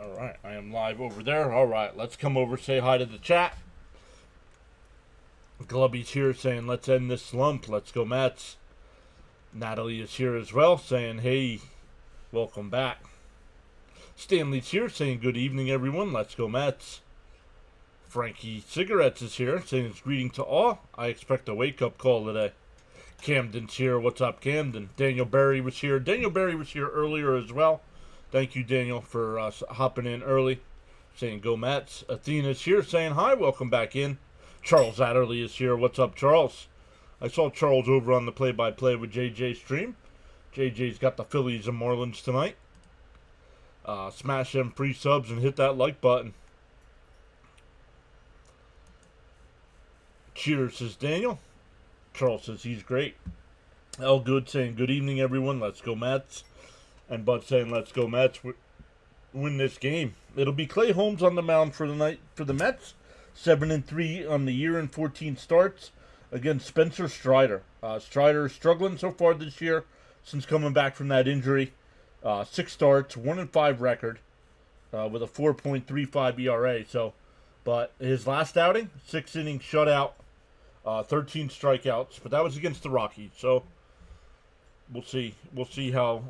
All right, I am live over there. All right, let's come over, say hi to the chat. Glubby's here saying, let's end this slump. Let's go Mets. Natalie is here as well saying, hey, welcome back. Stanley's here saying, good evening, everyone. Let's go Mets. Frankie Cigarettes is here saying, it's greeting to all. I expect a wake-up call today. Camden's here. What's up, Camden? Daniel Berry was here. Daniel Berry was here earlier as well. Thank you, Daniel, for hopping in early, saying go Mets. Athena's here saying hi, welcome back in. Charles Adderley is here. What's up, Charles? I saw Charles over on the play-by-play with JJ stream. JJ's got the Phillies and Marlins tonight. Smash them free subs and hit that like button. Cheers, says Daniel. Charles says he's great. El Good saying good evening, everyone. Let's go Mets. And Bud saying, let's go Mets, win this game. It'll be Clay Holmes on the mound for the night for the Mets. 7-3 on the year and 14 starts against Spencer Strider. Strider is struggling so far this year since coming back from that injury. 6 starts, 1-5 record with a 4.35 ERA. But his last outing, 6 innings shutout, 13 strikeouts. But that was against the Rockies. So we'll see. We'll see how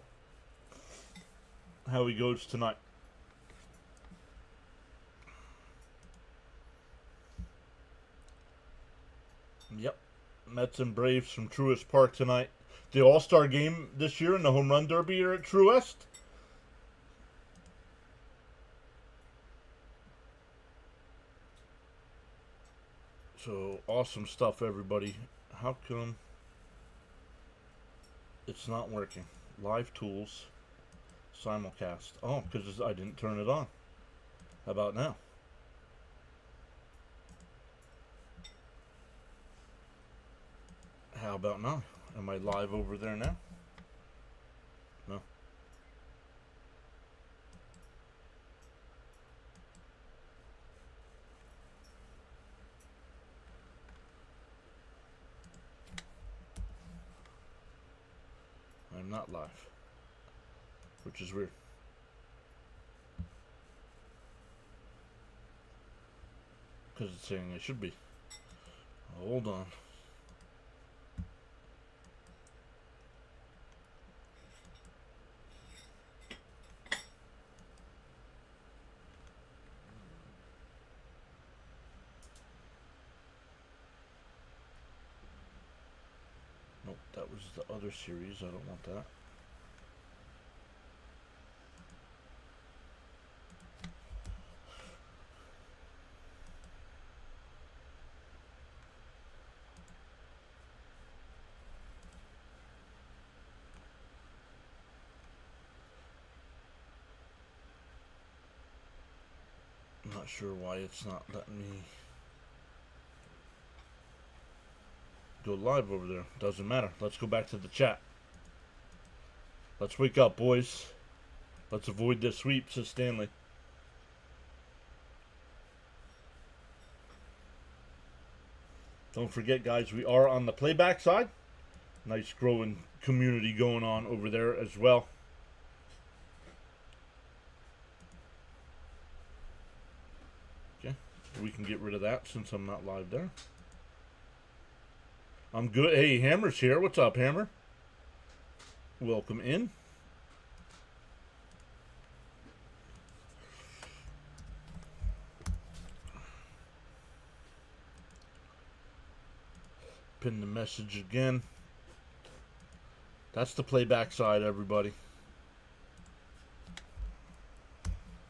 he goes tonight. Yep. Mets and Braves from Truist Park tonight. The All-Star game this year in the Home Run Derby are at Truist. So, awesome stuff, everybody. How come it's not working? Live tools. Simulcast. Oh, because I didn't turn it on. How about now? How about now? Am I live over there now? No. I'm not live. Which is weird. Because it's saying I should be. Hold on. Nope, that was the other series. I don't want that. I'm not sure why it's not letting me go live over there. Doesn't matter. Let's go back to the chat. Let's wake up, boys. Let's avoid this sweep, says Stanley. Don't forget, guys, we are on the playback side. Nice growing community going on over there as well. We can get rid of that since I'm not live there. I'm good. Hey, Hammer's here. What's up, Hammer? Welcome in. Pin the message again. That's the playback side, everybody.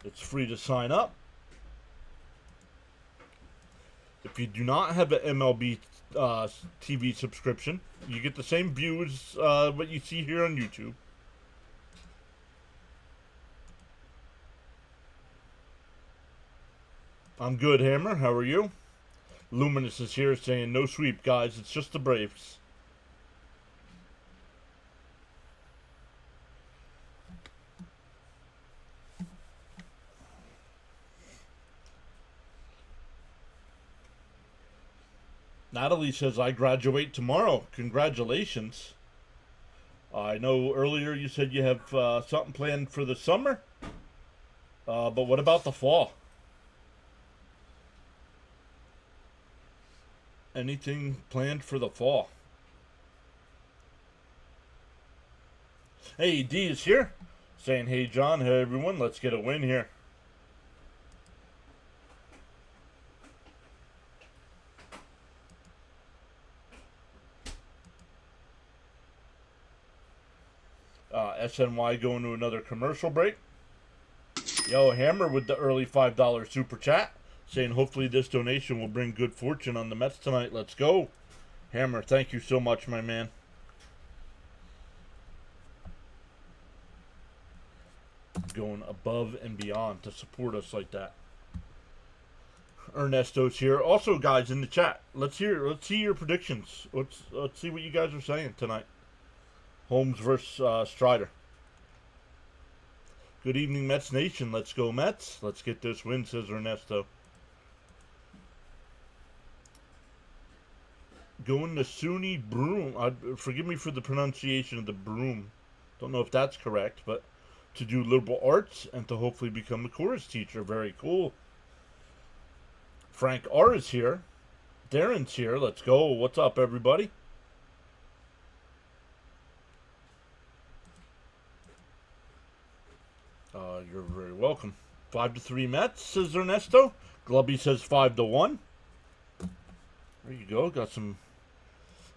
It's free to sign up. If you do not have an MLB TV subscription, you get the same views what you see here on YouTube. I'm good, Hammer. How are you? Luminous is here saying no sweep, guys. It's just the Braves. Natalie says, I graduate tomorrow. Congratulations. I know earlier you said you have something planned for the summer. But what about the fall? Anything planned for the fall? Hey, D is here. Saying, hey, John, hey, everyone, let's get a win here. SNY going to another commercial break. Yo, Hammer with the early $5 super chat. Saying hopefully this donation will bring good fortune on the Mets tonight. Let's go. Hammer, thank you so much, my man. Going above and beyond to support us like that. Ernesto's here. Also, guys, in the chat, let's see your predictions. Let's see what you guys are saying tonight. Holmes versus Strider. Good evening, Mets Nation. Let's go, Mets. Let's get this win, says Ernesto. Going to SUNY Broom. Forgive me for the pronunciation of the Broom. Don't know if that's correct, but to do liberal arts and to hopefully become a chorus teacher. Very cool. Frank R is here. Darren's here. Let's go. What's up, everybody? You're very welcome. 5-3 Mets, says Ernesto. Glubby says 5-1. There you go. Got some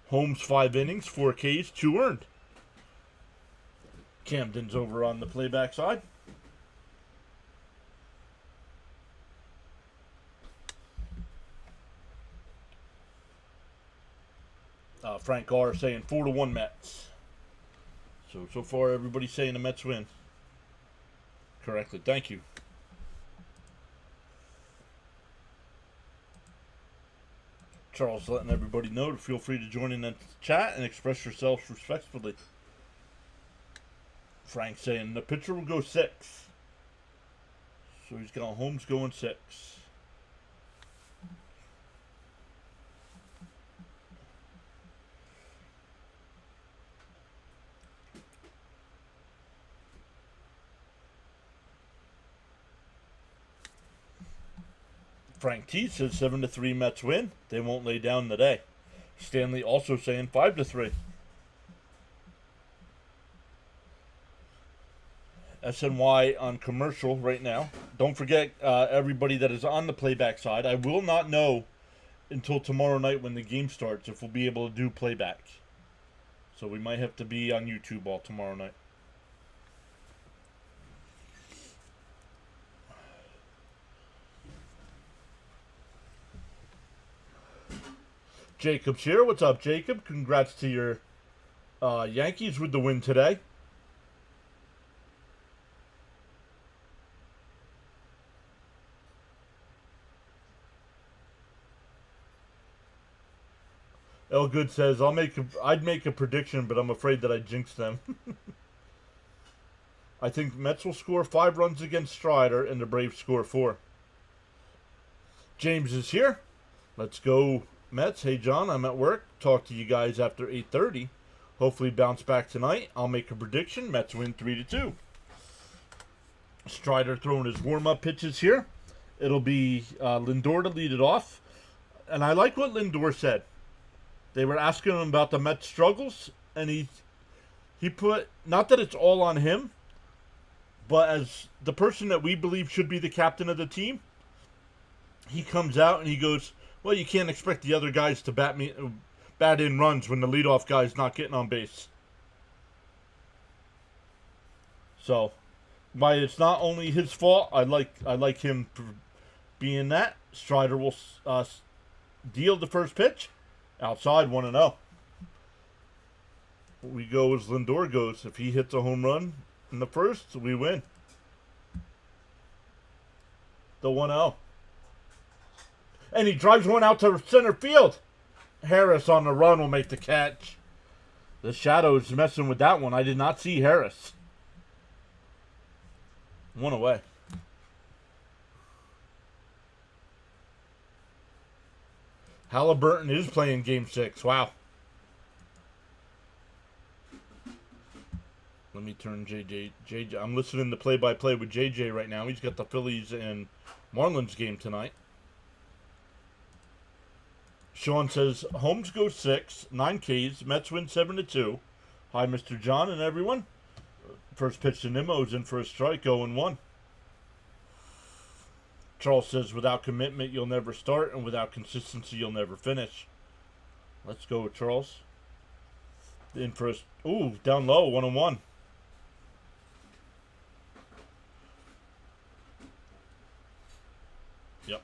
Holmes 5 innings, 4 Ks, 2 earned. Camden's over on the playback side. Frank R saying 4-1 Mets. So far everybody's saying the Mets win. Correctly. Thank you. Charles letting everybody know to feel free to join in the chat and express yourselves respectfully. Frank saying the pitcher will go 6. So he's got Holmes going 6. Frank T says 7-3 Mets win. They won't lay down today. Stanley also saying 5-3. SNY on commercial right now. Don't forget everybody that is on the playback side. I will not know until tomorrow night when the game starts if we'll be able to do playback. So we might have to be on YouTube all tomorrow night. Jacob's here. What's up, Jacob? Congrats to your Yankees with the win today. Elgood says, I'd make a prediction, but I'm afraid that I jinxed them. I think Mets will score 5 runs against Strider and the Braves score 4. James is here. Let's go, Mets. Hey, John, I'm at work. Talk to you guys after 8:30. Hopefully bounce back tonight. I'll make a prediction. Mets win 3-2. Strider throwing his warm-up pitches here. It'll be Lindor to lead it off. And I like what Lindor said. They were asking him about the Mets' struggles, and he put, not that it's all on him, but as the person that we believe should be the captain of the team, he comes out and he goes, well, you can't expect the other guys to bat in runs when the leadoff guy's not getting on base. So, why it's not only his fault, I like him being that. Strider will deal the first pitch. Outside 1-0. We go as Lindor goes. If he hits a home run in the first, we win. The 1-0. And he drives one out to center field. Harris on the run will make the catch. The Shadow's messing with that one. I did not see Harris. 1 away. Halliburton is playing Game 6. Wow. Let me turn JJ. I'm listening to play-by-play with JJ right now. He's got the Phillies and Marlins game tonight. Sean says, Holmes goes 6, 9 Ks, Mets win 7-2. Hi, Mr. John and everyone. First pitch to Nimmo's in for a strike, 0-1. Charles says, without commitment, you'll never start, and without consistency, you'll never finish. Let's go, Charles. In for a... Ooh, down low, 1-1. Yep.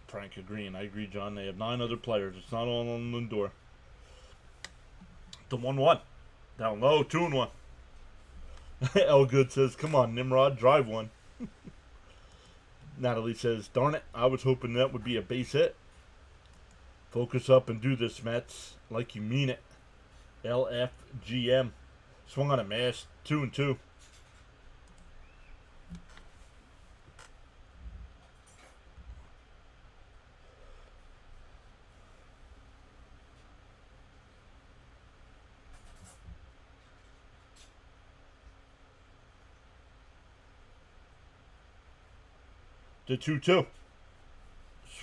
Frank agreeing. I agree, John. They have 9 other players. It's not all on Lindor. The 1-1. Down low, 2-1. Elgood says, come on, Nimrod, drive one. Natalie says, darn it, I was hoping that would be a base hit. Focus up and do this, Mets, like you mean it. LFGM. Swung on a miss, 2-2. The 2-2.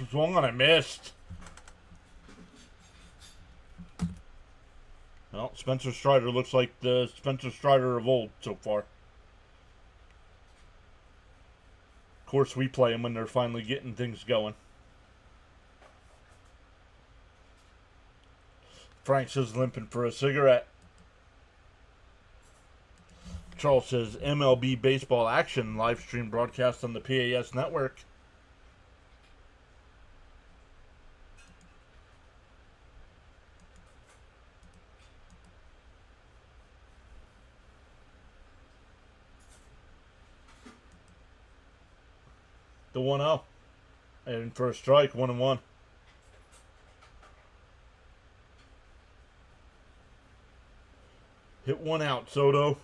Swung on a missed. Well, Spencer Strider looks like the Spencer Strider of old so far. Of course, we play them when they're finally getting things going. Frank says limping for a cigarette. Charles says MLB baseball action live stream broadcast on the PAS network. The 1-0. And for a strike, 1-1. Hit one out, Soto.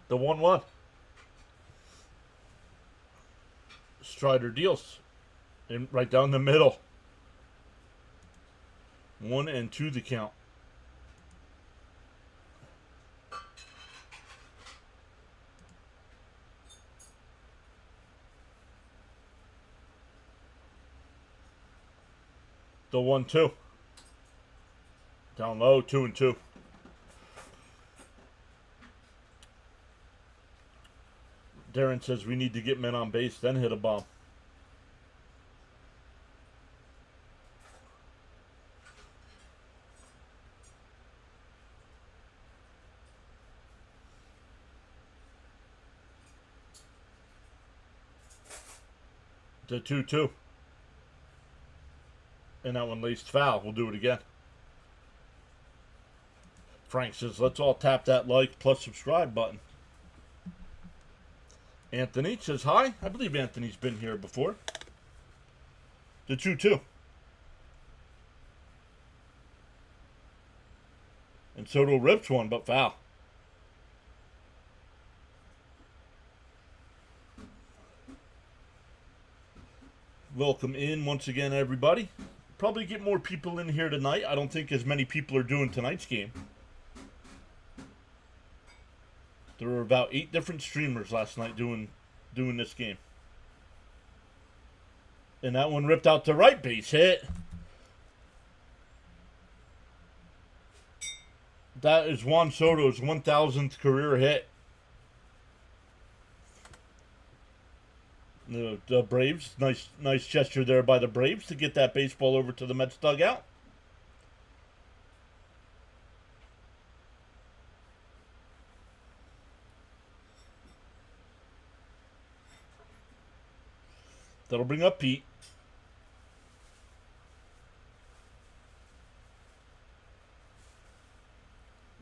The 1-1. Strider deals. And right down the middle. 1-2 the count. The 1-2. Down low, 2-2. Darren says we need to get men on base, then hit a bomb. The 2-2. And that one laced foul. We'll do it again. Frank says, let's all tap that like plus subscribe button. Anthony says, hi. I believe Anthony's been here before. The 2-2. And Soto rips one, but foul. Welcome in once again, everybody. Probably get more people in here tonight. I don't think as many people are doing tonight's game. There were about 8 different streamers last night doing this game. And that one ripped out to right, base hit. That is Juan Soto's 1,000th career hit. The Braves, nice gesture there by the Braves to get that baseball over to the Mets dugout. That'll bring up Pete.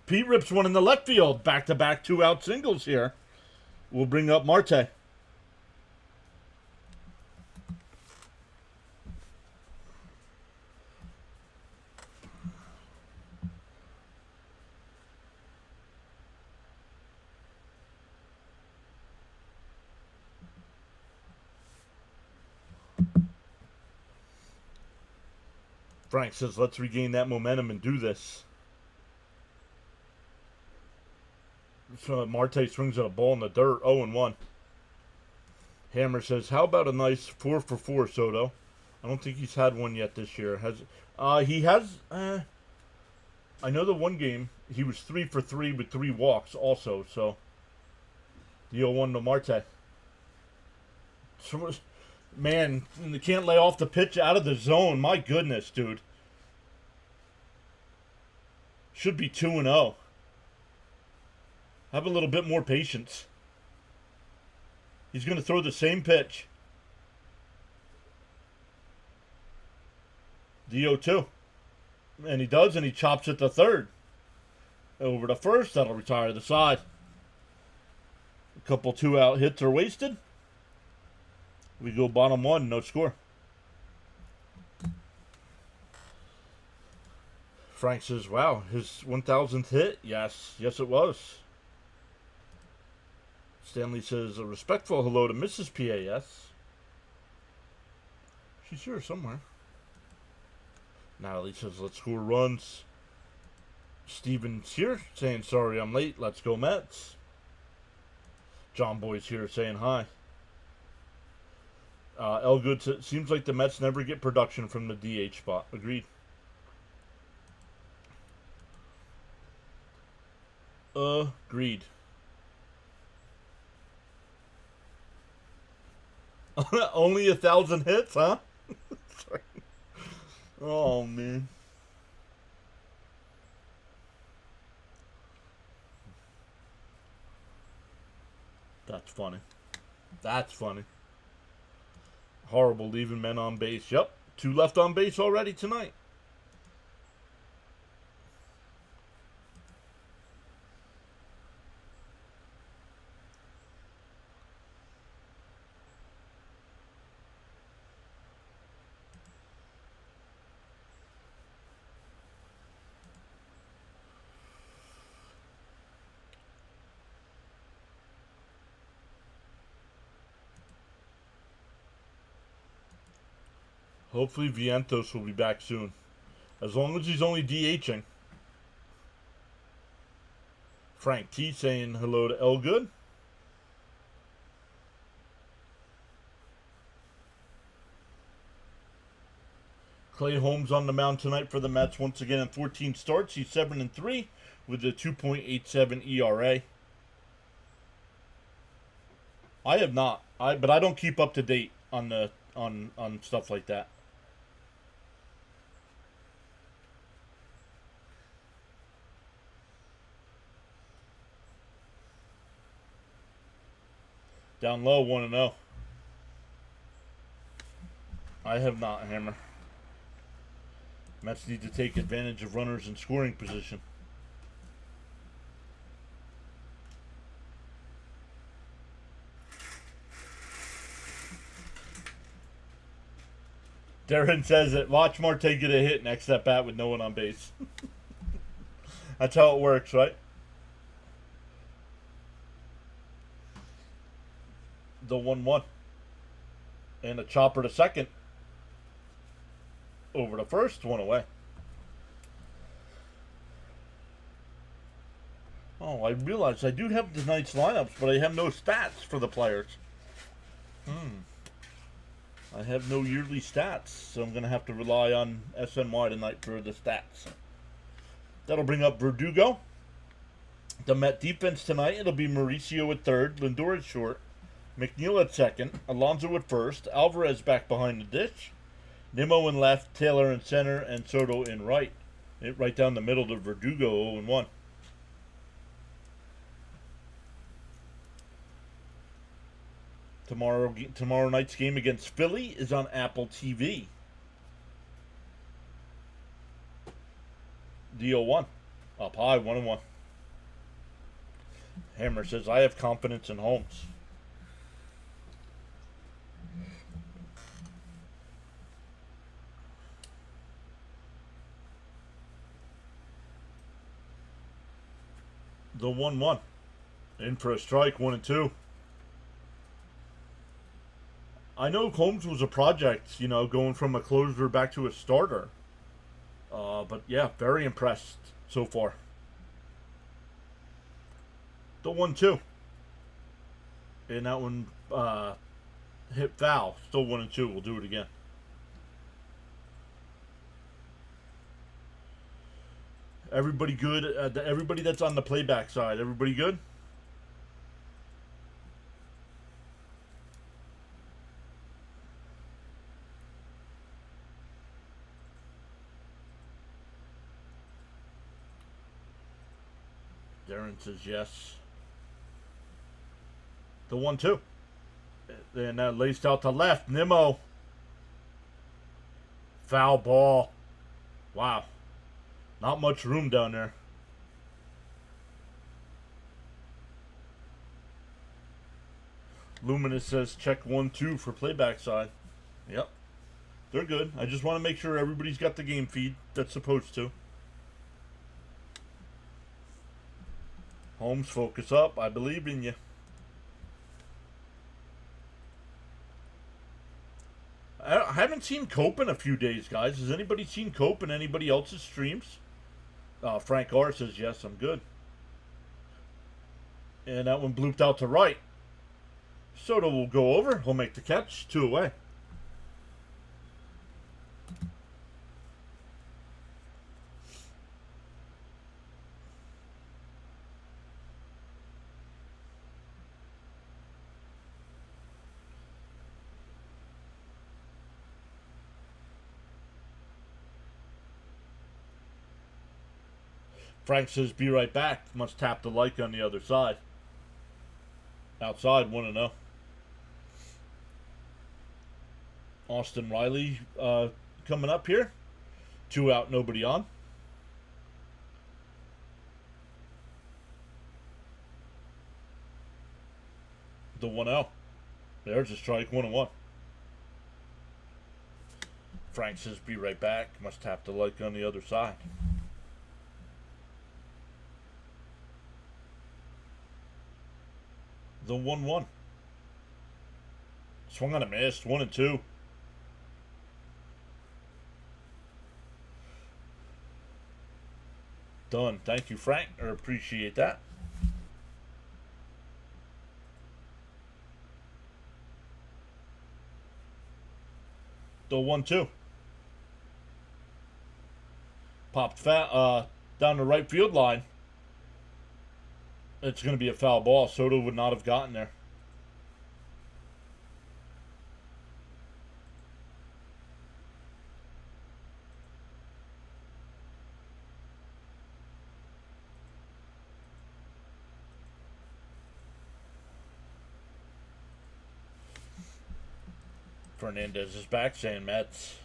Pete rips one in the left field. Back-to-back 2-out singles here. We'll bring up Marte. Frank says, let's regain that momentum and do this. So Marte swings at a ball in the dirt. 0-1. Hammer says, "How about a nice 4-for-4, Soto?" I don't think he's had one yet this year. He has? I know the one game he was 3-for-3 with 3 walks also. So the 0-1 to Marte. So, man, they can't lay off the pitch out of the zone. My goodness, dude. Should be 2-0. Have a little bit more patience. He's going to throw the same pitch. The 0-2. And he does, and he chops it to third. Over to first. That'll retire the side. A couple 2-out hits are wasted. We go bottom 1, no score. Frank says, "Wow, his 1,000th hit?" Yes, it was. Stanley says, "A respectful hello to Mrs. PAS." She's here somewhere. Natalie says, "Let's score runs." Steven's here saying, "Sorry I'm late. Let's go Mets." John Boy's here saying hi. Elgood says, "Seems like the Mets never get production from the DH spot." Agreed. Agreed. Only 1,000 hits, huh? Sorry. Oh, man. That's funny. That's funny. Horrible leaving men on base. Yep. 2 left on base already tonight. Hopefully Vientos will be back soon. As long as he's only DHing. Frank T saying hello to Elgood. Clay Holmes on the mound tonight for the Mets once again in 14 starts. He's 7-3 with a 2.87 ERA. I have not. But I don't keep up to date on stuff like that. Down low, 1-0. I have not, Hammer. Mets need to take advantage of runners in scoring position. Darren says that watch Marte get a hit next at bat with no one on base. That's how it works, right? The 1-1. And a chopper to second. Over to first, 1 away. Oh, I realize I do have tonight's lineups, but I have no stats for the players. I have no yearly stats, so I'm going to have to rely on SNY tonight for the stats. That'll bring up Verdugo. The Met defense tonight, it'll be Mauricio at third, Lindor at short, McNeil at second, Alonso at first, Alvarez back behind the dish, Nimmo in left, Taylor in center, and Soto in right. Right down the middle to Verdugo, 0-1. Tomorrow night's game against Philly is on Apple TV. The 0-1. Up high, 1-1. Hammer says, "I have confidence in Holmes." The 1-1. In for a strike, 1-2. I know Holmes was a project, going from a closer back to a starter. But yeah, very impressed so far. The 1-2. And that one hit foul. Still 1-2. We'll do it again. Everybody good? Everybody that's on the playback side, everybody good? Darren says yes. The 1-2. And that laced out to left. Nimmo. Foul ball. Wow. Not much room down there. Luminous says check 1-2 for playback side. Yep. They're good. I just want to make sure everybody's got the game feed that's supposed to. Holmes, focus up. I believe in you. I haven't seen Cope in a few days, guys. Has anybody seen Cope in anybody else's streams? Frank R says, yes, I'm good. And that one blooped out to right. Soto will go over. He'll make the catch. 2 away. Frank says, be right back. Must tap the like on the other side. Outside, 1-0. Austin Riley coming up here. 2 out, nobody on. The 1-0. There's a strike, 1-1. Frank says, be right back. Must tap the like on the other side. The 1-1. Swung on a miss. 1-2. Done. Thank you, Frank. I appreciate that. The 1-2. Popped down the right field line. It's going to be a foul ball. Soto would not have gotten there. Fernandez is back saying, Mets.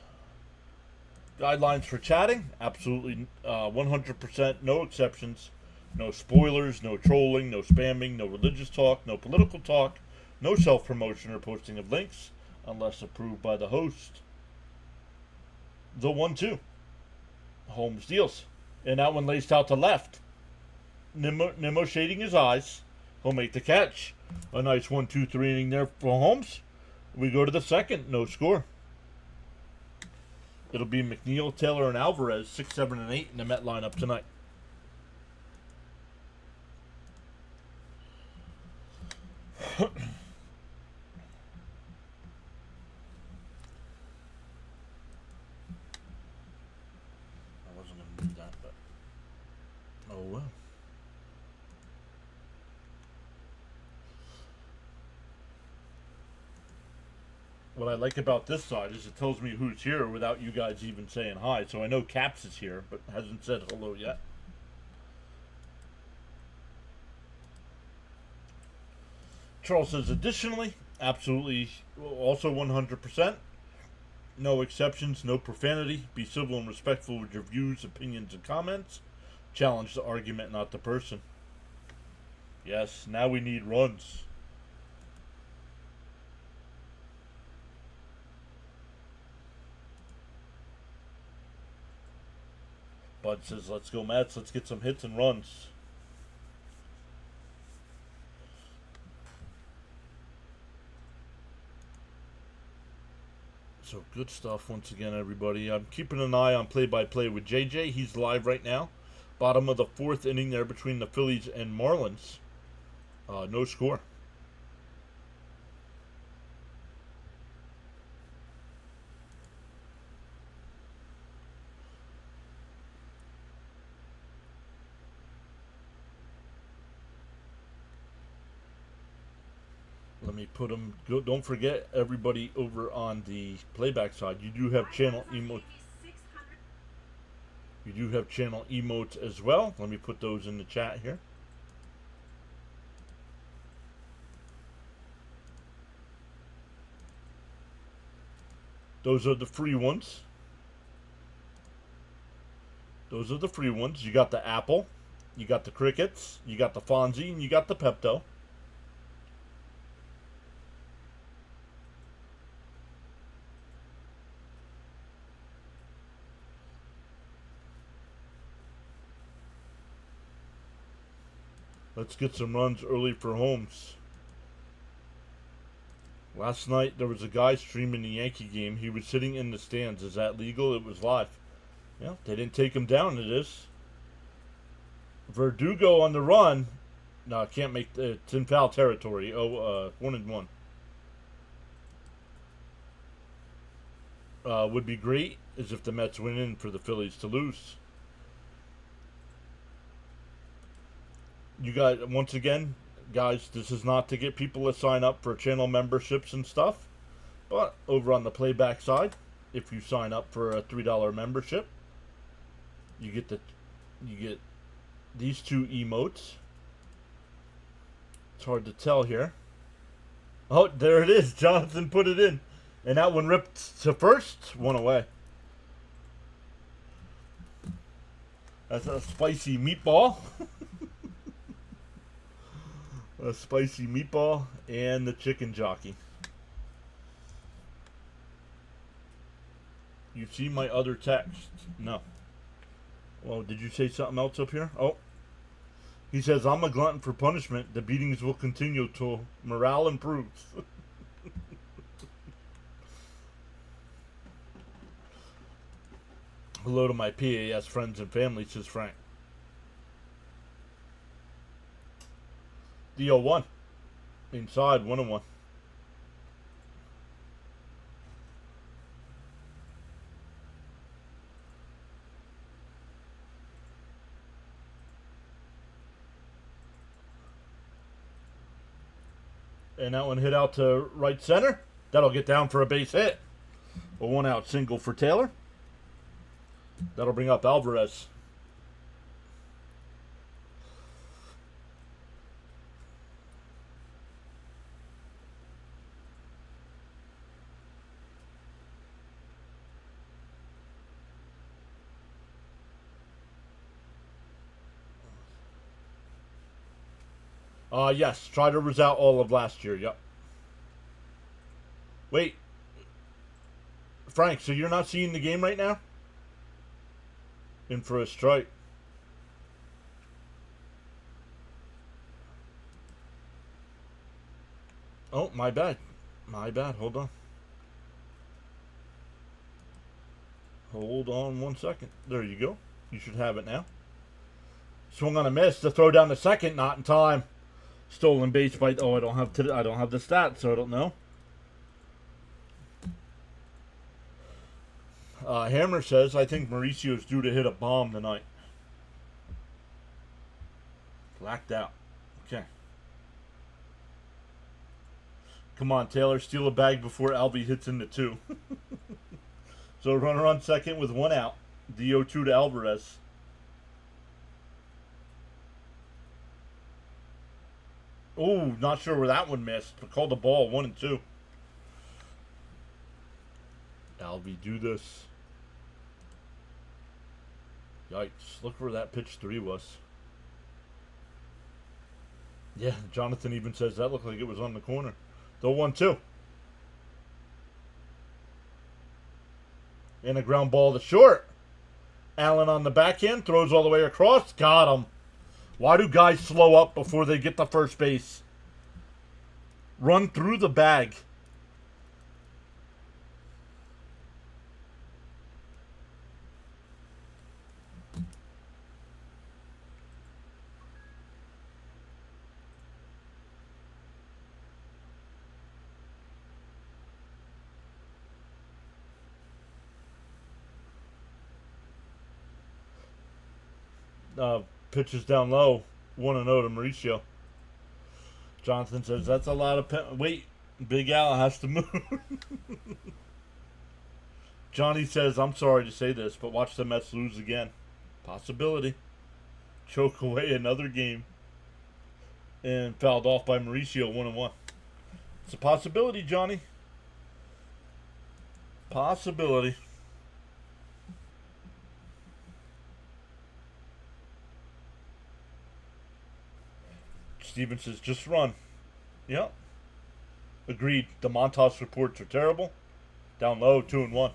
Guidelines for chatting? Absolutely 100% no exceptions. No spoilers, no trolling, no spamming, no religious talk, no political talk, no self-promotion or posting of links, unless approved by the host. The 1-2. Holmes deals. And that one laced out to left. Nimmo shading his eyes. He'll make the catch. A nice 1-2-3 inning there for Holmes. We go to the second. No score. It'll be McNeil, Taylor, and Alvarez, 6, 7, and 8 in the Met lineup tonight. I wasn't going to do that, but oh well. What I like about this side is it tells me who's here without you guys even saying hi. So I know Caps is here, but hasn't said hello yet. Charles says, additionally, absolutely, also 100%. No exceptions, no profanity. Be civil and respectful with your views, opinions, and comments. Challenge the argument, not the person. Yes, now we need runs. Bud says, let's go Mets, let's get some hits and runs. So good stuff once again, everybody. I'm keeping an eye on play-by-play with JJ. He's live right now. Bottom of the 4th inning there between the Phillies and Marlins. No score. Let me put them. Don't forget, everybody over on the playback side, you do have channel emotes. You do have channel emotes as well. Let me put those in the chat here. Those are the free ones. Those are the free ones. You got the Apple, you got the Crickets, you got the Fonzie, and you got the Pepto. Let's get some runs early for Holmes. Last night there was a guy streaming the Yankee game. He was sitting in the stands. Is that legal? It was live. Yeah, they didn't take him down. It is. Verdugo on the run. No, I can't make it's in foul territory. 1-1. Would be great is if the Mets win in for the Phillies to lose. You guys, once again, guys, this is not to get people to sign up for channel memberships and stuff, but over on the playback side, if you sign up for a $3 membership, you get these two emotes. It's hard to tell here. Oh, there it is. Jonathan put it in, and that one ripped to first, one away. That's a spicy meatball. A spicy meatball and the chicken jockey. You see my other text? No. Well, did you say something else up here? Oh. He says, I'm a glutton for punishment. The beatings will continue till morale improves. Hello to my PAS friends and family, says Frank. The 0-1. Inside, 1-1. And that one hit out to right center. That'll get down for a base hit. A 1-out single for Taylor. That'll bring up Alvarez. Yes, Strider was out all of last year, yep. Wait. Frank, so you're not seeing the game right now? In for a strike. Oh, my bad. My bad, hold on. Hold on 1 second. There you go. You should have it now. Swung on a miss to throw down the second, not in time. Stolen base by I don't have the stats, so I don't know. Hammer says I think Mauricio's due to hit a bomb tonight. Blacked out. Okay. Come on, Taylor, steal a bag before Albie hits into 2. So runner on second with 1 out. The 0-2 to Alvarez. Oh, not sure where that one missed, but called the ball 1-2. Albie, do this. Yikes. Look where that pitch 3 was. Yeah, Jonathan even says that looked like it was on the corner. The 1-2. And a ground ball to short. Allen on the backhand, throws all the way across. Got him. Why do guys slow up before they get to first base? Run through the bag. Pitches down low. 1-0 to Mauricio. Jonathan says that's a lot of wait. Big Al has to move. Johnny says, I'm sorry to say this, but watch the Mets lose again. Possibility. Choke away another game. And fouled off by Mauricio 1-1. It's a possibility, Johnny. Possibility. Steven says, just run. Yep. Agreed. The Montas reports are terrible. Down low, 2-1.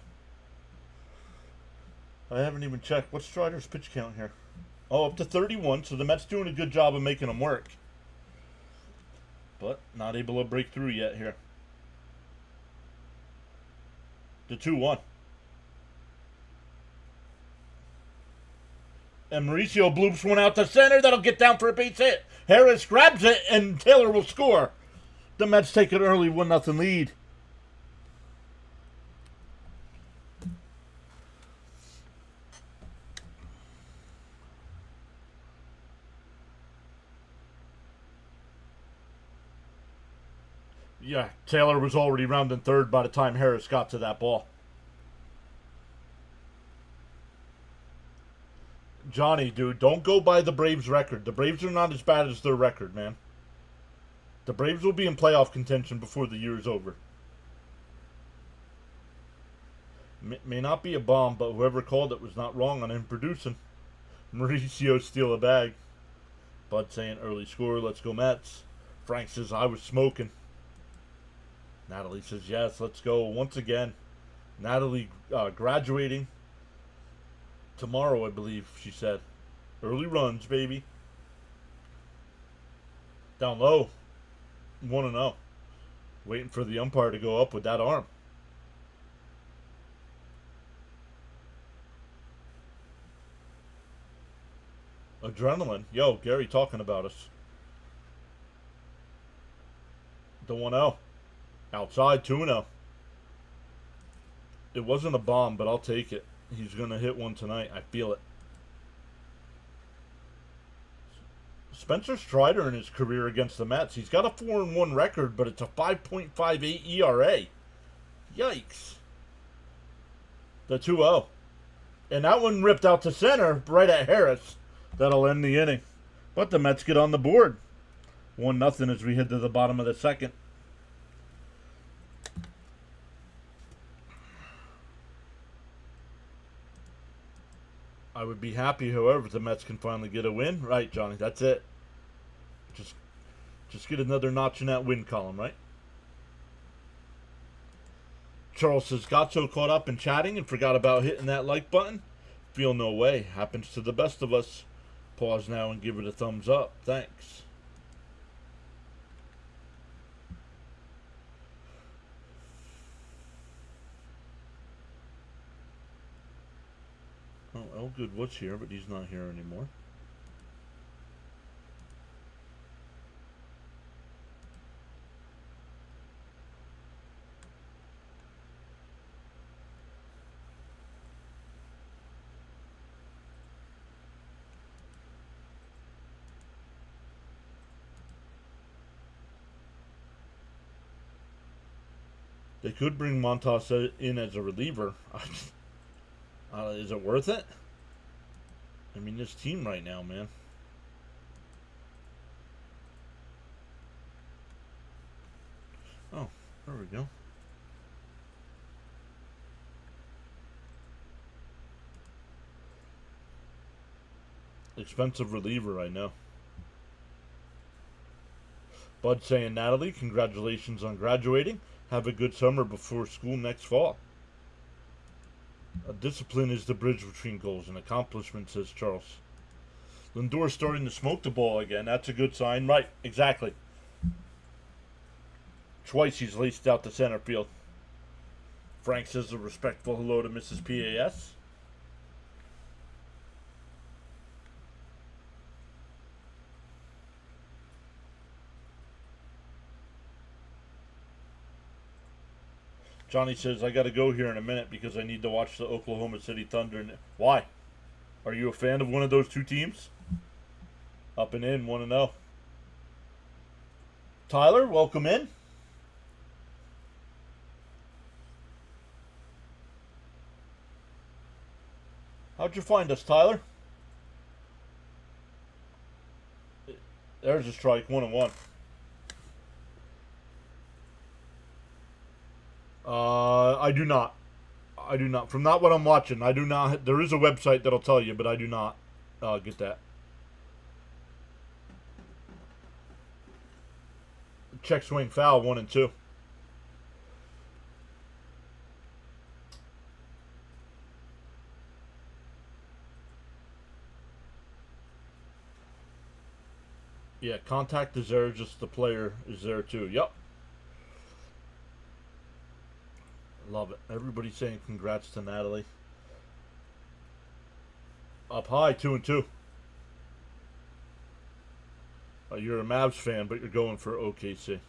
I haven't even checked. What's Strider's pitch count here? Oh, up to 31. So the Mets doing a good job of making them work. But not able to break through yet here. The 2-1. And Mauricio bloops one out to center. That'll get down for a base hit. Harris grabs it, and Taylor will score. The Mets take an early 1-0 lead. Yeah, Taylor was already rounding third by the time Harris got to that ball. Johnny, dude, don't go by the Braves' record. The Braves are not as bad as their record, man. The Braves will be in playoff contention before the year is over. May not be a bomb, but whoever called it was not wrong on him producing. Mauricio steal a bag. Bud saying early score, let's go Mets. Frank says I was smoking. Natalie says yes, let's go once again. Natalie graduating tomorrow, I believe she said. Early runs, baby. Down low. 1-0. Waiting for the umpire to go up with that arm. Adrenaline. Yo, Gary talking about us. The 1-0. Outside, 2-0. It wasn't a bomb, but I'll take it. He's going to hit one tonight. I feel it. Spencer Strider in his career against the Mets. He's got a 4-1 record, but it's a 5.58 ERA. Yikes. The 2-0. And that one ripped out to center right at Harris. That'll end the inning. But the Mets get on the board. 1-0 as we head to the bottom of the second. I would be happy, however, if the Mets can finally get a win. Right, Johnny, that's it. Just get another notch in that win column, right? Charles says, got so caught up in chatting and forgot about hitting that like button. Feel no way. Happens to the best of us. Pause now and give it a thumbs up. Thanks. Oh, Elgood was here, but he's not here anymore. They could bring Montas in as a reliever. Is it worth it? I mean, this team right now, man. Oh, there we go. Expensive reliever, I know. Bud saying, Natalie, congratulations on graduating. Have a good summer before school next fall. Discipline is the bridge between goals and accomplishment, says Charles. Lindor's starting to smoke the ball again. That's a good sign. Right, exactly. Twice he's laced out to center field. Frank says a respectful hello to Mrs. PAS. Johnny says, I got to go here in a minute because I need to watch the Oklahoma City Thunder. Why? Are you a fan of one of those two teams? Up and in, 1-0. Tyler, welcome in. How'd you find us, Tyler? There's a strike, 1-1. I do not. I do not. From not what I'm watching, I do not. There is a website that'll tell you, but I do not get that. Check swing foul, 1-2. Yeah, contact is there, just the player is there too. Yep. Love it. Everybody's saying congrats to Natalie. Up high, 2-2. You're a Mavs fan, but you're going for OKC.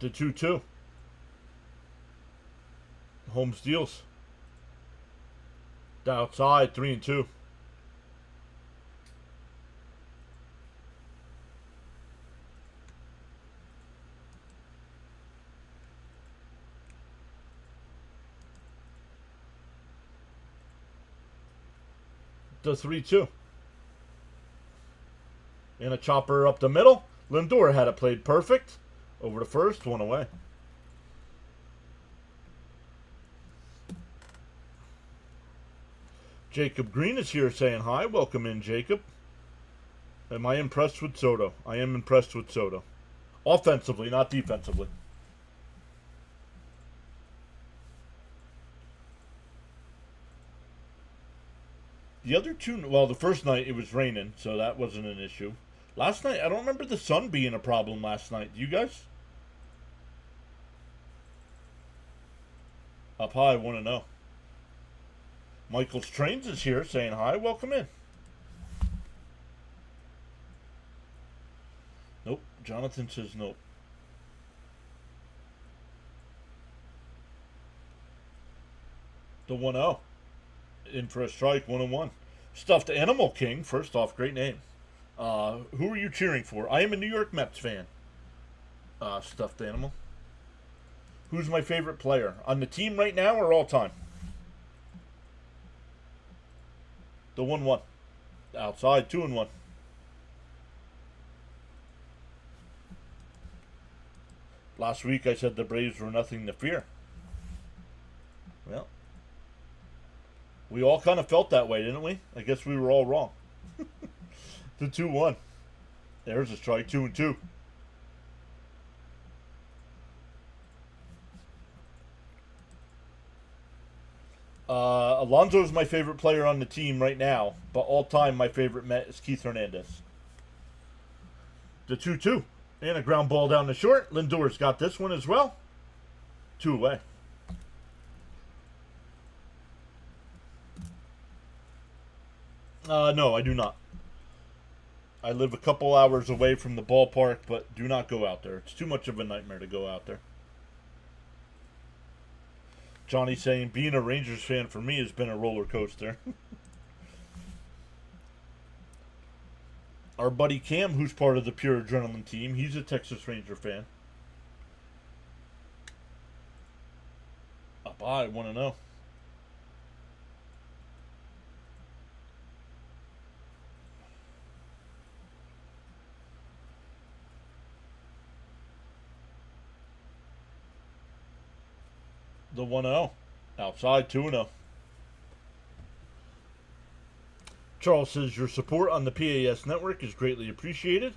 The 2-2. Home steals. Outside, 3-2. The 3-2. And a chopper up the middle. Lindor had it played perfect. Over the first, one away. Jacob Green is here saying hi. Welcome in, Jacob. Am I impressed with Soto? I am impressed with Soto. Offensively, not defensively. The other two, well, the first night it was raining, so that wasn't an issue. Last night, I don't remember the sun being a problem last night. Do you guys? Up high, 1-0. Michael's Trains is here saying hi. Welcome in. Nope. Jonathan says nope. The 1-0. In for a strike, 1-1. Stuffed Animal King. First off, great name. Who are you cheering for? I am a New York Mets fan. Stuffed Animal. Who's my favorite player? On the team right now or all time? The 1-1. Outside, 2-1. Last week I said the Braves were nothing to fear. Well, we all kind of felt that way, didn't we? I guess we were all wrong. The 2-1. There's a strike, 2-2. Alonso is my favorite player on the team right now, but all time my favorite Met is Keith Hernandez. The 2-2. And a ground ball down the short. Lindor's got this one as well. 2 away. No, I do not. I live a couple hours away from the ballpark, but do not go out there. It's too much of a nightmare to go out there. Johnny saying being a Rangers fan for me has been a roller coaster. Our buddy Cam, who's part of the Pure Adrenaline team, he's a Texas Ranger fan. Up high, 1-0. The 1-0. Outside, 2-0. Charles says, your support on the PAS network is greatly appreciated.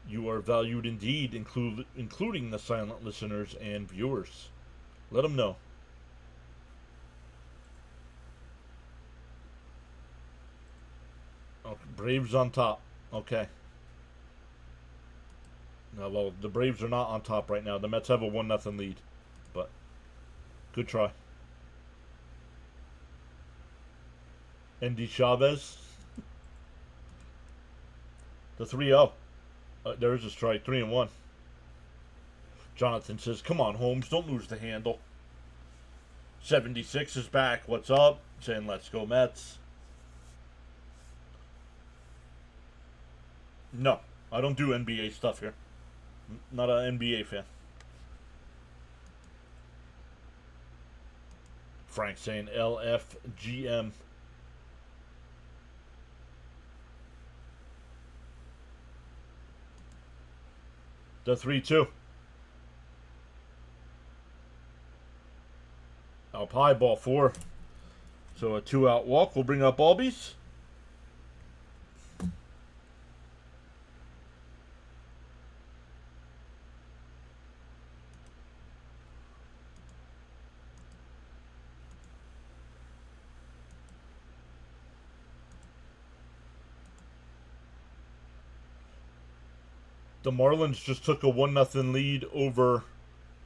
You are valued indeed, including the silent listeners and viewers. Let them know. Oh, Braves on top. Okay. No, well, the Braves are not on top right now. The Mets have a 1-0 lead. But, good try. Andy Chavez. The 3-0. There's a strike. 3-1. Jonathan says, come on, Holmes, don't lose the handle. 76 is back. What's up? Saying, let's go, Mets. No, I don't do NBA stuff here. Not an NBA fan. Frank saying LFGM. The 3-2. Up high, ball 4. So a 2-out walk will bring up Albies. The Marlins just took a 1-0 lead over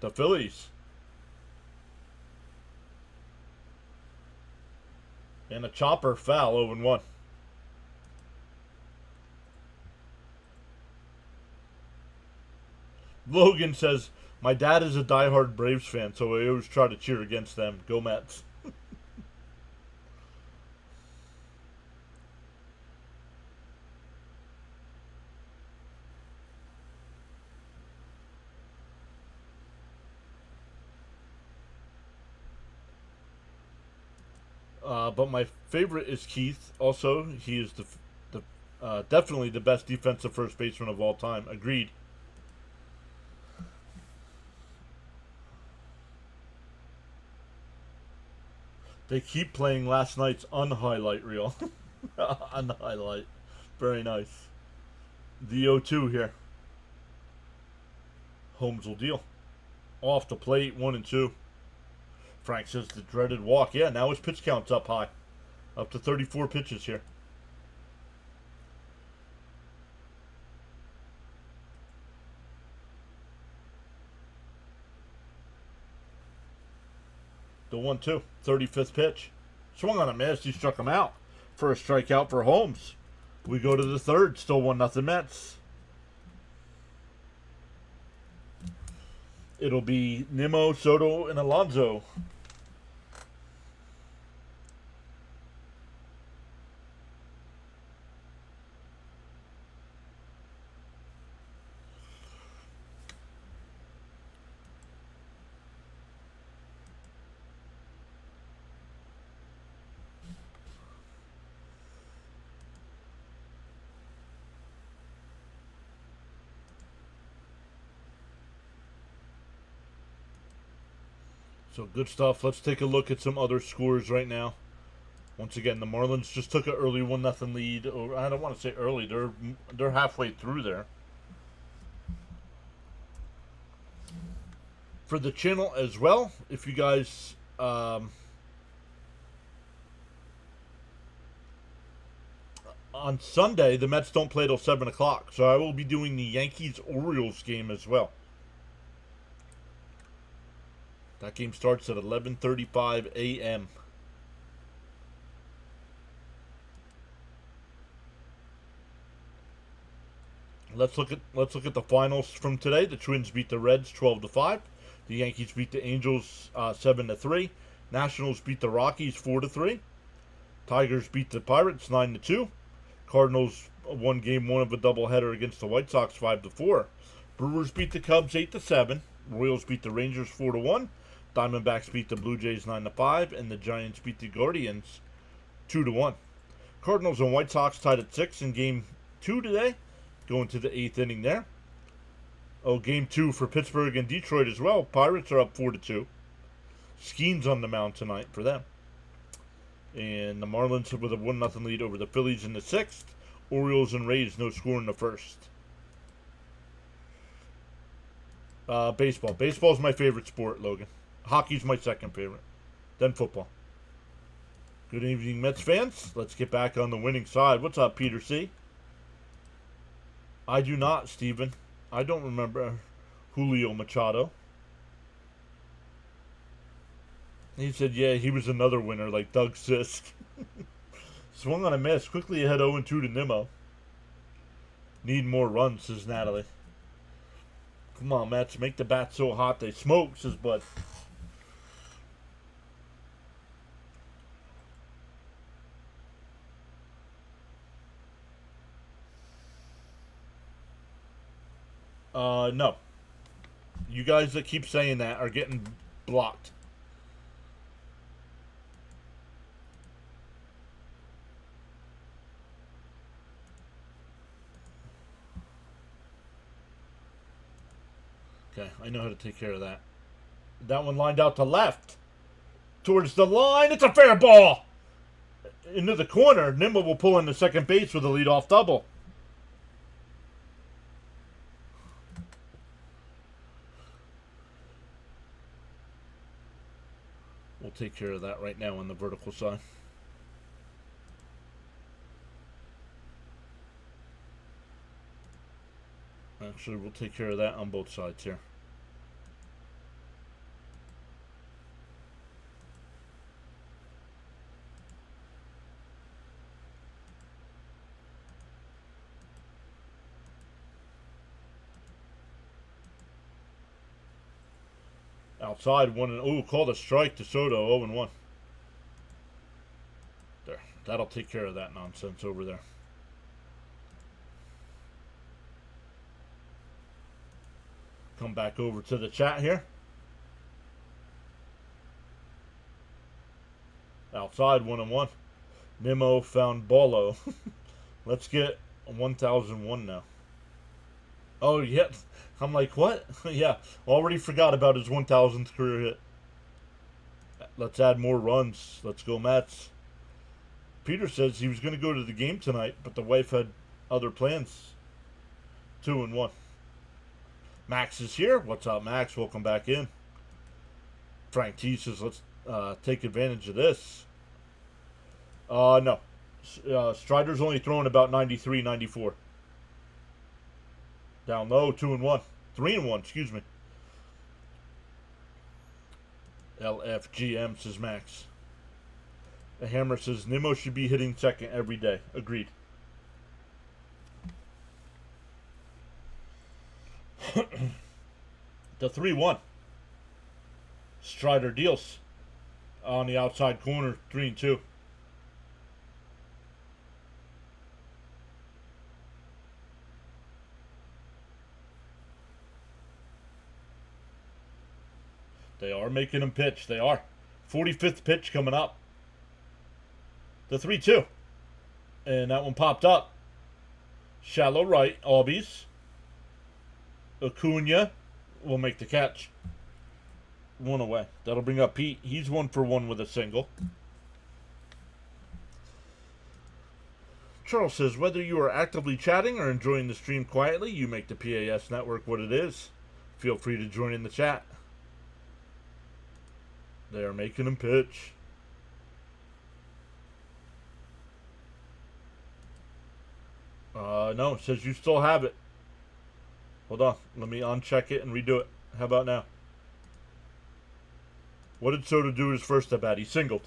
the Phillies. And a chopper foul, 0-1. Logan says, my dad is a diehard Braves fan, so I always try to cheer against them. Go Mets. But my favorite is Keith. Also, he is definitely the best defensive first baseman of all time. Agreed. They keep playing last night's unhighlight reel. Unhighlight. Very nice. The 0-2 here. Holmes will deal. Off the plate, 1-2. Frank says the dreaded walk. Yeah, now his pitch count's up high. Up to 34 pitches here. The 1-2. 35th pitch. Swung on a miss. He struck him out for a strikeout for Holmes. We go to the third. Still 1-0 Mets. It'll be Nimmo, Soto, and Alonso. So good stuff. Let's take a look at some other scores right now. Once again, the Marlins just took an early 1-0 lead. Or I don't want to say early. They're halfway through there. For the channel as well, if you guys on Sunday, the Mets don't play till 7 o'clock. So I will be doing the Yankees-Orioles game as well. That game starts at 11:35 a.m. Let's look at the finals from today. The Twins beat the Reds 12-5. The Yankees beat the Angels 7-3. Nationals beat the Rockies 4-3. Tigers beat the Pirates 9-2. Cardinals won game 1 of a doubleheader against the White Sox 5-4. Brewers beat the Cubs 8-7. Royals beat the Rangers 4-1. Diamondbacks beat the Blue Jays 9-5, and the Giants beat the Guardians 2-1. Cardinals and White Sox tied at 6 in Game 2 today, going to the 8th inning there. Oh, Game 2 for Pittsburgh and Detroit as well. Pirates are up 4-2. Skeen's on the mound tonight for them. And the Marlins with a 1-0 lead over the Phillies in the 6th. Orioles and Rays no score in the 1st. Baseball. Baseball's my favorite sport, Logan. Hockey's my second favorite. Then football. Good evening, Mets fans. Let's get back on the winning side. What's up, Peter C? I do not, Steven. I don't remember Julio Machado. He said, yeah, he was another winner like Doug Sisk. Swung on a miss. Quickly ahead 0-2 to Nimmo. Need more runs, says Natalie. Come on, Mets. Make the bats so hot they smoke, says Bud. No. You guys that keep saying that are getting blocked. Okay, I know how to take care of that. That one lined out to left. Towards the line. It's a fair ball. Into the corner. Nimmo will pull into second base with a leadoff double. We'll take care of that right now on the vertical side. Actually, we'll take care of that on both sides here. Outside, 1 and oh, called a strike to Soto, 0-1. There, that'll take care of that nonsense over there. Come back over to the chat here. Outside, 1-1. Nimmo found Bolo. Let's get 1001 now. Oh, yeah. I'm like, what? Yeah, already forgot about his 1000th career hit. Let's add more runs. Let's go, Mets. Peter says he was going to go to the game tonight, but the wife had other plans. 2-1. Max is here. What's up, Max? Welcome back in. Frank T says, let's take advantage of this. No. Strider's only throwing about 93, 94. Down low, 2-1. 3-1, excuse me. LFGM says Max. The Hammer says Nimmo should be hitting second every day. Agreed. The 3-1. Strider deals on the outside corner, 3-2. They are making him pitch. They are. 45th pitch coming up. The 3-2. And that one popped up. Shallow right, Albies. Acuna will make the catch. 1 away. That'll bring up Pete. He's 1 for 1 with a single. Charles says, whether you are actively chatting or enjoying the stream quietly, you make the PAS network what it is. Feel free to join in the chat. They are making him pitch. No, it says you still have it. Hold on. Let me uncheck it and redo it. How about now? What did Soto do his first at bat? He singled.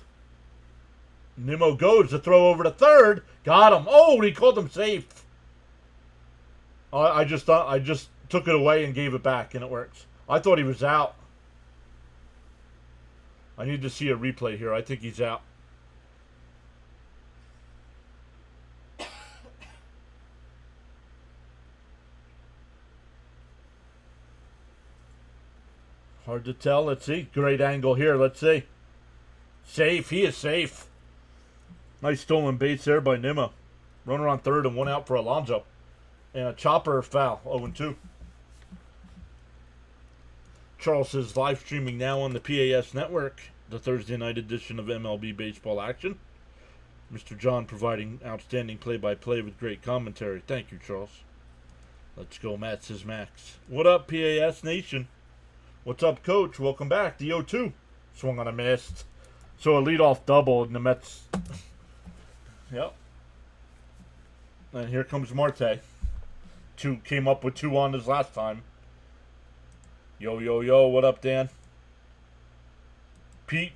Nimmo goes to throw over to third. Got him. Oh, he called him safe. I just took it away and gave it back, and it works. I thought he was out. I need to see a replay here. I think he's out. Hard to tell. Let's see. Great angle here. Let's see. Safe. He is safe. Nice stolen base there by Nimmo. Runner on third and 1 out for Alonso. And a chopper foul. 0-2. Charles says live streaming now on the PAS network. The Thursday night edition of MLB baseball action. Mr. John providing outstanding play-by-play with great commentary. Thank you, Charles. Let's go, Matt says Max. What up, PAS Nation? What's up, Coach? Welcome back. The 0-2. Swung on a miss. So a leadoff double in the Mets. Yep. And here comes Marte. Came up with 2 on his last time. Yo, yo, yo. What up, Dan? Pete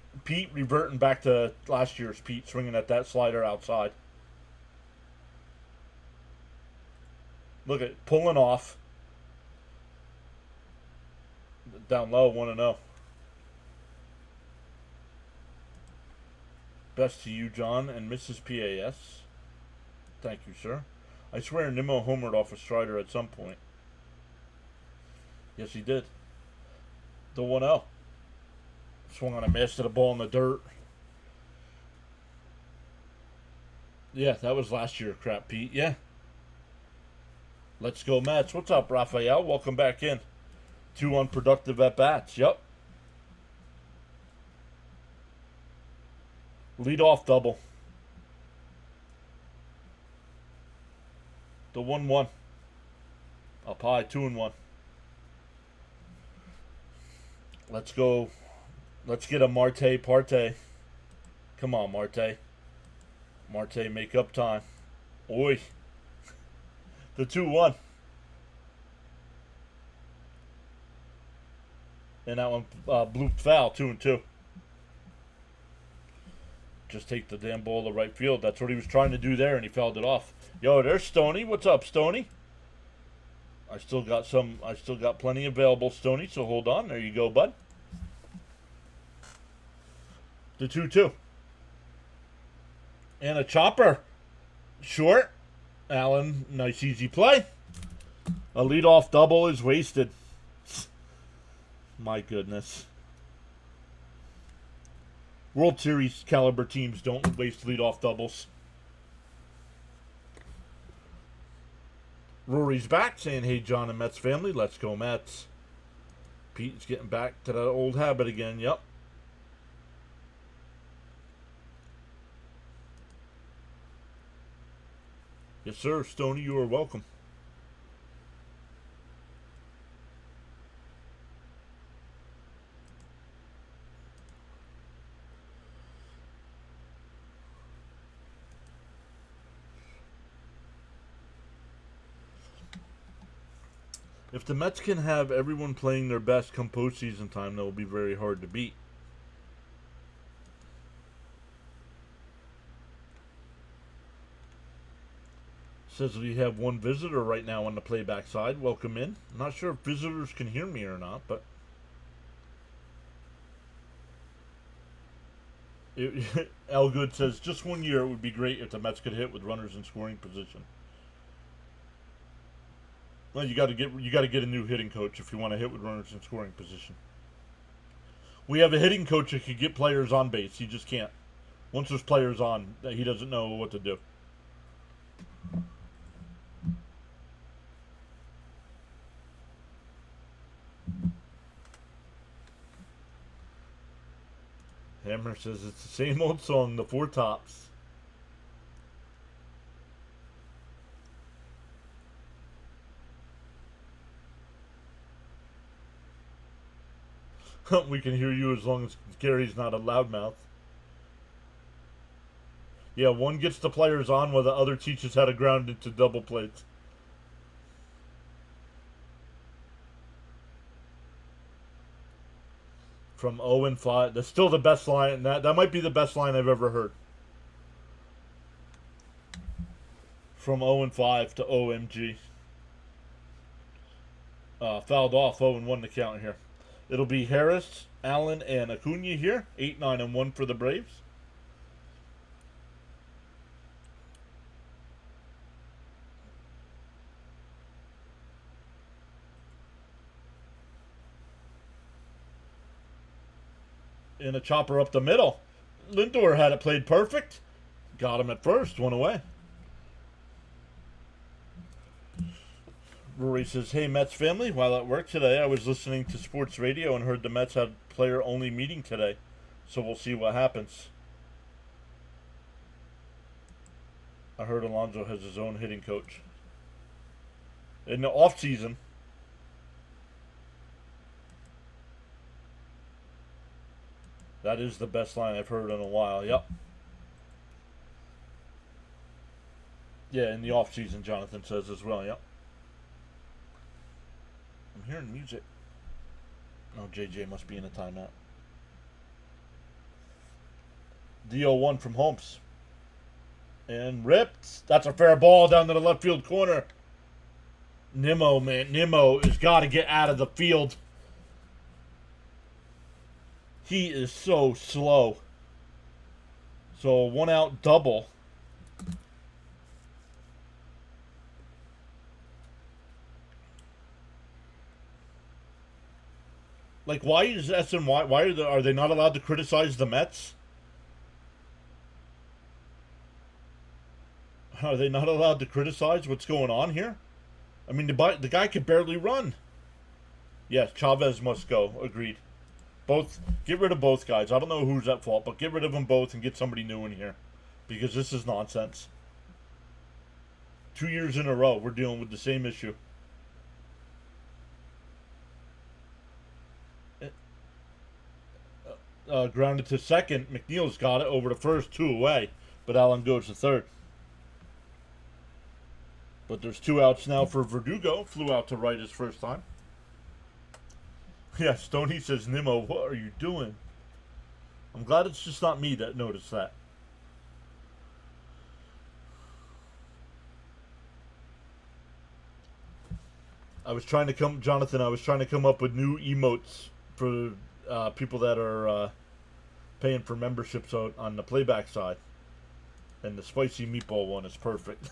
reverting back to last year's Pete, swinging at that slider outside. Look at pulling off. Down low, 1-0. Best to you, John and Mrs. PAS. Thank you, sir. I swear Nimmo homered off a Strider at some point. Yes, he did. The 1-0. Swung on a miss to the ball in the dirt. Yeah, that was last year, crap, Pete. Yeah. Let's go, Mets. What's up, Raphael? Welcome back in. 2 unproductive at-bats. Yep. Lead-off double. The 1-1. Up high, 2-1. Let's go. Let's get a Marte Parte. Come on, Marte. Marte, make up time. Oi. The 2-1. And that one blooped foul, 2-2. Just take the damn ball to right field. That's what he was trying to do there, and he fouled it off. Yo, there's Stoney. What's up, Stoney? I still got plenty available, Stoney, so hold on. There you go, bud. The 2-2. And a chopper. Short. Allen, nice easy play. A leadoff double is wasted. My goodness. World Series caliber teams don't waste leadoff doubles. Rory's back saying, hey, John and Mets family, let's go Mets. Pete's getting back to that old habit again. Yep. Yes, sir. Stoney, you are welcome. If the Mets can have everyone playing their best come postseason time, that will be very hard to beat. Says we have one visitor right now on the playback side. Welcome in. I'm not sure if visitors can hear me or not, but Elgood says just 1 year it would be great if the Mets could hit with runners in scoring position. Well, you got to get a new hitting coach if you want to hit with runners in scoring position. We have a hitting coach that could get players on base. He just can't. Once there's players on, he doesn't know what to do. Hammer says it's the same old song, the Four Tops. We can hear you as long as Gary's not a loudmouth. Yeah, one gets the players on while the other teaches how to ground into double plates. From 0-5. That's still the best line. That might be the best line I've ever heard. From 0-5 to OMG. Fouled off. 0-1 to count here. It'll be Harris, Allen, and Acuna here. 8, 9, and 1 for the Braves. And a chopper up the middle. Lindor had it played perfect. Got him at first. 1 away. Rory says, hey, Mets family. While at work today, I was listening to sports radio and heard the Mets had player-only meeting today. So we'll see what happens. I heard Alonso has his own hitting coach. In the off-season, that is the best line I've heard in a while. Yep. Yeah, in the off-season, Jonathan says as well. Yep. I'm hearing music. Oh, JJ must be in a timeout. The 0-1 from Holmes. And ripped. That's a fair ball down to the left field corner. Nimmo, man. Nimmo has got to get out of the field. He is so slow. So 1 out double. Like, why is SNY? Why are they not allowed to criticize the Mets? Are they not allowed to criticize what's going on here? I mean, the guy could barely run. Yes, Chavez must go. Agreed. Both. Get rid of both guys. I don't know who's at fault, but get rid of them both and get somebody new in here, because this is nonsense. 2 years in a row, we're dealing with the same issue. Grounded to second. McNeil's got it over to first, 2 away, but Allen goes to third. But there's 2 outs now for Verdugo. Flew out to right his first time. Yeah, Stoney says, Nimmo, what are you doing? I'm glad it's just not me that noticed that. Jonathan, I was trying to come up with new emotes for people that are paying for memberships on the playback side. And the spicy meatball one is perfect.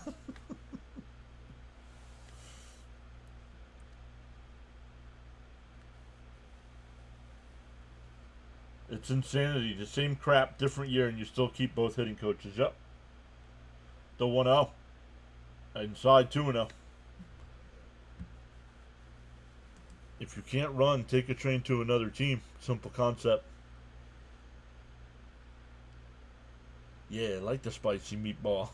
It's insanity. The same crap, different year, and you still keep both hitting coaches. Yep. The 1-0. Inside 2-0. If you can't run, take a train to another team. Simple concept. Yeah, I like the spicy meatball.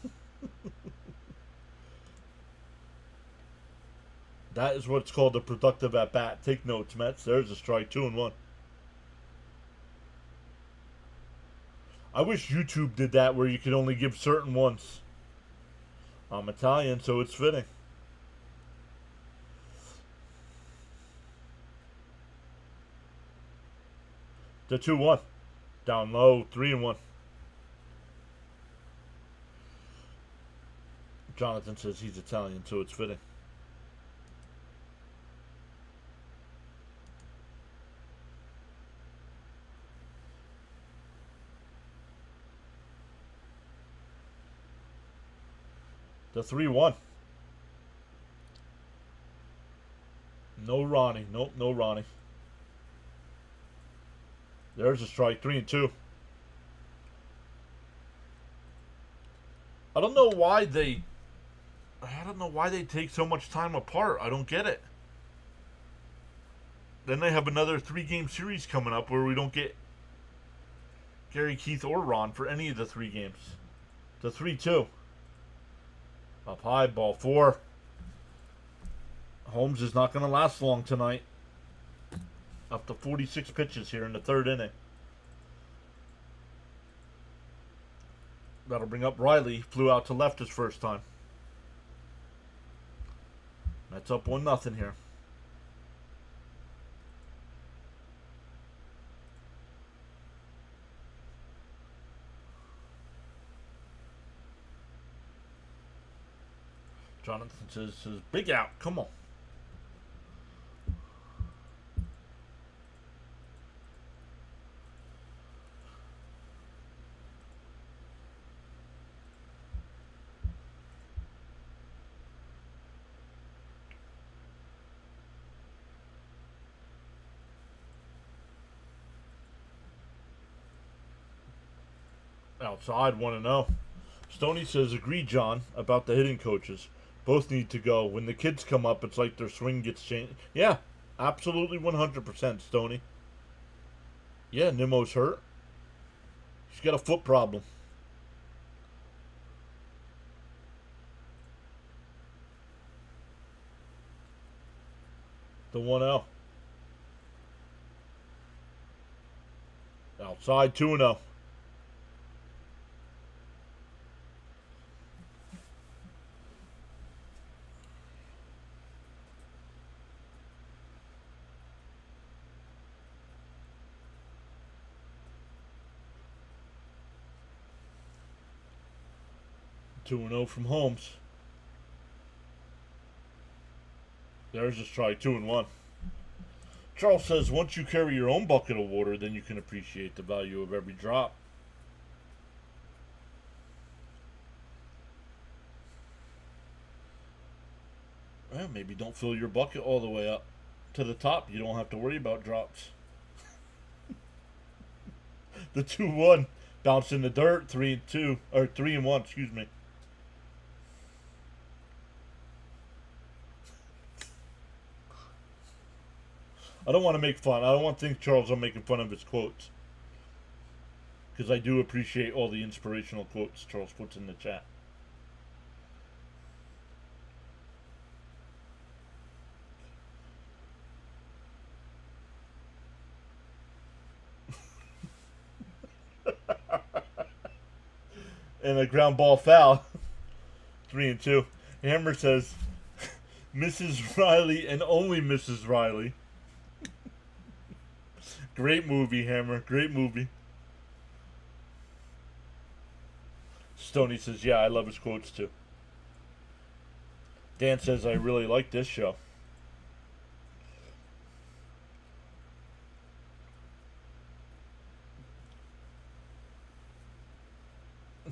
That is what's called a productive at-bat. Take notes, Mets. There's a strike. 2-1. I wish YouTube did that where you could only give certain ones. I'm Italian, so it's fitting. The 2-1. Down low, 3-1. Jonathan says he's Italian, so it's fitting. The 3-1. No Ronnie. Nope, no Ronnie. There's a strike. 3-2. I don't know why they take so much time apart. I don't get it. Then they have another 3-game series coming up where we don't get Gary, Keith, or Ron for any of the 3 games. The 3-2. Up high, ball 4. Holmes is not going to last long tonight. Up to 46 pitches here in the 3rd inning. That'll bring up Riley. Flew out to left his first time. That's up 1-0 here. Jonathan says big out. Come on. Outside 1-0. Stoney says, agree, John, about the hitting coaches. Both need to go. When the kids come up, it's like their swing gets changed. Yeah, absolutely 100%, Stoney. Yeah, Nimmo's hurt. He's got a foot problem. The 1-0. Outside 2-0. Two and 0 from Holmes. There's a strike. 2-1. Charles says, once you carry your own bucket of water, then you can appreciate the value of every drop. Well, maybe don't fill your bucket all the way up to the top. You don't have to worry about drops. The 2-1 bounce in the dirt. 3-2 or 3-1. Excuse me. I don't want to make fun. I don't want to think Charles I'm making fun of his quotes, because I do appreciate all the inspirational quotes Charles puts in the chat. And a ground ball foul. 3-2. Hammer says, Mrs. Riley and only Mrs. Riley. Great movie, Hammer. Great movie. Stoney says, yeah, I love his quotes too. Dan says, I really like this show.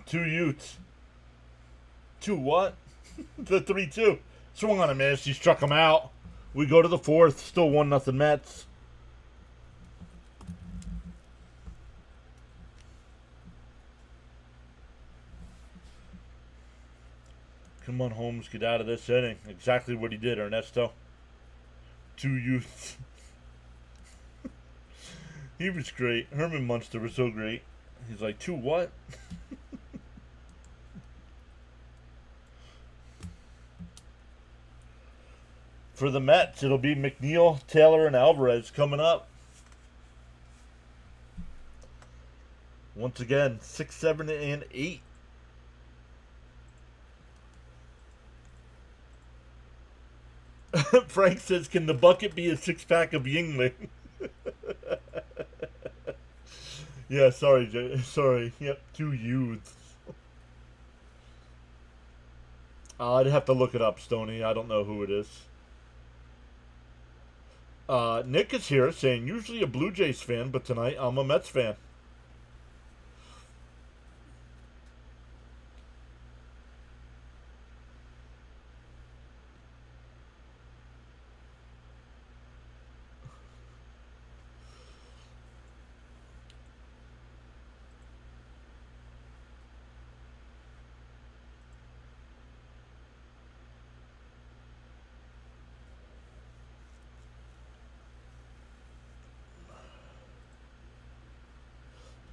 Two Utes. 2 what? The 3-2. Swung on a miss. He struck him out. We go to the 4th. Still 1-0 Mets. Come on, Holmes. Get out of this inning. Exactly what he did, Ernesto. 2 Utes. He was great. Herman Munster was so great. He's like, 2 what? For the Mets, it'll be McNeil, Taylor, and Alvarez coming up. Once again, 6, 7, and 8. Frank says, can the bucket be a 6-pack of Yingling? Yeah, sorry, Jay. Sorry. Yep, 2 youths. I'd have to look it up, Stoney. I don't know who it is. Nick is here saying, usually a Blue Jays fan, but tonight I'm a Mets fan.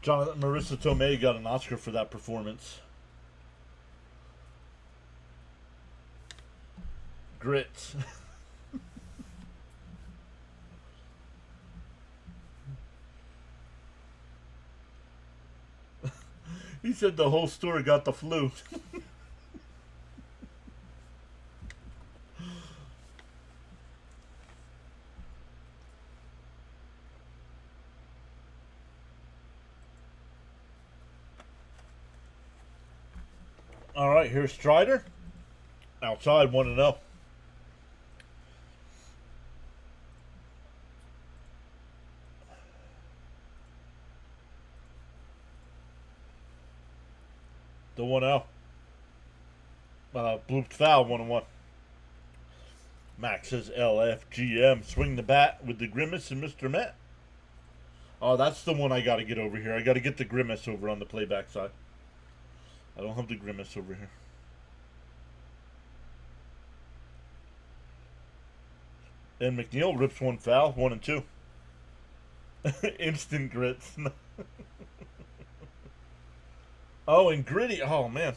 Marissa Tomei got an Oscar for that performance. Grits. He said the whole store got the flu. All right, here's Strider. Outside, 1-0. The 1-0. Blooped foul, 1-1. Max says LFGM. Swing the bat with the grimace and Mr. Met. Oh, that's the one I got to get over here. I got to get the grimace over on the playback side. I don't have the grimace over here. And McNeil rips one foul, 1-2. Instant grits. Oh, and gritty. Oh, man.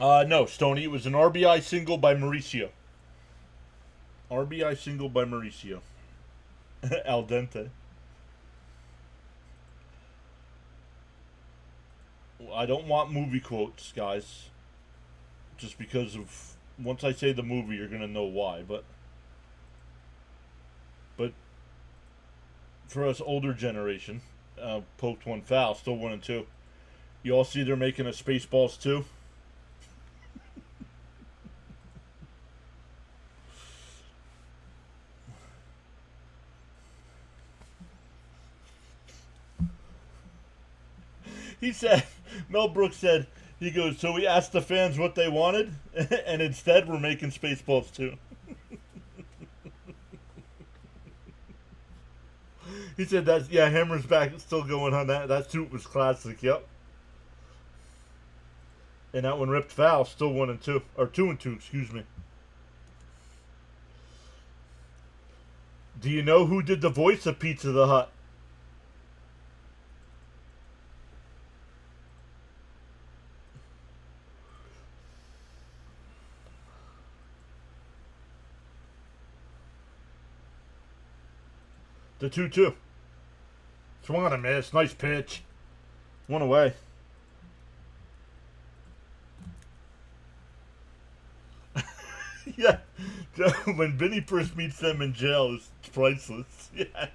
No, Stoney. It was an RBI single by Mauricio. RBI single by Mauricio. Al dente. I don't want movie quotes, guys. Just because of, once I say the movie, you're gonna know why. But for us older generation, poked one foul, still 1-2. You all see they're making a Spaceballs 2. He said, Mel Brooks said, he goes, so we asked the fans what they wanted, and instead we're making Spaceballs too. He said that's, yeah, Hammer's back, still going on that. That suit was classic, yep. And that one ripped foul, still 1-2, or 2-2, excuse me. Do you know who did the voice of Pizza the Hut? The 2-2. Swung on a miss. Nice pitch. One away. Yeah. When Vinny first meets them in jail, it's priceless. Yes.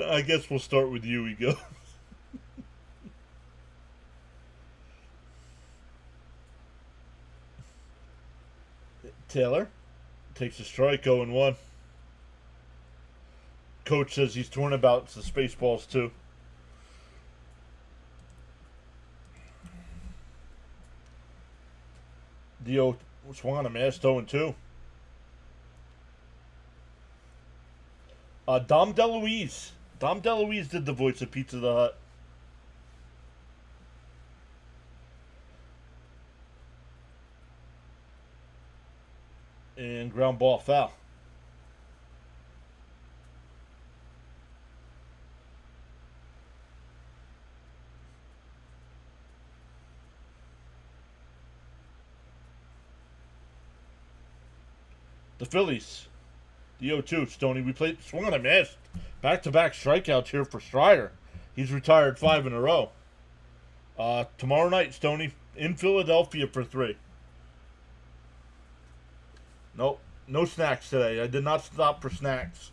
I guess we'll start with you, he goes. Taylor takes a strike, 0-1. Coach says he's torn about the Spaceballs too. Dio swung on a miss, 0-2. Dom DeLuise. Dom DeLuise did the voice of Pizza the Hut. And ground ball foul. The Phillies. The 0-2. Stoney, we played, swung on a miss. Back-to-back strikeouts here for Strider. He's retired 5 in a row. Tomorrow night, Stoney, in Philadelphia for 3. Nope, no snacks today. I did not stop for snacks.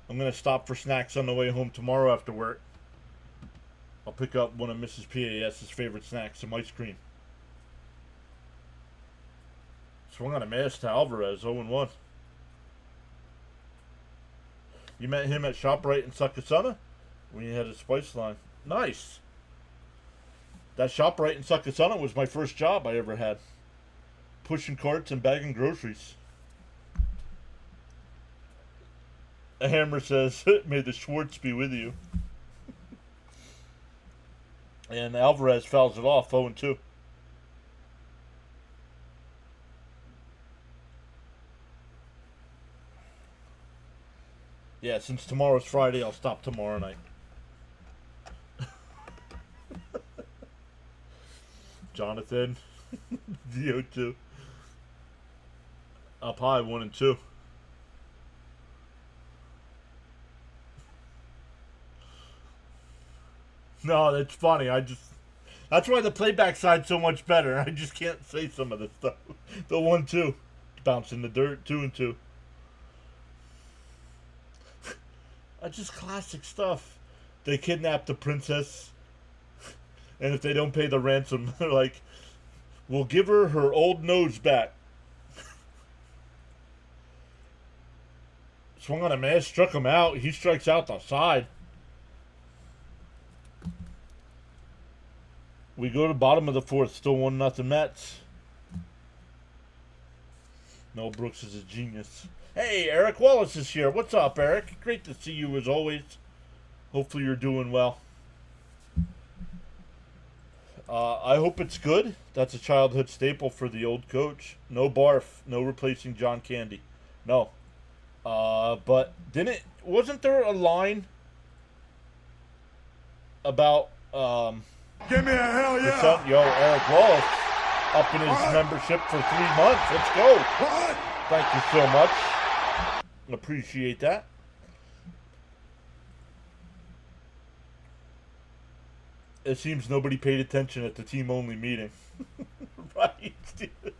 I'm going to stop for snacks on the way home tomorrow after work. I'll pick up one of Mrs. PAS's favorite snacks, some ice cream. Swung on a miss to Alvarez, 0-1. You met him at ShopRite in Succothana when you had a spice line. Nice. That ShopRite in Succothana was my first job I ever had. Pushing carts and bagging groceries. A Hammer says, may the Schwartz be with you. And Alvarez fouls it off, 0-2. Yeah, since tomorrow's Friday, I'll stop tomorrow night. Jonathan, DO2. Up high, 1-2. No, that's funny. That's why the playback side's so much better. I just can't say some of this stuff. The 1-2. Bounce in the dirt, 2-2. Just classic stuff. They kidnap the princess, and if they don't pay the ransom, they're like, we'll give her old nose back. Swung on a miss, struck him out. He strikes out the side. We go to the bottom of the 4th, still 1-0 Mets. Mel Brooks is a genius. Hey, Eric Wallace is here. What's up, Eric? Great to see you as always. Hopefully you're doing well. I hope it's good. That's a childhood staple for the old coach. No barf. No replacing John Candy. No. But wasn't there a line about give me a hell yeah. Eric Wallace up in his membership for 3 months. Let's go. What? Thank you so much. Appreciate that. It seems nobody paid attention at the team-only meeting. Right, Steven?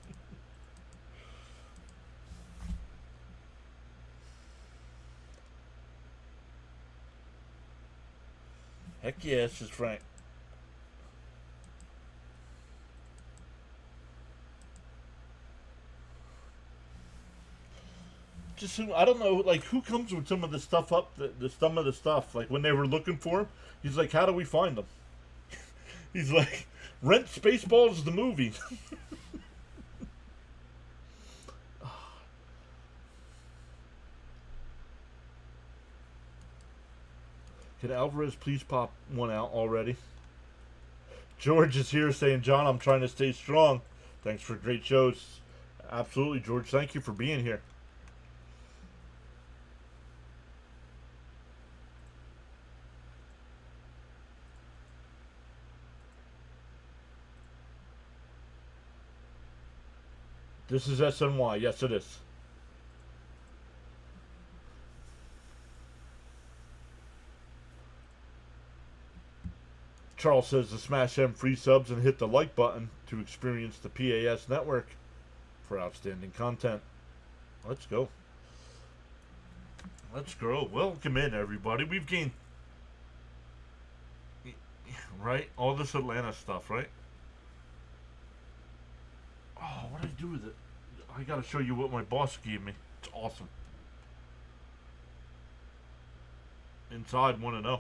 Heck yeah, this is Frank. just I don't know, like, who comes with some of the stuff up, some of the stuff, like, when they were looking for him, he's like, how do we find them? He's like, rent Spaceballs the movie. Can Alvarez please pop one out already? George is here saying, John, I'm trying to stay strong. Thanks for great shows. Absolutely, George. Thank you for being here. This is SNY. Yes, it is. Charles says to smash them free subs and hit the like button to experience the PAS network for outstanding content. Let's go. Let's go. Welcome in, everybody. We've gained, right? All this Atlanta stuff, right? Oh, what did I do with it? I gotta show you what my boss gave me. It's awesome. Inside 1-0.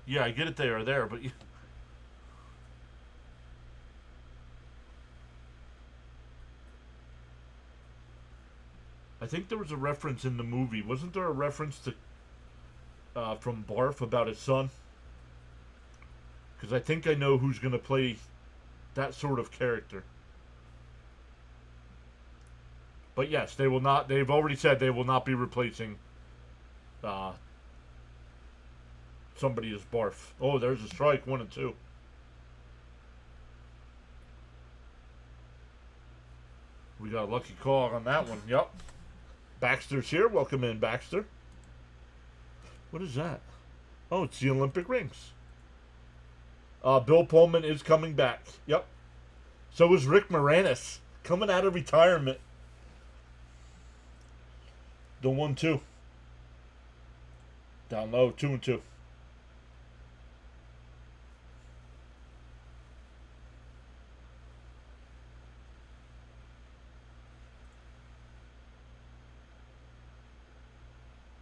Yeah, I get it there, but I think there was a reference in the movie. Wasn't there a reference to from Barf about his son? Because I think I know who's going to play that sort of character. But yes, they will not. They've already said they will not be replacing somebody as Barf. Oh, there's a strike, 1-2. We got a lucky call on that one. Yep. Baxter's here. Welcome in, Baxter. What is that? Oh, it's the Olympic rings. Bill Pullman is coming back. Yep. So is Rick Moranis coming out of retirement. The 1-2. Down low, 2-2.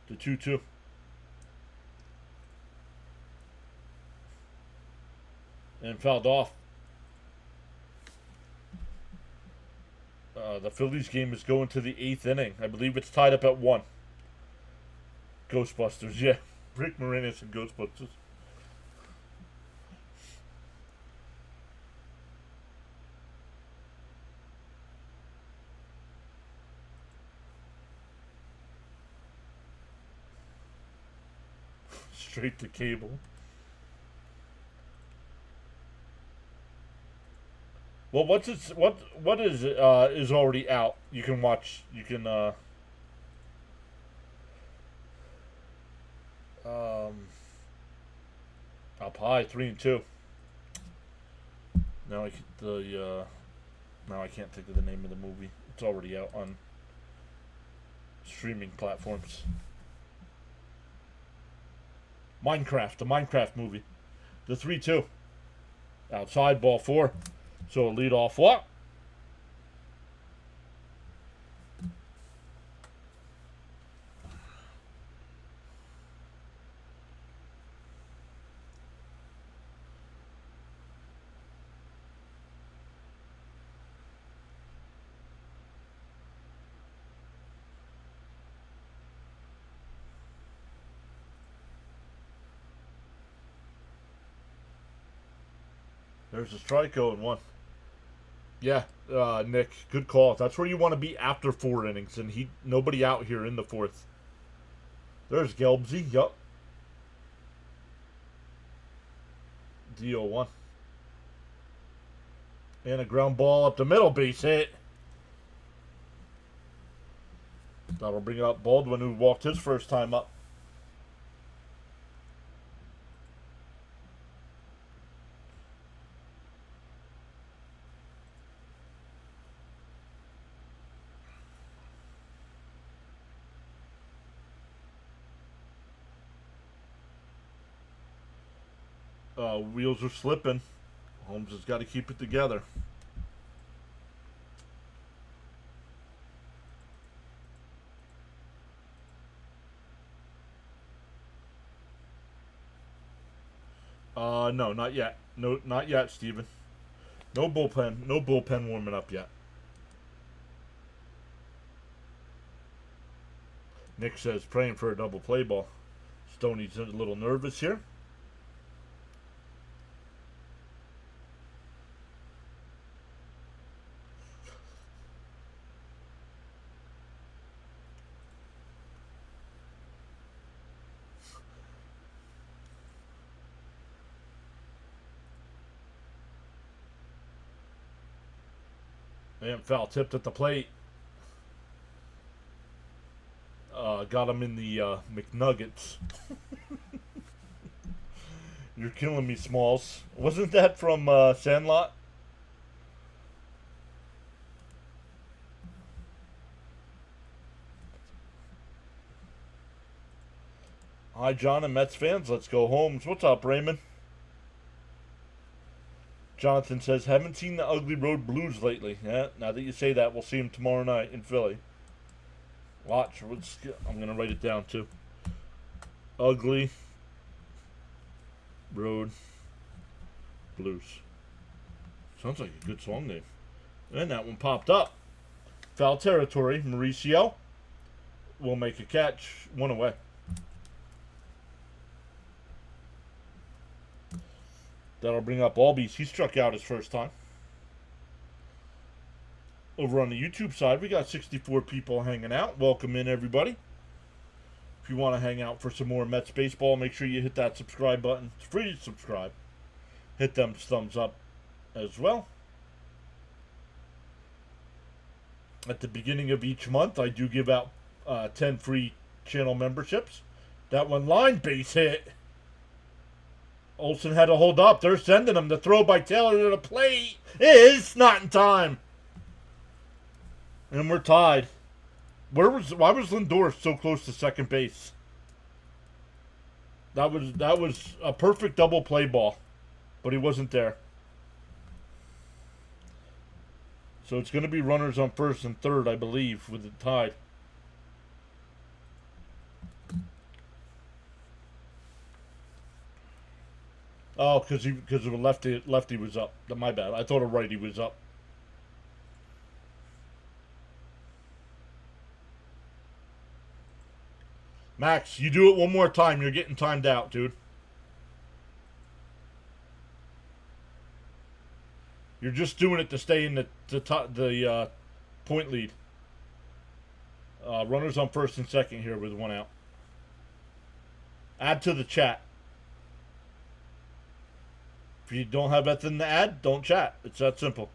The 2-2. And fouled off. The Phillies game is going to the 8th inning. I believe it's tied up at 1. Ghostbusters, yeah. Rick Moranis and Ghostbusters. Straight to cable. Well, what is it is already out. You can watch. You can up high 3-2. Now I can't think of the name of the movie. It's already out on streaming platforms. Minecraft, the Minecraft movie. The 3-2. Outside, ball 4. So a lead off walk. There's a strike 0-1. Yeah, Nick, good call. That's where you want to be after 4 innings, and nobody out here in the 4th. There's Gelbsy, yup. D0-1. And a ground ball up the middle, base hit. That'll bring up Baldwin, who walked his first time up. Wheels are slipping. Holmes has got to keep it together. No, not yet. No, not yet, Steven. No bullpen. No bullpen warming up yet. Nick says praying for a double play ball. Stoney's a little nervous here. And foul tipped at the plate. Got him in the McNuggets. You're killing me, Smalls. Wasn't that from Sandlot? Hi, John and Mets fans. Let's go Holmes. What's up, Raymond? Jonathan says, haven't seen the Ugly Road Blues lately. Yeah, now that you say that, we'll see them tomorrow night in Philly. Watch. I'm going to write it down, too. Ugly Road Blues. Sounds like a good song name. And that one popped up. Foul territory. Mauricio will make a catch. One away. That'll bring up Albies. He struck out his first time. Over on the YouTube side, we got 64 people hanging out. Welcome in, everybody. If you want to hang out for some more Mets baseball, make sure you hit that subscribe button. It's free to subscribe. Hit them thumbs up as well. At the beginning of each month, I do give out 10 free channel memberships. That one line base hit. Olsen had to hold up. They're sending him. The throw by Taylor to the plate is not in time. And we're tied. Why was Lindor so close to second base? That was a perfect double play ball, but he wasn't there. So it's going to be runners on first and third, I believe, with it tied. Oh, because of a lefty was up. My bad. I thought a righty was up. Max, you do it one more time, you're getting timed out, dude. You're just doing it to stay in the point lead. Runners on first and second here with one out. Add to the chat. If you don't have anything to add, don't chat. It's that simple.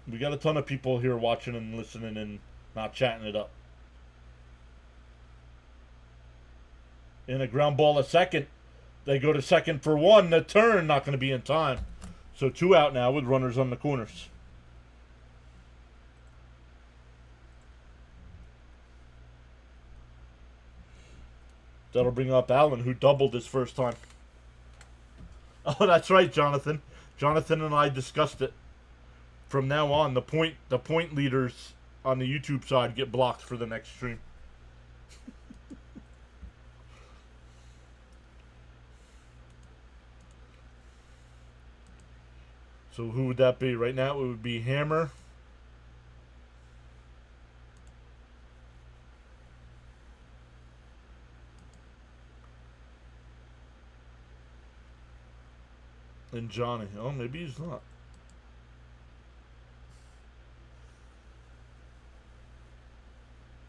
We got a ton of people here watching and listening and not chatting it up. In a ground ball at second. They go to second for one. The turn not going to be in time. So 2 out now with runners on the corners. That'll bring up Allen, who doubled his first time. Oh, that's right, Jonathan. Jonathan and I discussed it. From now on, the point leaders on the YouTube side get blocked for the next stream. So who would that be? Right now it would be Hammer. And Johnny. Oh, maybe he's not.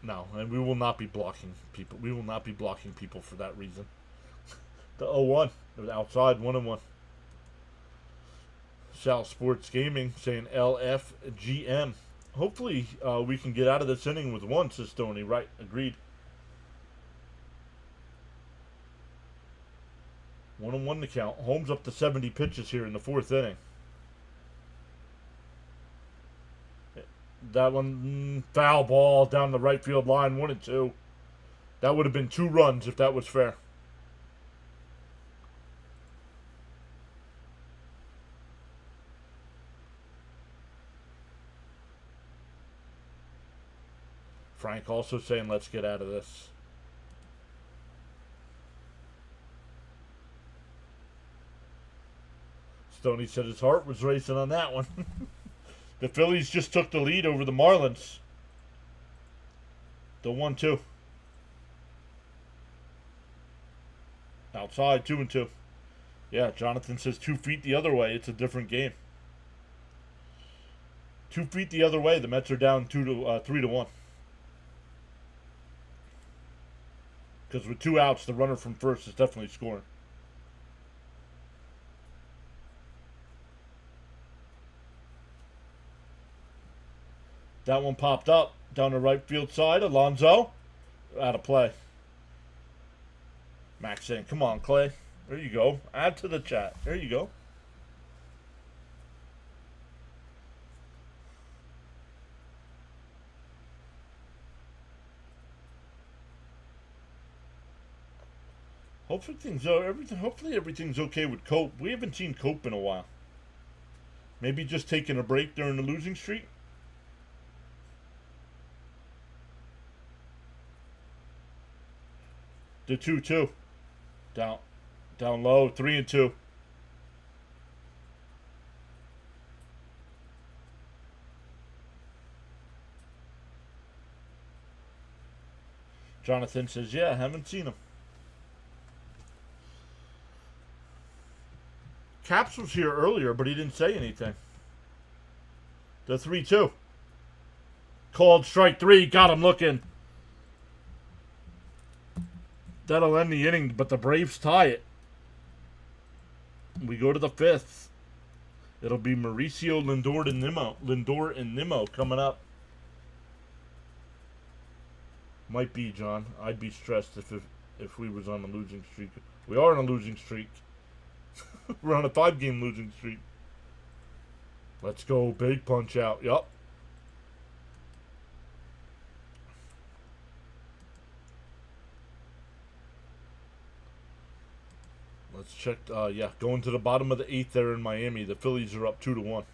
No, and we will not be blocking people. We will not be blocking people for that reason. The 0-1. It was outside, 1-1. South Sports Gaming saying LFGM. Hopefully we can get out of this inning with one, says Stoney. Right, agreed. 1-1 to count. Holmes up to 70 pitches here in the 4th inning. That one, foul ball down the right field line, 1-2. That would have been 2 runs if that was fair. Frank also saying, let's get out of this. Stoney said his heart was racing on that one. The Phillies just took the lead over the Marlins. The 1-2. Outside, 2-2. Yeah, Jonathan says 2 feet the other way. It's a different game. 2 feet the other way. The Mets are down 3-1. Because with 2 outs, the runner from first is definitely scoring. That one popped up down the right field side. Alonso out of play. Max saying, "Come on, Clay. There you go. Add to the chat. There you go." Hopefully everything's okay with Cope. We haven't seen Cope in a while. Maybe just taking a break during the losing streak. The 2-2. Down low. 3-2. Jonathan says, "Yeah, I haven't seen him." Caps was here earlier, but he didn't say anything. The 3-2. Called strike 3. Got him looking. That'll end the inning, but the Braves tie it. We go to the 5th. It'll be Mauricio Lindor and Nimmo coming up. Might be, John. I'd be stressed if we was on a losing streak. We are on a losing streak. We're on a 5-game losing streak. Let's go. Big punch out. Yup. Let's check. Yeah, going to the bottom of the 8th there in Miami. The Phillies are up 2-1.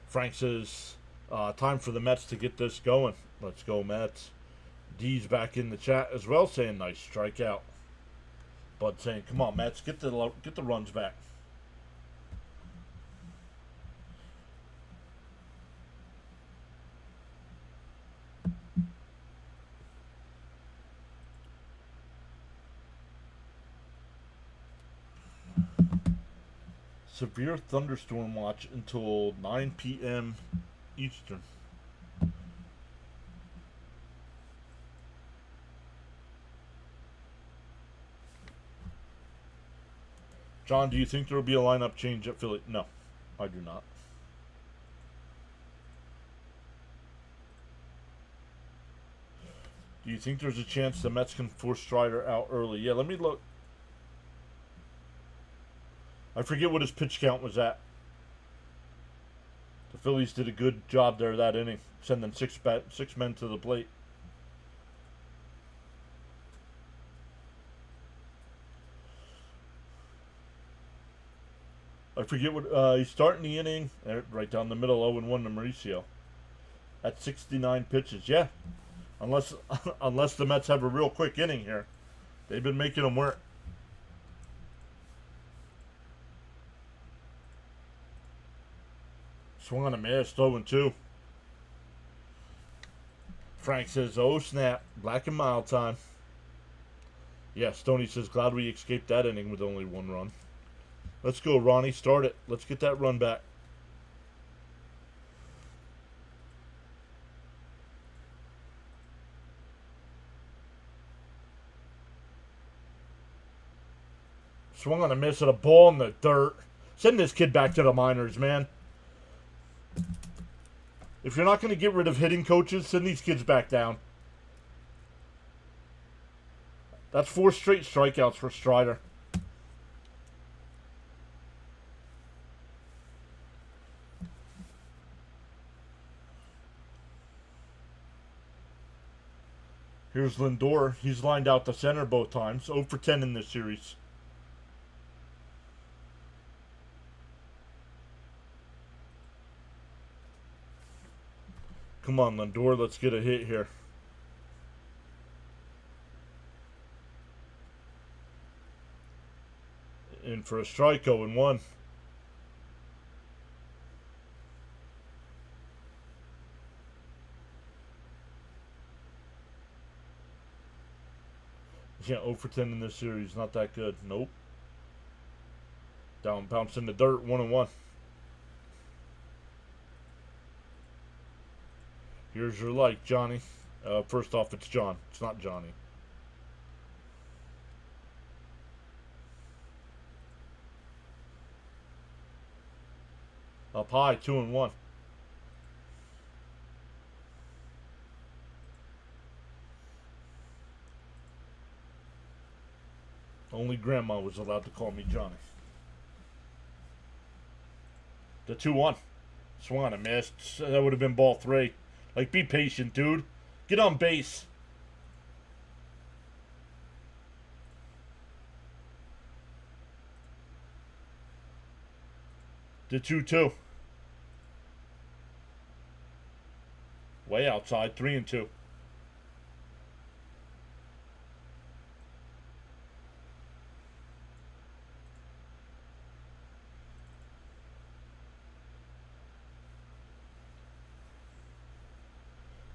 Frank says, time for the Mets to get this going. Let's go, Mets. D's back in the chat as well, saying nice strikeout. Bud saying, "Come on, Mets, get the runs back." Severe thunderstorm watch until 9 p.m. Eastern. John, do you think there will be a lineup change at Philly? No, I do not. Do you think there's a chance the Mets can force Strider out early? Yeah, let me look. I forget what his pitch count was at. The Phillies did a good job there that inning, sending six men to the plate. I forget what he's starting the inning right down the middle, 0-1 to Mauricio at 69 pitches. Yeah, unless the Mets have a real quick inning here, they've been making them work. Swung on a miss, 0-2. Frank says, "Oh snap, black and mild time." Yeah, Stoney says, "Glad we escaped that inning with only 1 run." Let's go, Ronnie. Start it. Let's get that run back. Swung on a miss at a ball in the dirt. Send this kid back to the minors, man. If you're not going to get rid of hitting coaches, send these kids back down. That's 4 straight strikeouts for Strider. Here's Lindor. He's lined out the center both times. 0 for 10 in this series. Come on, Lindor, let's get a hit here. In for a strike, 0-1. Yeah, 0 for 10 in this series. Not that good. Nope. Down, bounce in the dirt, 1-1. Here's your like, Johnny. First off, it's John. It's not Johnny. Up high, 2-1. Only Grandma was allowed to call me Johnny. The 2-1. Swung on a missed. That would have been ball 3. Like, be patient, dude. Get on base. The 2-2. Way outside, 3-2.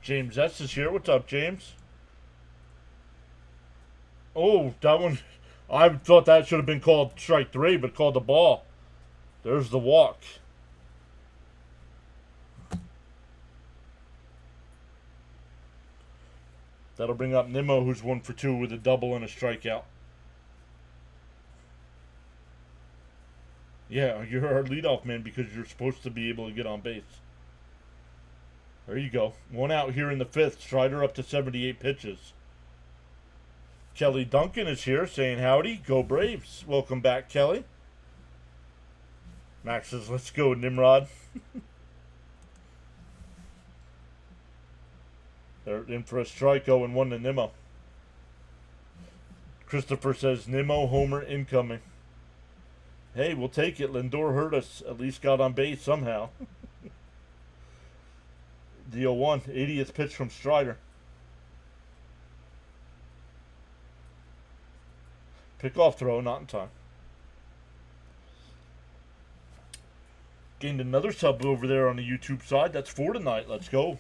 James S is here. What's up, James? Oh, that one. I thought that should have been called strike 3, but called the ball. There's the walk. That'll bring up Nimmo, who's 1 for 2 with a double and a strikeout. Yeah, you're our leadoff man because you're supposed to be able to get on base. There you go. 1 out here in the 5th. Strider up to 78 pitches. Kelly Duncan is here saying howdy. Go Braves. Welcome back, Kelly. Max says, let's go, Nimrod. They're in for a strike, 0-1 to Nimmo. Christopher says, Nimmo homer incoming. Hey, we'll take it. Lindor hurt us. At least got on base somehow. The 0-1, 80th pitch from Strider. Pickoff throw, not in time. Gained another sub over there on the YouTube side. That's 4 tonight. Let's go.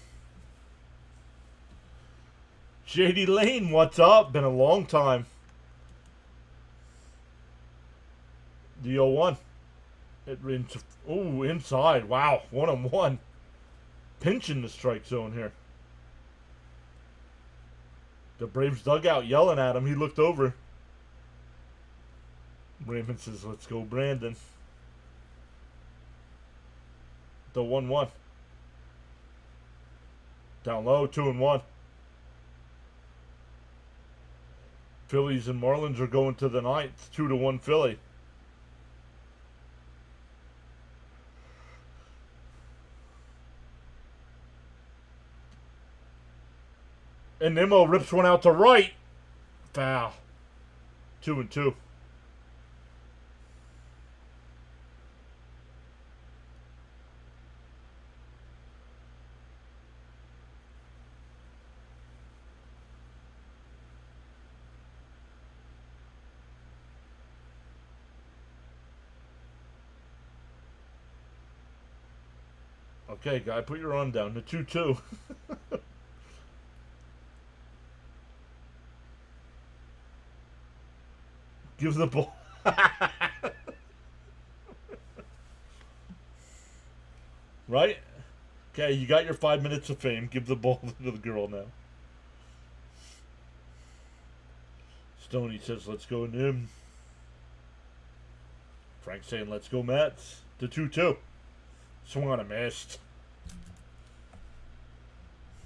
JD Lane, what's up? Been a long time. The 0-1. Inside. Wow, 1-1. Pinch in the strike zone here. The Braves dugout yelling at him. He looked over. Raymond says, let's go, Brandon. The 1-1. Down low, 2-1. Phillies and Marlins are going to the 9th. 2-1 Philly. And Nimmo rips one out to right. Foul. 2-2. Okay, guy, put your arm down. The 2-2. Give the ball. Right? Okay, you got your 5 minutes of fame. Give the ball to the girl now. Stoney says, let's go, Nim. Frank saying, let's go, Mets. The 2-2. Swung on a missed.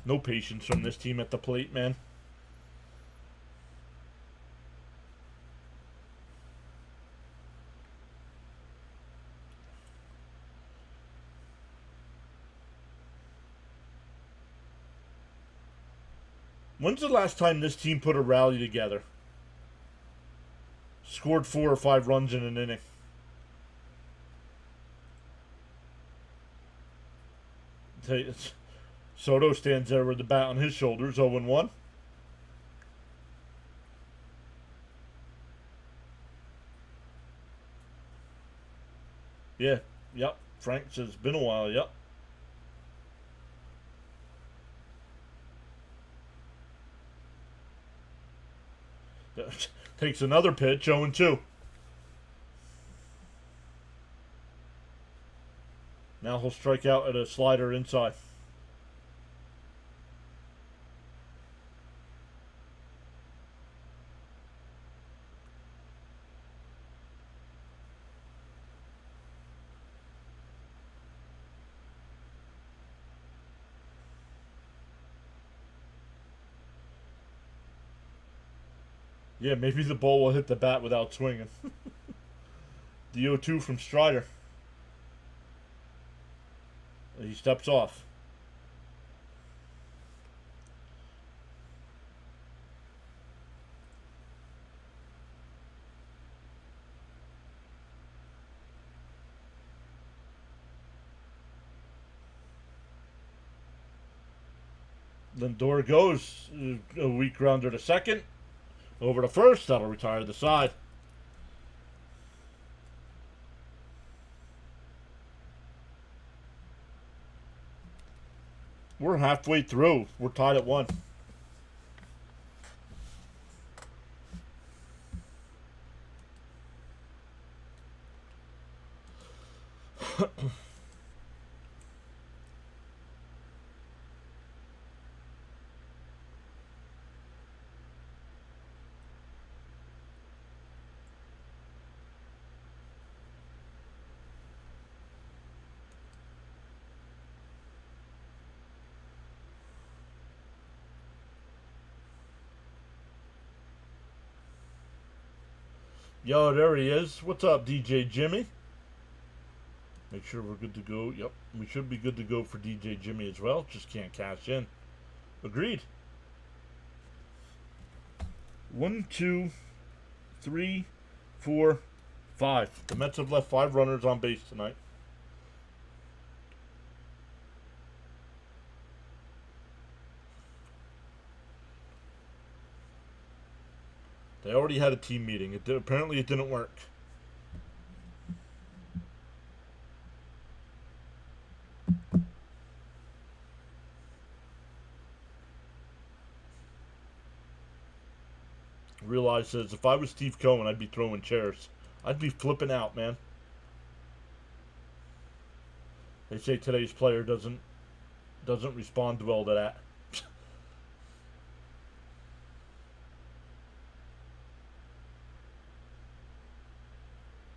No patience from this team at the plate, man. When's the last time this team put a rally together? Scored 4 or 5 runs in an inning. Soto stands there with the bat on his shoulders, 0-1. Yeah, yep. Frank says, been a while, yep. Takes another pitch, 0-2. Now he'll strike out at a slider inside. Yeah, maybe the ball will hit the bat without swinging. The 0-2 from Strider. He steps off. Lindor goes a weak grounder to second. Over to first. That'll retire the side. We're halfway through. We're tied at 1. Yo, there he is. What's up, DJ Jimmy? Make sure we're good to go. Yep, we should be good to go for DJ Jimmy as well. Just can't cash in. Agreed. 1, 2, 3, 4, 5. The Mets have left 5 runners on base tonight. They already had a team meeting. Apparently it didn't work. Realize says, if I was Steve Cohen, I'd be throwing chairs. I'd be flipping out, man. They say today's player doesn't respond well to that.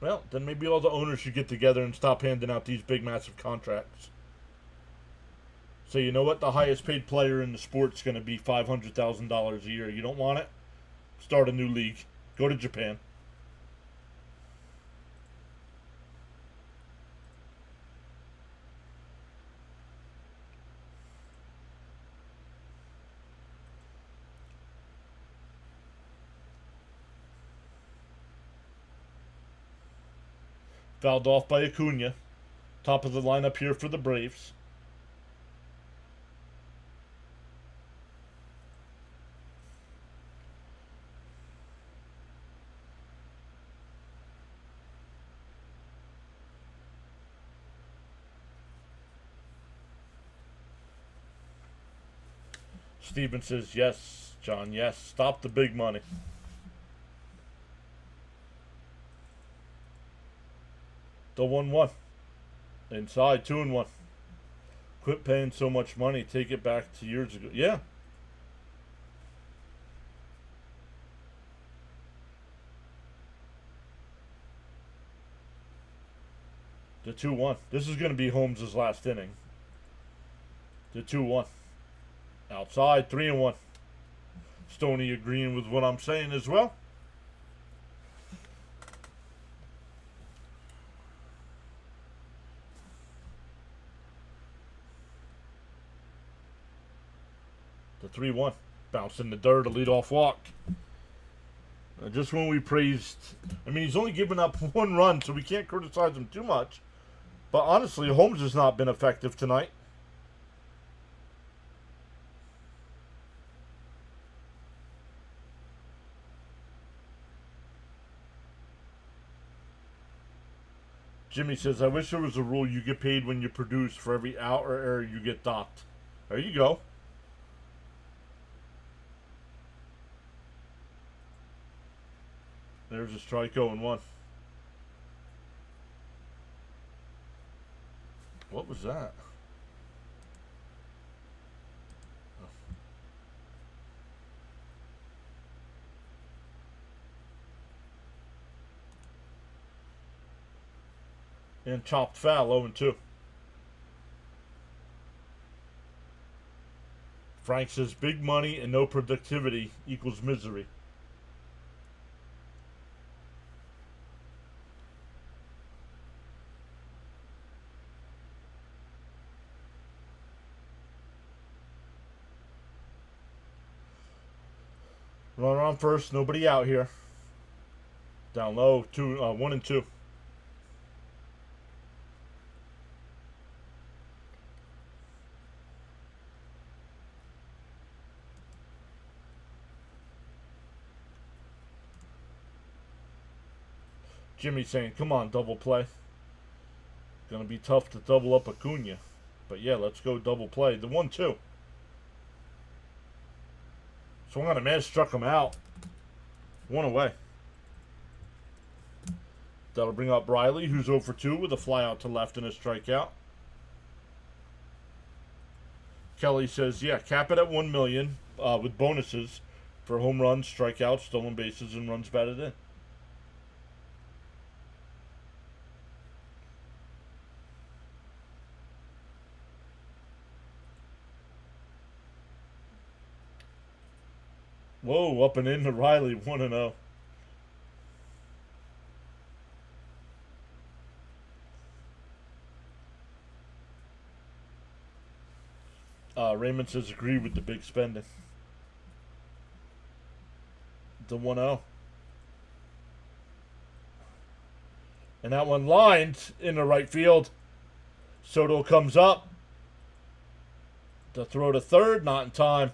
Well, then maybe all the owners should get together and stop handing out these big, massive contracts. So you know what? The highest paid player in the sport's going to be $500,000 a year. You don't want it? Start a new league. Go to Japan. Fouled off by Acuna. Top of the lineup here for the Braves. Steven says, yes, John, yes. Stop the big money. The 1-1. Inside, 2-1. Quit paying so much money. Take it back to years ago. Yeah. The 2-1. This is going to be Holmes' last inning. The 2-1. Outside, 3-1. Stoney agreeing with what I'm saying as well. The 3-1. Bounced in the dirt, a leadoff walk. Just when we praised... I mean, he's only given up 1 run, so we can't criticize him too much. But honestly, Holmes has not been effective tonight. Jimmy says, I wish there was a rule you get paid when you produce for every out or error you get docked. There you go. There's a strike 0-1. What was that? And chopped foul, 0-2. Frank says big money and no productivity equals misery. Runner on first, nobody out here. Down low, 1-2. Jimmy saying, come on, double play. Gonna be tough to double up Acuna. But yeah, let's go double play. The 1-2. Swung on a man, struck him out. One away. That'll bring up Riley, who's 0-2 with a fly out to left and a strikeout. Kelly says, yeah, cap it at $1 million with bonuses for home runs, strikeouts, stolen bases, and runs batted in. Whoa, up and in to Riley, 1-0. Raymond says agree with the big spending. The 1-0. And that one lined in the right field. Soto comes up. The throw to third, not in time.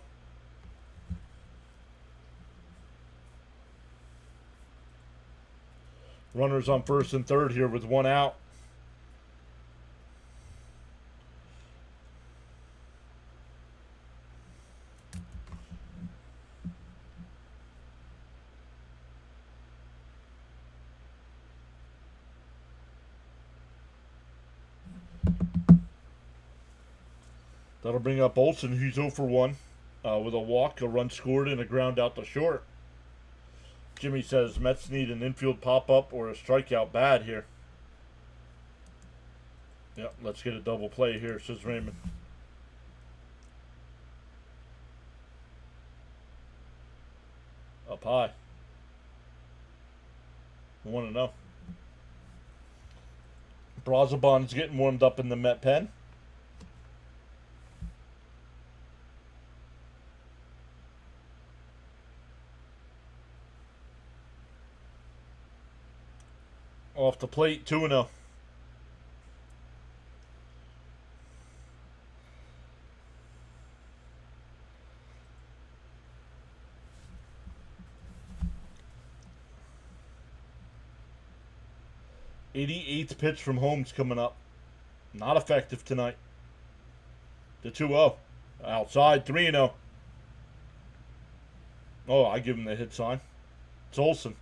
Runners on first and third here with one out. That'll bring up Olsen, who's 0-1 with a walk, a run scored, and a ground out to short. Jimmy says Mets need an infield pop-up or a strikeout bad here. Yep, let's get a double play here, says Raymond. Up high. 1-0. Brazabon's getting warmed up in the Met pen. Off the plate, 2-0. '88th pitch from Holmes coming up. Not effective tonight. The 2-0. Outside, 3-0. Oh, I give him the hit sign. It's Olsen.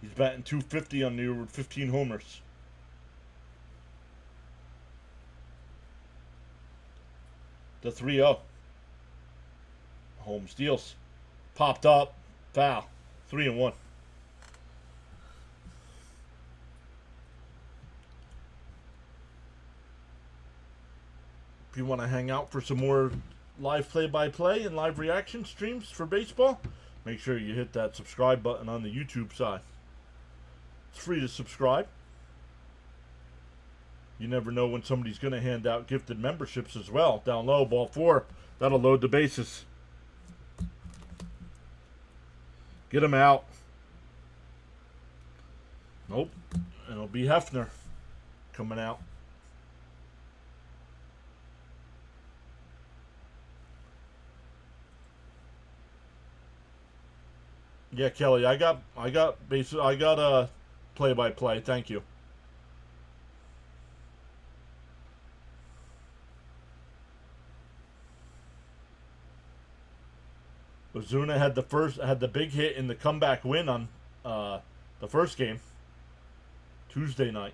He's batting .250 on the year with 15 homers. The 3-0. Holmes deals. Popped up. Foul. 3-1. If you want to hang out for some more live play-by-play and live reaction streams for baseball, make sure you hit that subscribe button on the YouTube side. It's free to subscribe. You never know when somebody's going to hand out gifted memberships as well. Down low, ball 4. That'll load the bases. Get him out. Nope. And it'll be Hefner coming out. Yeah, Kelly, I got play-by-play. Thank you. Ozuna had the big hit in the comeback win on the first game, Tuesday night.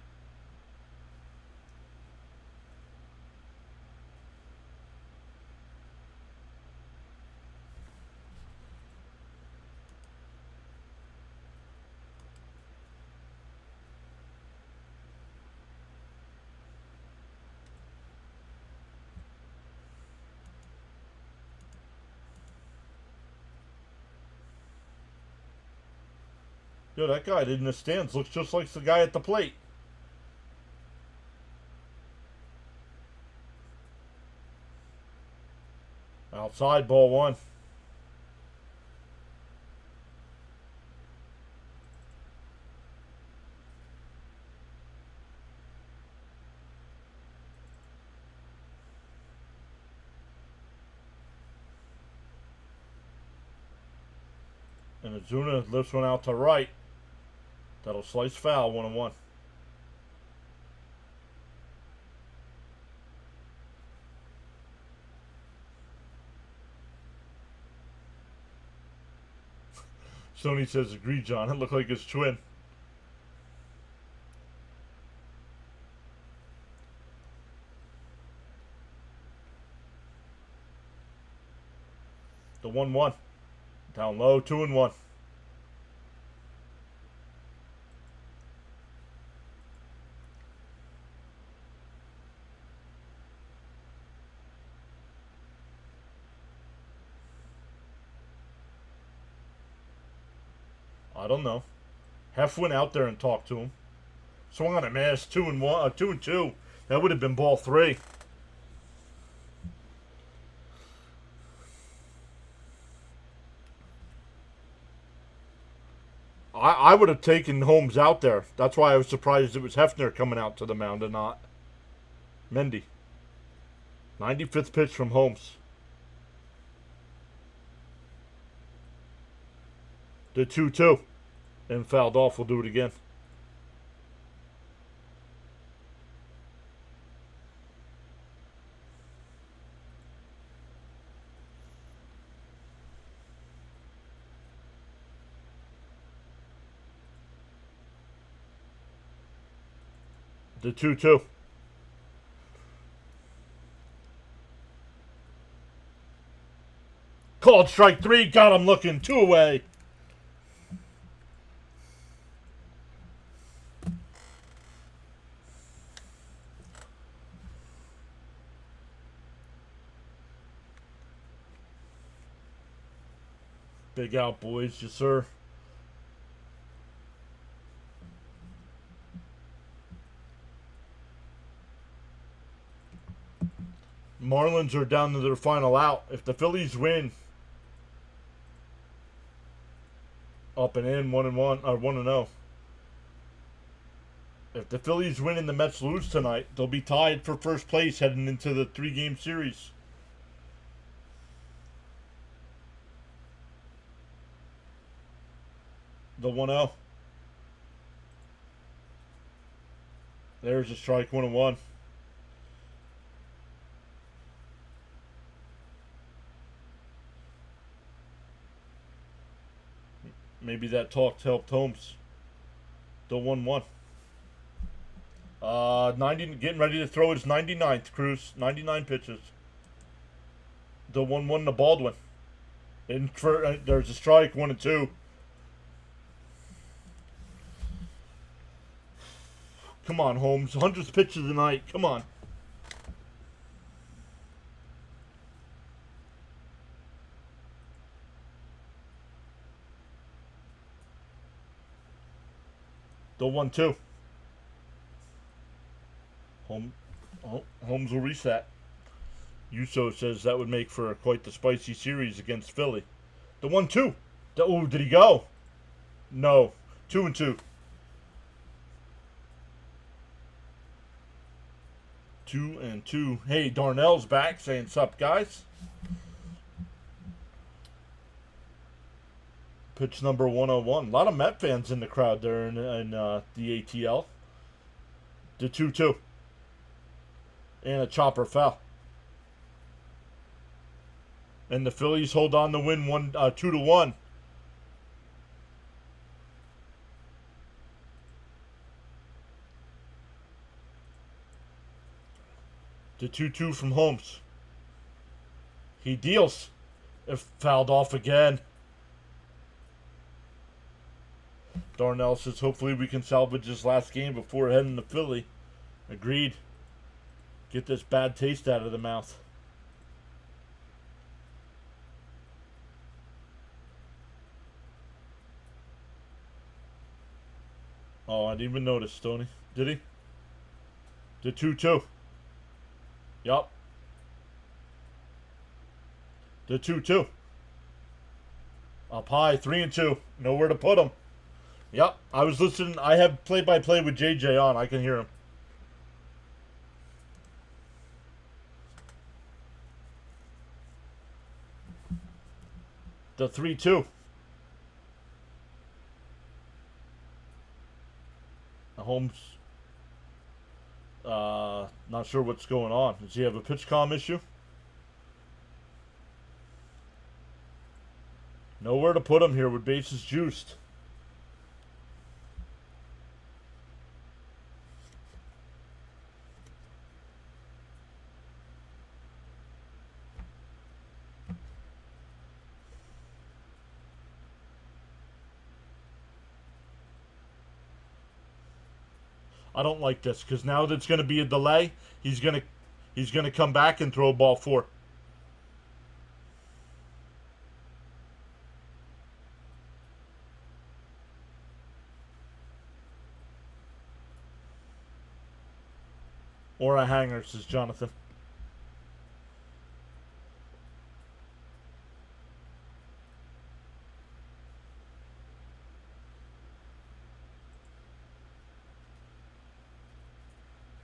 Yo, that guy in the stands looks just like the guy at the plate. Outside, ball one. And Ozuna lifts one out to right. That'll slice foul, 1-1. Sony says, agree, John. It looked like his twin. The 1-1. Down low, 2-1. I don't know. Hef went out there and talked to him. Swung on a miss, 2-1, 2-2. That would have been ball 3. I would have taken Holmes out there. That's why I was surprised it was Hefner coming out to the mound and not Mendy. 95th pitch from Holmes. The 2-2. And fouled off. We'll do it again. The 2-2. Called strike 3. Got him looking. 2 away. Big out, boys. Yes, sir. Marlins are down to their final out. If the Phillies win, up and in, 1-1 or 1-0. If the Phillies win and the Mets lose tonight, they'll be tied for first place heading into the 3-game series. The 1-0. There's a strike, 1-1. Maybe that talk helped Holmes. The 1-1. 90, getting ready to throw his 99th, Cruz. 99 pitches. The 1-1 to Baldwin. And there's a strike, 1-2. Come on, Holmes. 100th pitch of the night. Come on. The 1-2. Holmes will reset. Yuso says that would make for quite the spicy series against Philly. The 1-2. Oh, did he go? No. 2-2. 2-2. Hey, Darnell's back saying sup, guys. Pitch number 101. A lot of Met fans in the crowd there in the ATL. The 2-2. And a chopper foul. And the Phillies hold on to win 2-1. The 2-2 from Holmes. He deals. If fouled off again. Darnell says hopefully we can salvage this last game before heading to Philly. Agreed. Get this bad taste out of the mouth. Oh, I didn't even notice, Tony. Did he? The 2-2. Yup. The 2-2. Up high, 3-2. Nowhere to put him. Yep, I was listening. I have play-by-play with JJ on. I can hear him. The 3-2. Holmes. Not sure what's going on. Does he have a pitch comm issue? Nowhere to put him here with bases juiced. I don't like this because now there's going to be a delay. He's going to come back and throw ball 4. Or a hanger, says Jonathan.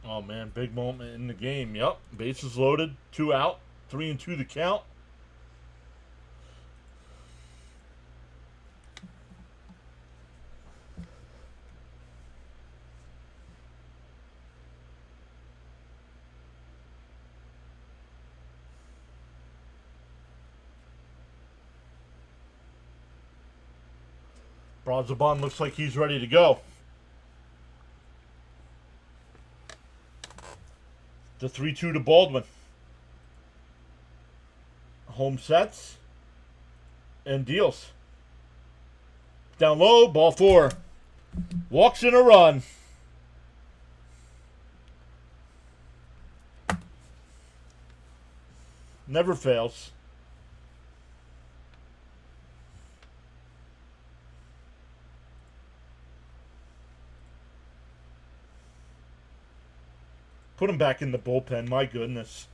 Oh man, big moment in the game. Yep, bases loaded, 2 out, 3-2 the count. Brazoban looks like he's ready to go. The 3-2 to Baldwin. Home sets. And deals. Down low, ball 4. Walks in a run. Never fails. Put him back in the bullpen, my goodness.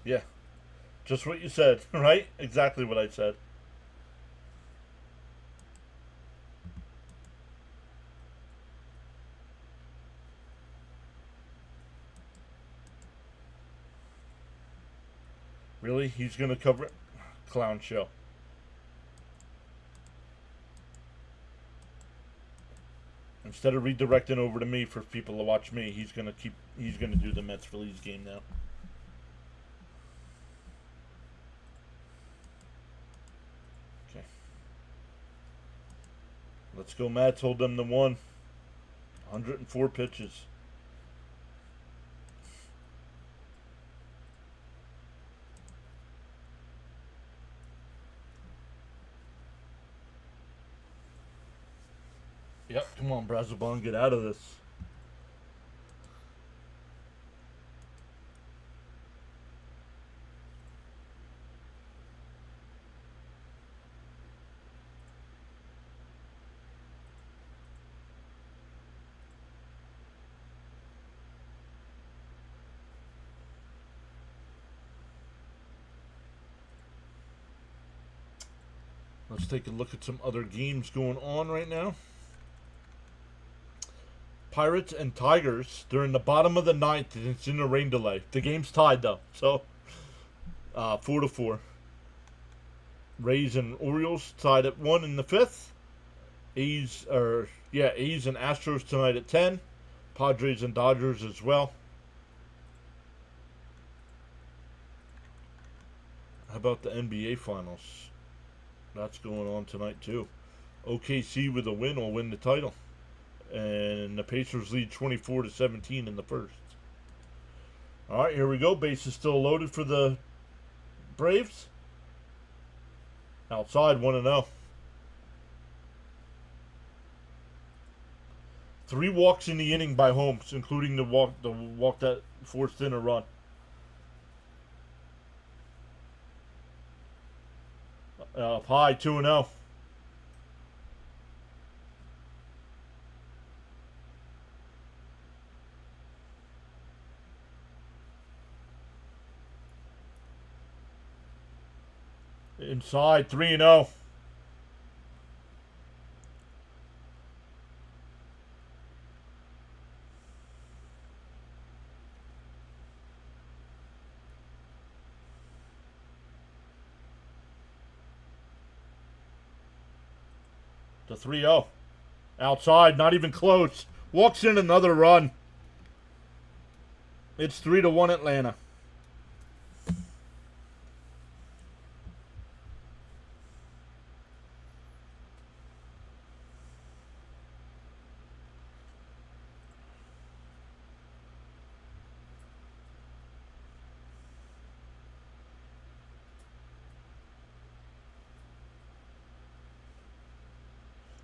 Yeah. Just what you said, right? Exactly what I said. Really? He's going to cover it? Clown show. Instead of redirecting over to me for people to watch me, he's gonna do the Mets Phillies game now. Okay. Let's go Mets, hold them to 1. 104 pitches. Yep, come on, Brazoban, get out of this. Let's take a look at some other games going on right now. Pirates and Tigers. They're in the bottom of the ninth, and it's in a rain delay. The game's tied, though. So, 4-4. Rays and Orioles tied at 1 in the 5th. A's and Astros tonight at 10. Padres and Dodgers as well. How about the NBA Finals? That's going on tonight, too. OKC with a win will win the title. And the Pacers lead 24-17 in the first. All right, here we go. Base is still loaded for the Braves. Outside, 1-0. 3 walks in the inning by Holmes, including the walk that forced in a run. Up high, 2-0. Inside, 3-0. To 3-0. Outside, not even close. Walks in another run. It's 3-1 Atlanta.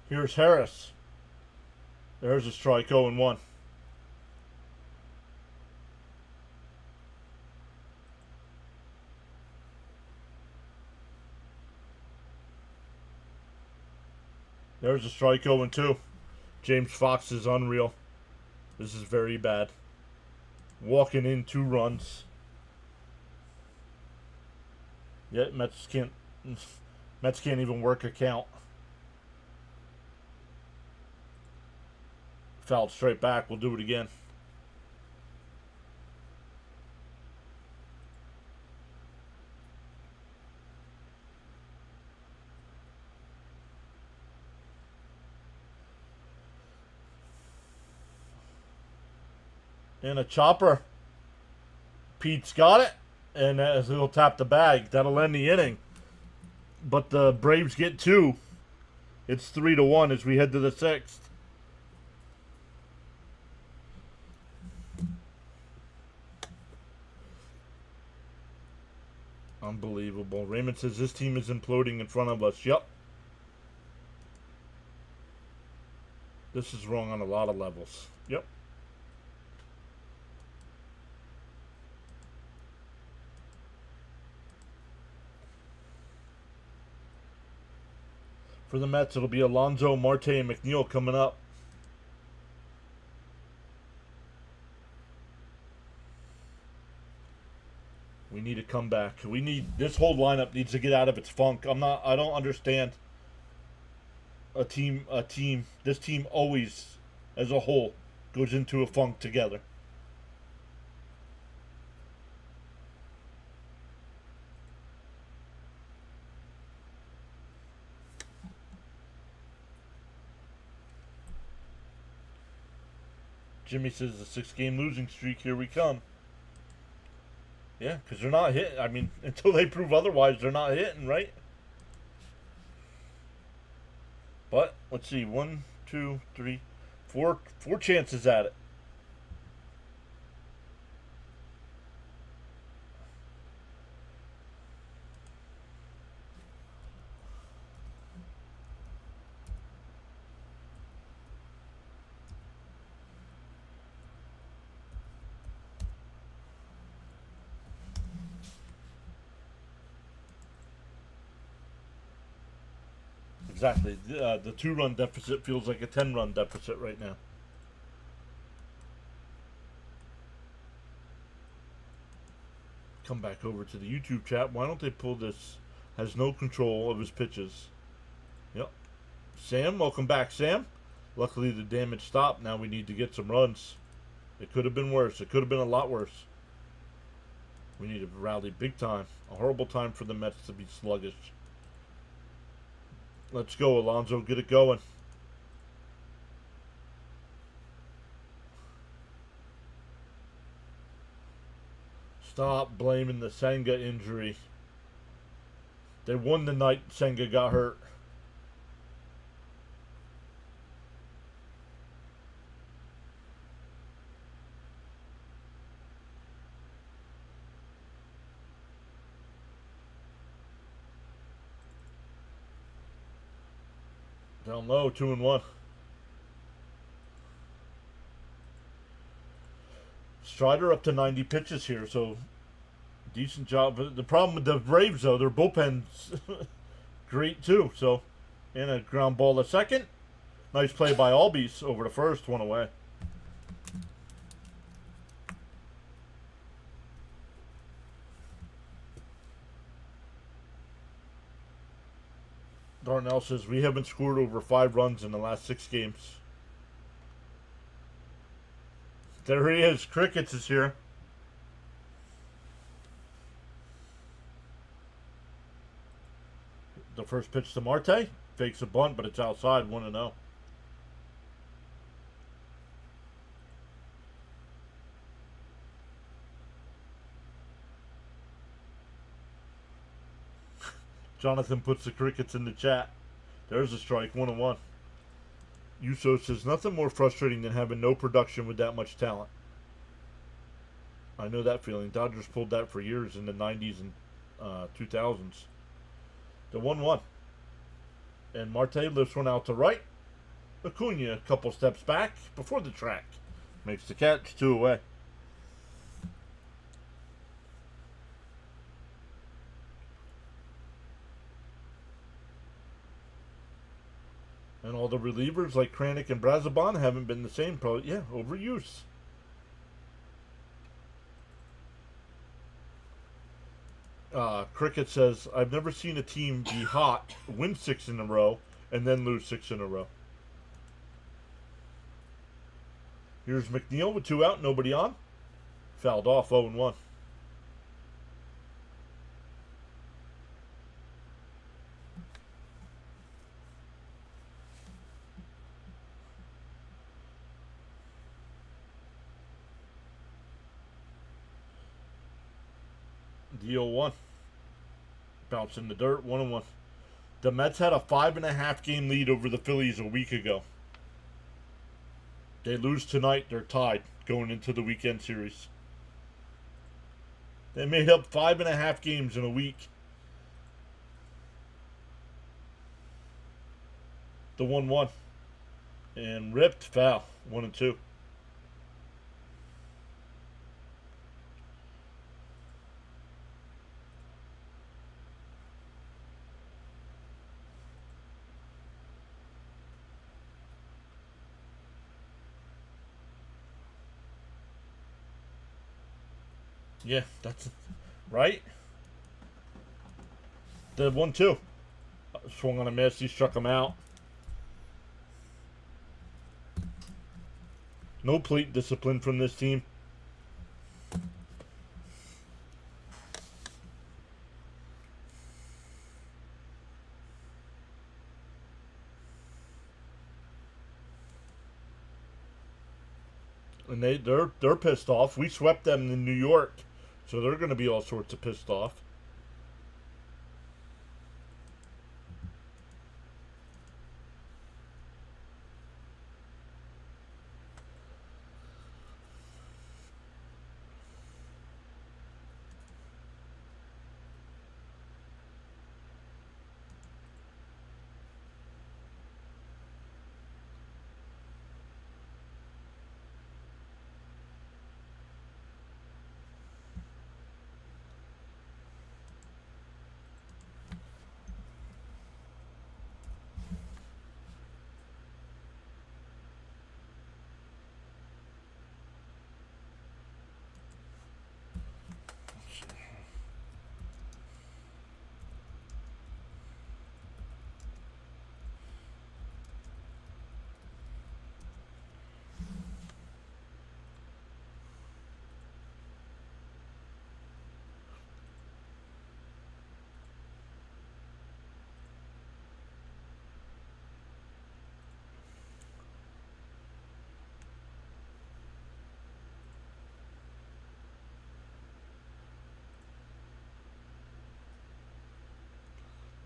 Here's Harris. There's a strike, 0-1. There's a strike, 0-2. James Fox is unreal. This is very bad. Walking in 2 runs. Yet Mets can't even work a count. Fouled straight back. We'll do it again. And a chopper. Pete's got it. And he'll tap the bag. That'll end the inning. But the Braves get 2. It's 3-1 as we head to the 6th. Unbelievable. Raymond says this team is imploding in front of us. Yep. This is wrong on a lot of levels. Yep. For the Mets, it'll be Alonso, Marte, and McNeil coming up. We need a comeback. This whole lineup needs to get out of its funk. I don't understand this team always as a whole goes into a funk together. Jimmy says the 6-game losing streak, here we come. Yeah, because they're not hitting. I mean, until they prove otherwise, they're not hitting, right? But, let's see. 1, 2, 3, 4 chances at it. Exactly. The 2-run deficit feels like a 10-run deficit right now. Come back over to the YouTube chat. Why don't they pull this? Has no control of his pitches. Yep. Sam, welcome back, Sam. Luckily, the damage stopped. Now we need to get some runs. It could have been worse. It could have been a lot worse. We need to rally big time. A horrible time for the Mets to be sluggish. Let's go, Alonso. Get it going. Stop blaming the Senga injury. They won the night Senga got hurt. Down low, 2-1. Strider up to 90 pitches here, so decent job. But the problem with the Braves, though, their bullpen's great too. So, and a ground ball to second. Nice play by Albies over the first, one away. Darnell says, we haven't scored over 5 runs in the last 6 games. There he is. Crickets is here. The first pitch to Marte. Fakes a bunt, but it's outside. 1-0. Jonathan puts the crickets in the chat. There's a strike. 1-1. Yuso says, nothing more frustrating than having no production with that much talent. I know that feeling. Dodgers pulled that for years in the 90s and 2000s. The 1-1. And Marte lifts one out to right. Acuna a couple steps back before the track. Makes the catch. 2 away. And all the relievers like Kranick and Brazoban haven't been the same. Probably, yeah, overuse. Cricket says, I've never seen a team be hot, win 6 in a row, and then lose 6 in a row. Here's McNeil with 2 out, nobody on. Fouled off, 0-1. The 0-1. Bounce in the dirt, 1-1. The Mets had a 5.5 game lead over the Phillies a week ago. They lose tonight, they're tied going into the weekend series. They made up 5.5 games in a week. The 1-1. And ripped, foul, 1-2. Yeah, that's right. The 1-2. Swung on a miss. He struck him out. No plate discipline from this team. And they're pissed off. We swept them in New York. So they're going to be all sorts of pissed off.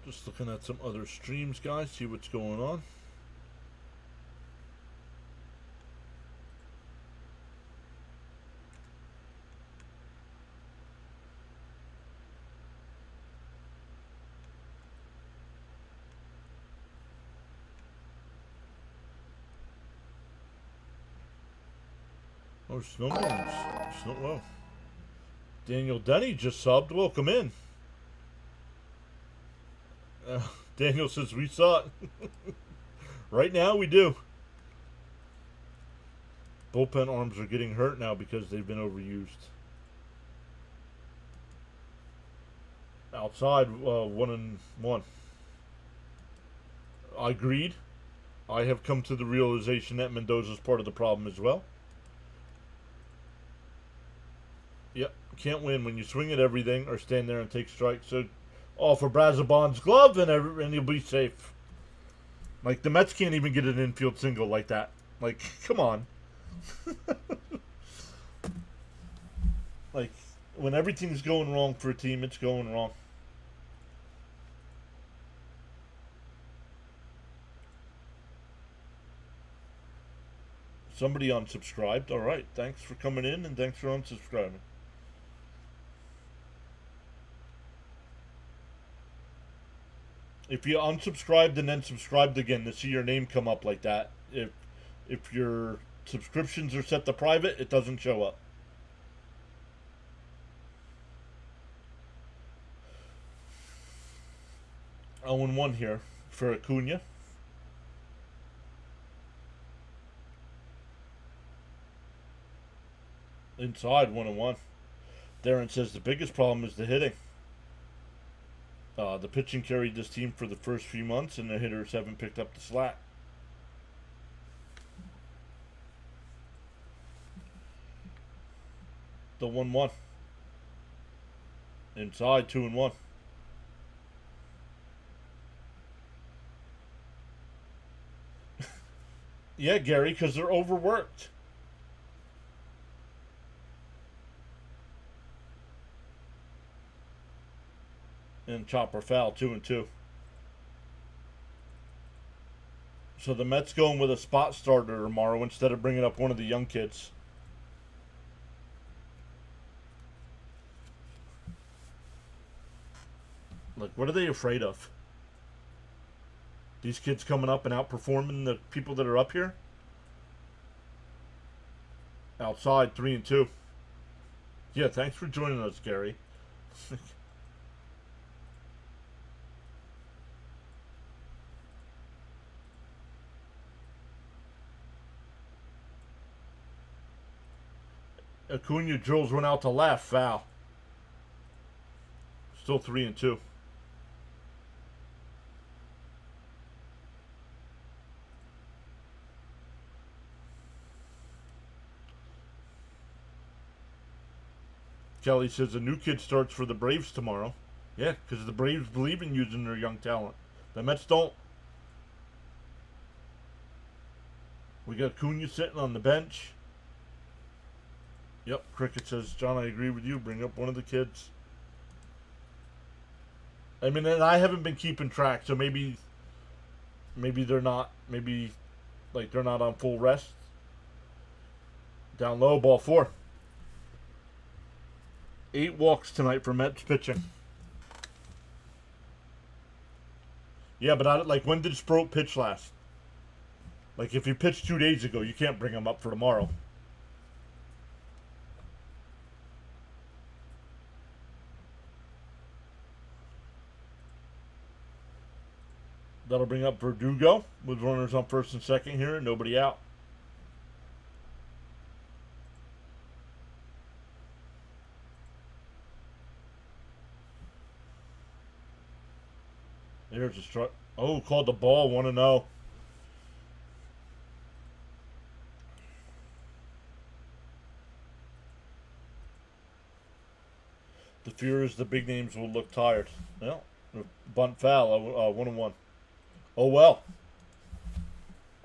Just looking at some other streams, guys, see what's going on. Oh, Snowman's. Well, Daniel Denny just subbed. Welcome in. Daniel says we saw it. Right now we do. Bullpen arms are getting hurt now because they've been overused. Outside, 1-1. I agreed. I have come to the realization that Mendoza's part of the problem as well. Yep, can't win when you swing at everything or stand there and take strikes. So, offer Brazabon's glove and you'll be safe. Like, the Mets can't even get an infield single like that. Like, come on. Like, when everything's going wrong for a team, it's going wrong. Somebody unsubscribed. All right, thanks for coming in and thanks for unsubscribing. If you unsubscribed and then subscribed again to see your name come up like that, if your subscriptions are set to private, it doesn't show up. Oh, and 1 here for Acuna. Inside, 1-1. Darren says the biggest problem is the hitting. The pitching carried this team for the first few months, and the hitters haven't picked up the slack. The 1-1. Inside, 2-1. Yeah, Gary, because they're overworked. And chopper foul, 2-2. So the Mets going with a spot starter tomorrow instead of bringing up one of the young kids. Like, what are they afraid of? These kids coming up and outperforming the people that are up here? Outside, 3-2. Yeah, thanks for joining us, Gary. Acuna drills one out to left, foul. Still 3-2. Kelly says a new kid starts for the Braves tomorrow. Yeah, because the Braves believe in using their young talent. The Mets don't. We got Acuna sitting on the bench. Yep, Cricket says, John, I agree with you. Bring up one of the kids. I mean, and I haven't been keeping track, so maybe they're not. Maybe, like, they're not on full rest. Down low, ball 4. 8 walks tonight for Mets pitching. Yeah, but like, when did Sproat pitch last? Like, if he pitched 2 days ago, you can't bring him up for tomorrow. That'll bring up Verdugo with runners on first and second here and nobody out. There's a strike. Oh, called the ball, 1-0. The fear is the big names will look tired. Well, bunt foul, 1-1. Oh, well.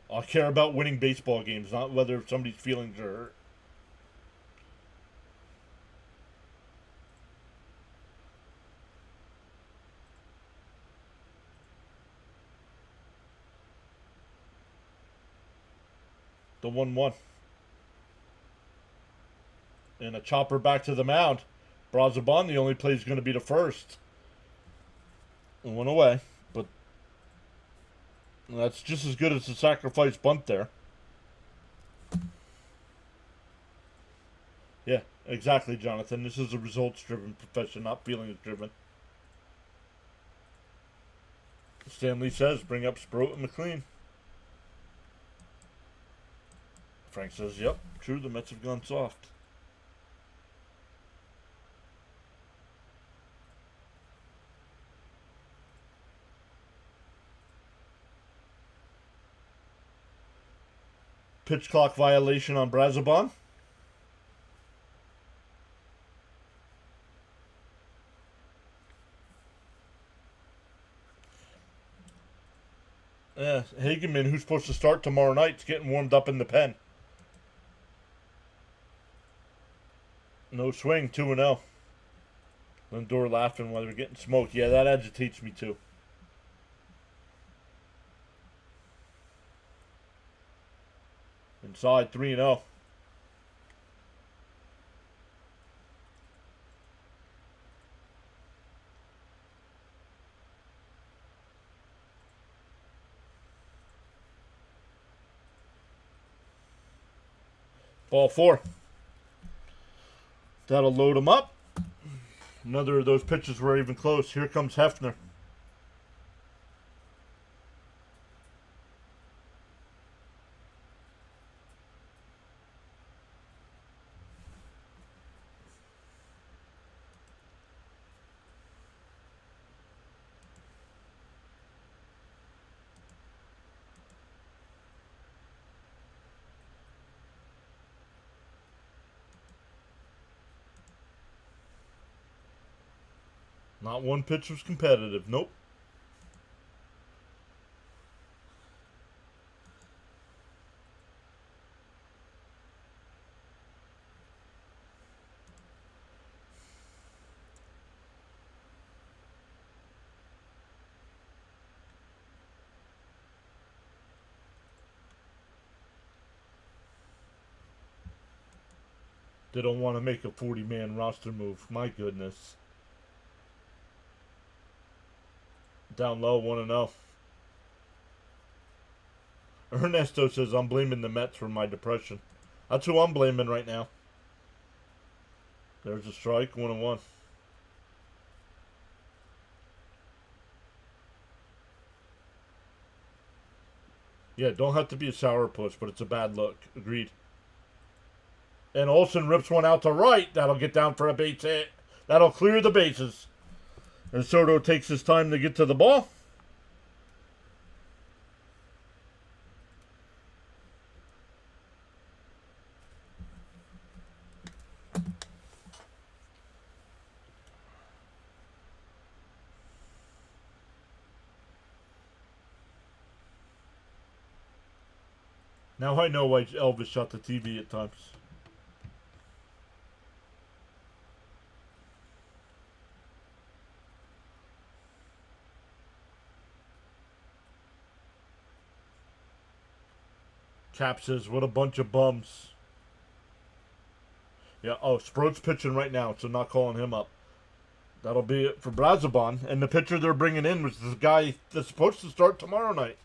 I care about winning baseball games, not whether somebody's feelings are hurt. The 1-1. And a chopper back to the mound. Brazoban, the only play is going to be the first. It went away, but that's just as good as the sacrifice bunt there. Yeah, exactly, Jonathan. This is a results-driven profession, not feelings-driven. Stanley says, bring up Sproat and McLean. Frank says, yep, true, the Mets have gone soft. Pitch clock violation on Brazoban. Yeah, Hageman, who's supposed to start tomorrow night, is getting warmed up in the pen. No swing, 2-0. Lindor laughing while they're getting smoked. Yeah, that agitates me too. Inside, 3-0. Ball 4. That'll load him up. Another of those pitches were even close. Here comes Hefner. Not one pitch was competitive. Nope. They don't want to make a 40-man roster move. My goodness. Down low, 1-0. Ernesto says, I'm blaming the Mets for my depression. That's who I'm blaming right now. There's a strike, 1-1. Yeah, don't have to be a sourpuss, but it's a bad look. Agreed. And Olsen rips one out to right. That'll get down for a base hit. That'll clear the bases. And Soto takes his time to get to the ball. Now I know why Elvis shot the TV at times. Cap says, what a bunch of bums. Yeah, oh, Sproat's pitching right now, so not calling him up. That'll be it for Brazoban. And the pitcher they're bringing in was the guy that's supposed to start tomorrow night.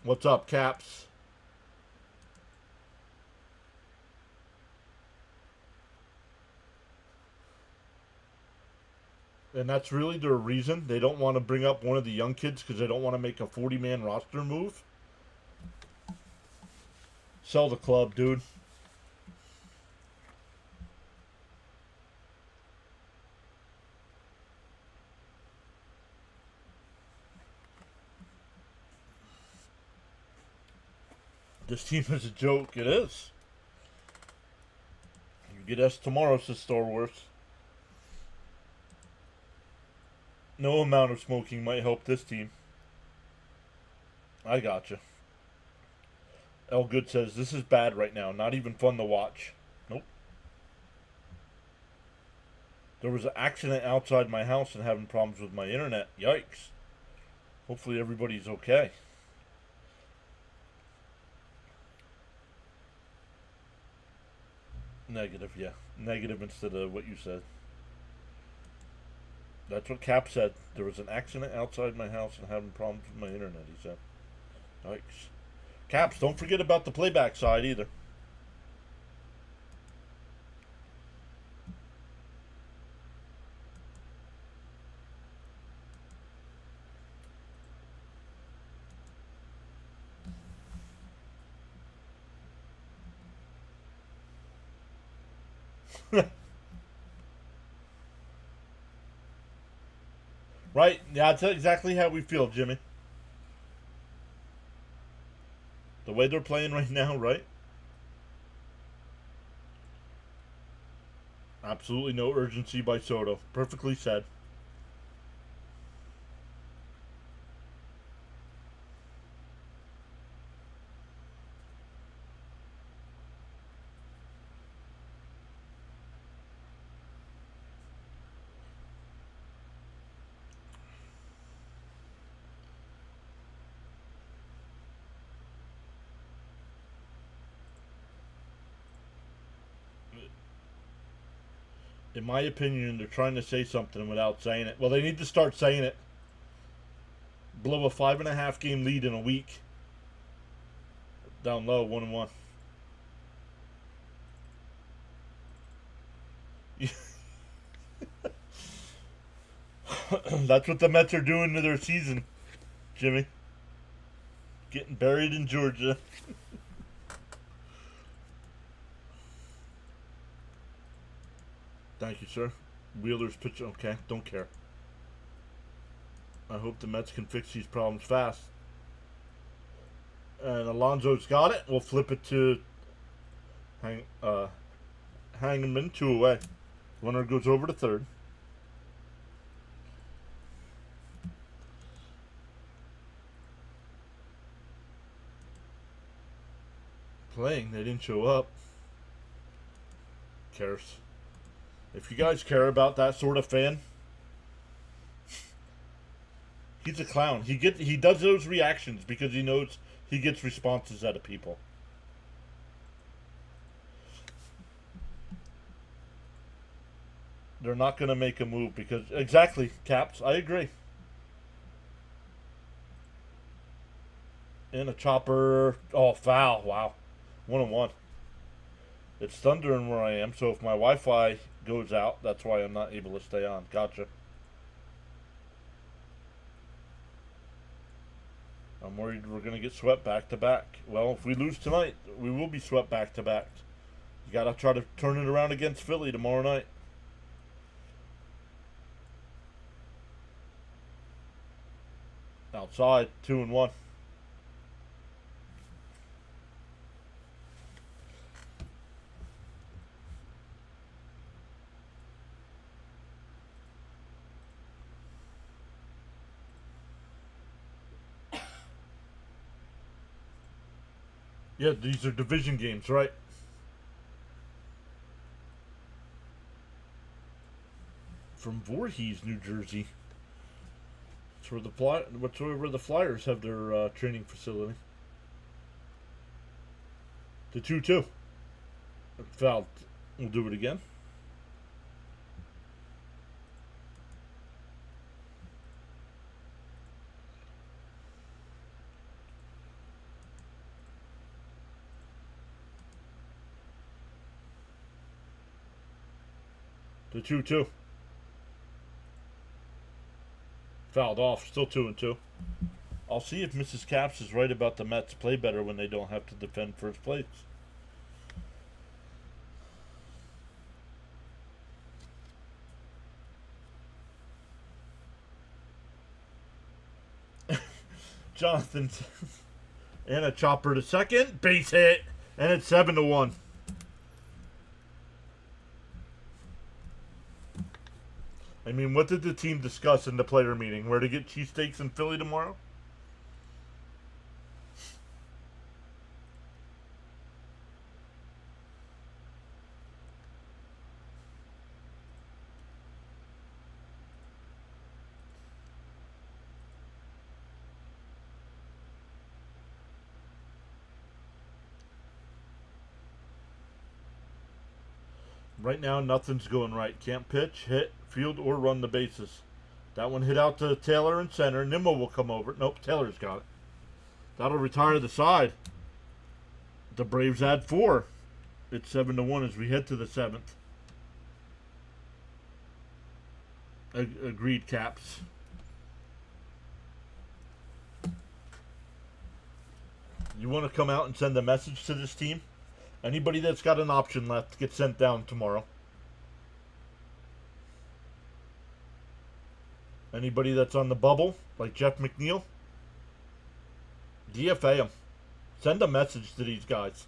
What's up, Caps? And that's really their reason. They don't want to bring up one of the young kids because they don't want to make a 40-man roster move. Sell the club, dude. This team is a joke. It is. You get us tomorrow, says Star Wars. No amount of smoking might help this team. I gotcha. El Good says, this is bad right now. Not even fun to watch. Nope. There was an accident outside my house and having problems with my internet. Yikes. Hopefully everybody's okay. Negative, yeah. Negative instead of what you said. That's what Cap said. There was an accident outside my house and having problems with my internet, he said. Yikes. Caps, don't forget about the playback side either. Right? Yeah, that's exactly how we feel, Jimmy. The way they're playing right now, right? Absolutely no urgency by Soto. Perfectly said. In my opinion, they're trying to say something without saying it. Well, they need to start saying it. Blow a 5.5 game lead in a week. Down low, 1-1. That's what the Mets are doing to their season, Jimmy. Getting buried in Georgia. Thank you, sir. Wheeler's pitch. Okay, don't care. I hope the Mets can fix these problems fast. And Alonso's got it. We'll flip it to Hangman, 2 away. Runner goes over to third. Playing, they didn't show up. Cares. If you guys care about that sort of fan, he's a clown. He does those reactions because he knows he gets responses out of people. They're not going to make a move because exactly, Caps. I agree. And a chopper. Oh, foul! Wow, 1-1. It's thundering where I am, so if my Wi-Fi goes out, that's why I'm not able to stay on. Gotcha. I'm worried we're going to get swept back to back. Well, if we lose tonight, we will be swept back to back. You got to try to turn it around against Philly tomorrow night. Outside, 2-1. Yeah, these are division games, right? From Voorhees, New Jersey. That's where the Flyers have their training facility. The 2-2. Fouled. We'll do it again. The 2-2. Fouled off. Still 2-2. I'll see if Mrs. Caps is right about the Mets play better when they don't have to defend first place. Jonathan and a chopper to second. Base hit. And it's 7-1. I mean, what did the team discuss in the player meeting? Where to get cheesesteaks in Philly tomorrow? Right now, nothing's going right. Can't pitch, hit, field, or run the bases. That one hit out to Taylor in center. Nimmo will come over. Nope, Taylor's got it. That'll retire the side. The Braves add 4. It's 7-1 as we head to the 7th. Agreed, Caps. You want to come out and send a message to this team? Anybody that's got an option left gets sent down tomorrow. Anybody that's on the bubble, like Jeff McNeil, DFA them. Send a message to these guys.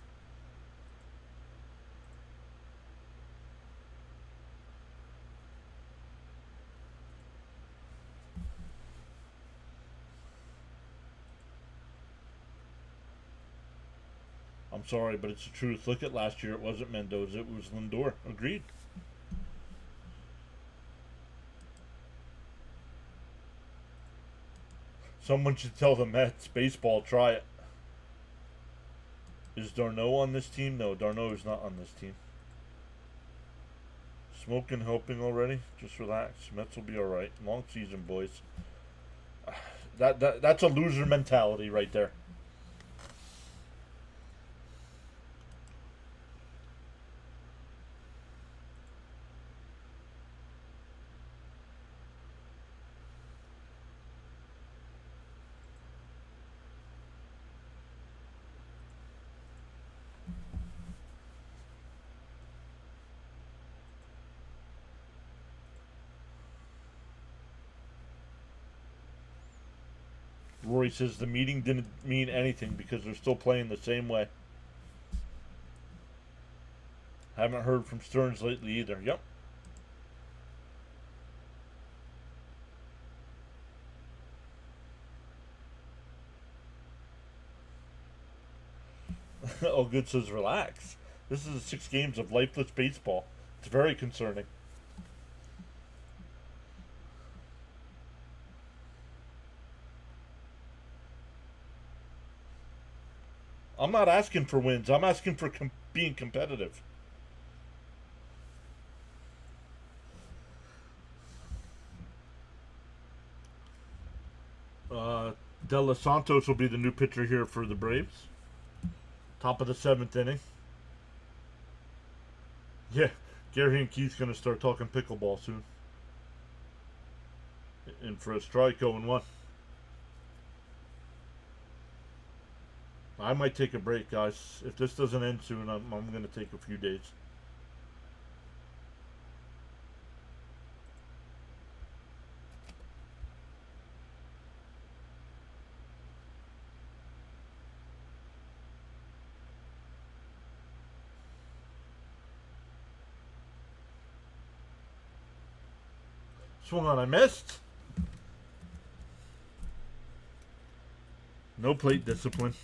I'm sorry, but it's the truth. Look at last year. It wasn't Mendoza. It was Lindor. Agreed. Someone should tell the Mets baseball, try it. Is Darno on this team? No, Darno is not on this team. Smoking helping already? Just relax. Mets will be alright. Long season, boys. That's a loser mentality right there. Rory says the meeting didn't mean anything because they're still playing the same way. Haven't heard from Stearns lately either. Yep. Oh, good says relax. This is 6 games of lifeless baseball. It's very concerning. I'm not asking for wins. I'm asking for being competitive. De Los Santos will be the new pitcher here for the Braves. Top of the 7th inning. Yeah, Gary and Keith's going to start talking pickleball soon. In for a strike, 0-1. I might take a break, guys. If this doesn't end soon, I'm going to take a few days. Swung on, I missed. No plate discipline.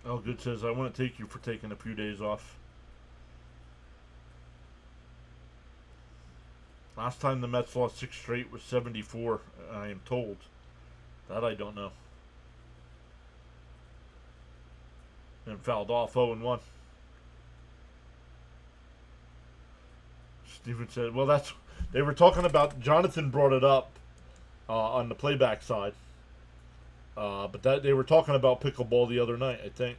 Elgood says, I want to take you for taking a few days off. Last time the Mets lost 6 straight was 74, I am told. That I don't know. And fouled off 0-1. Steven said, well, that's... They were talking about... Jonathan brought it up on the playback side. But that they were talking about pickleball the other night, I think.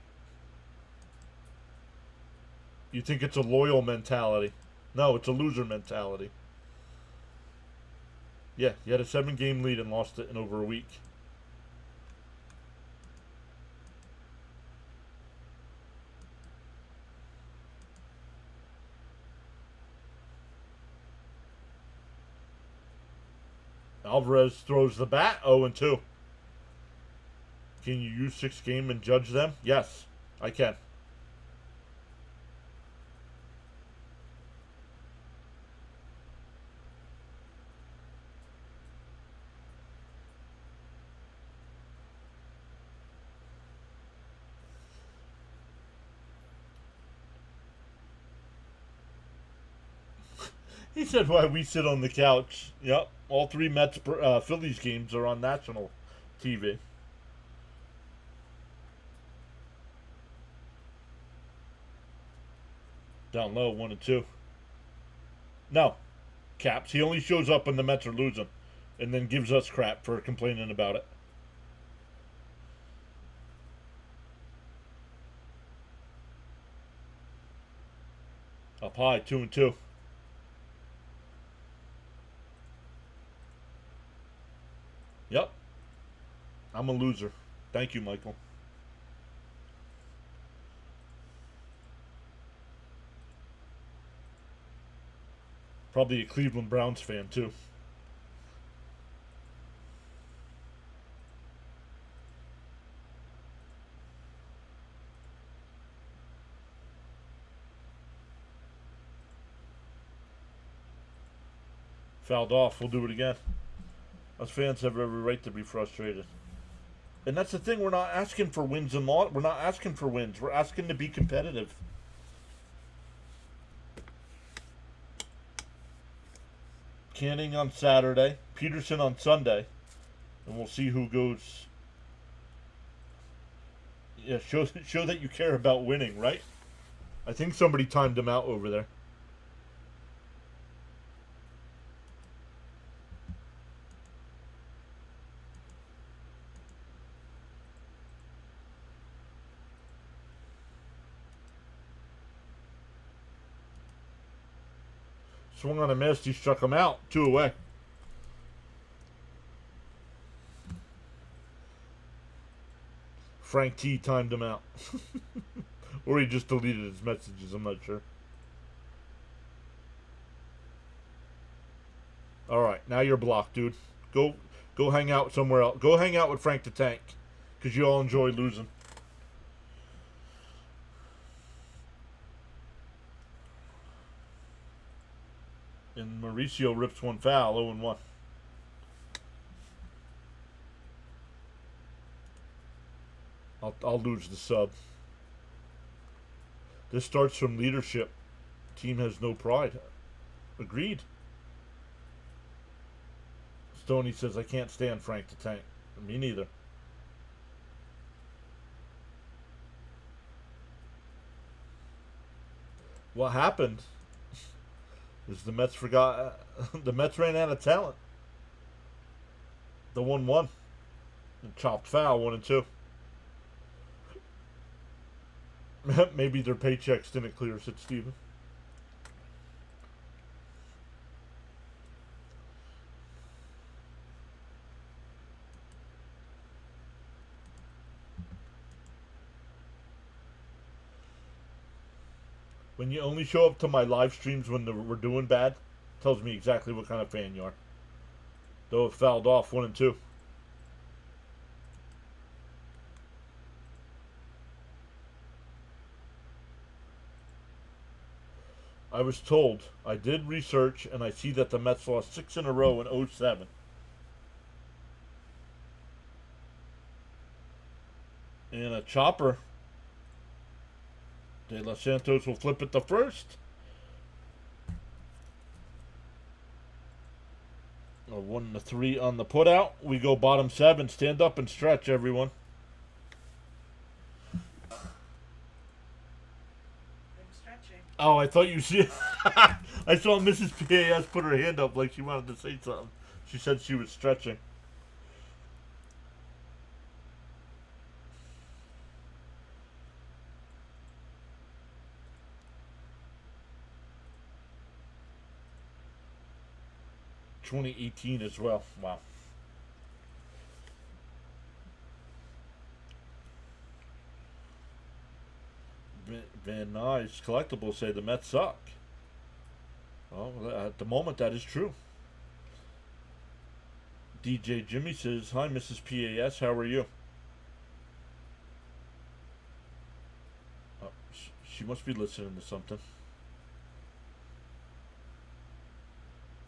You think it's a loyal mentality. No, it's a loser mentality. Yeah, you had a 7-game lead and lost it in over a week. Alvarez throws the bat, 0-2. Can you use 6 game and judge them? Yes, I can. He said, why we sit on the couch. Yep, all 3 Mets Phillies games are on national TV. Down low, 1 and 2. No. Caps. He only shows up when the Mets are losing. And then gives us crap for complaining about it. Up high, 2 and 2. Yep. I'm a loser. Thank you, Michael. Probably a Cleveland Browns fan, too. Fouled off. We'll do it again. Us fans have every right to be frustrated. And that's the thing. We're not asking for wins and losses. We're not asking for wins. We're asking to be competitive. Canning on Saturday. Peterson on Sunday. And we'll see who goes. Yeah, show that you care about winning, right? I think somebody timed him out over there. Swung on a miss. He struck him out. 2 away. Frank T timed him out. Or he just deleted his messages. I'm not sure. Alright. Now you're blocked, dude. Go hang out somewhere else. Go hang out with Frank the Tank. Because you all enjoy losing. And Mauricio rips one foul, 0-1. I'll lose the sub. This starts from leadership. Team has no pride. Agreed. Stoney says, I can't stand Frank the Tank. Me neither. What happened is the Mets forgot. The Mets ran out of talent. The 1-1. Chopped foul, 1 and 2. Maybe their paychecks didn't clear, said Steven. When you only show up to my live streams when we're doing bad, tells me exactly what kind of fan you are. Though it fouled off, 1 and 2. I was told, I did research, and I see that the Mets lost 6 in a row in 2007. And a chopper. De Los Santos will flip it to first. A 1-3 on the putout. We go bottom 7. Stand up and stretch, everyone. I'm stretching. Oh, I thought you see. I saw Mrs. PAS put her hand up like she wanted to say something. She said she was stretching. (2018) as well. Wow. Van Nuys Collectibles say the Mets suck. Well, at the moment that is true. DJ Jimmy says, hi Mrs. PAS, how are you? Oh, she must be listening to something.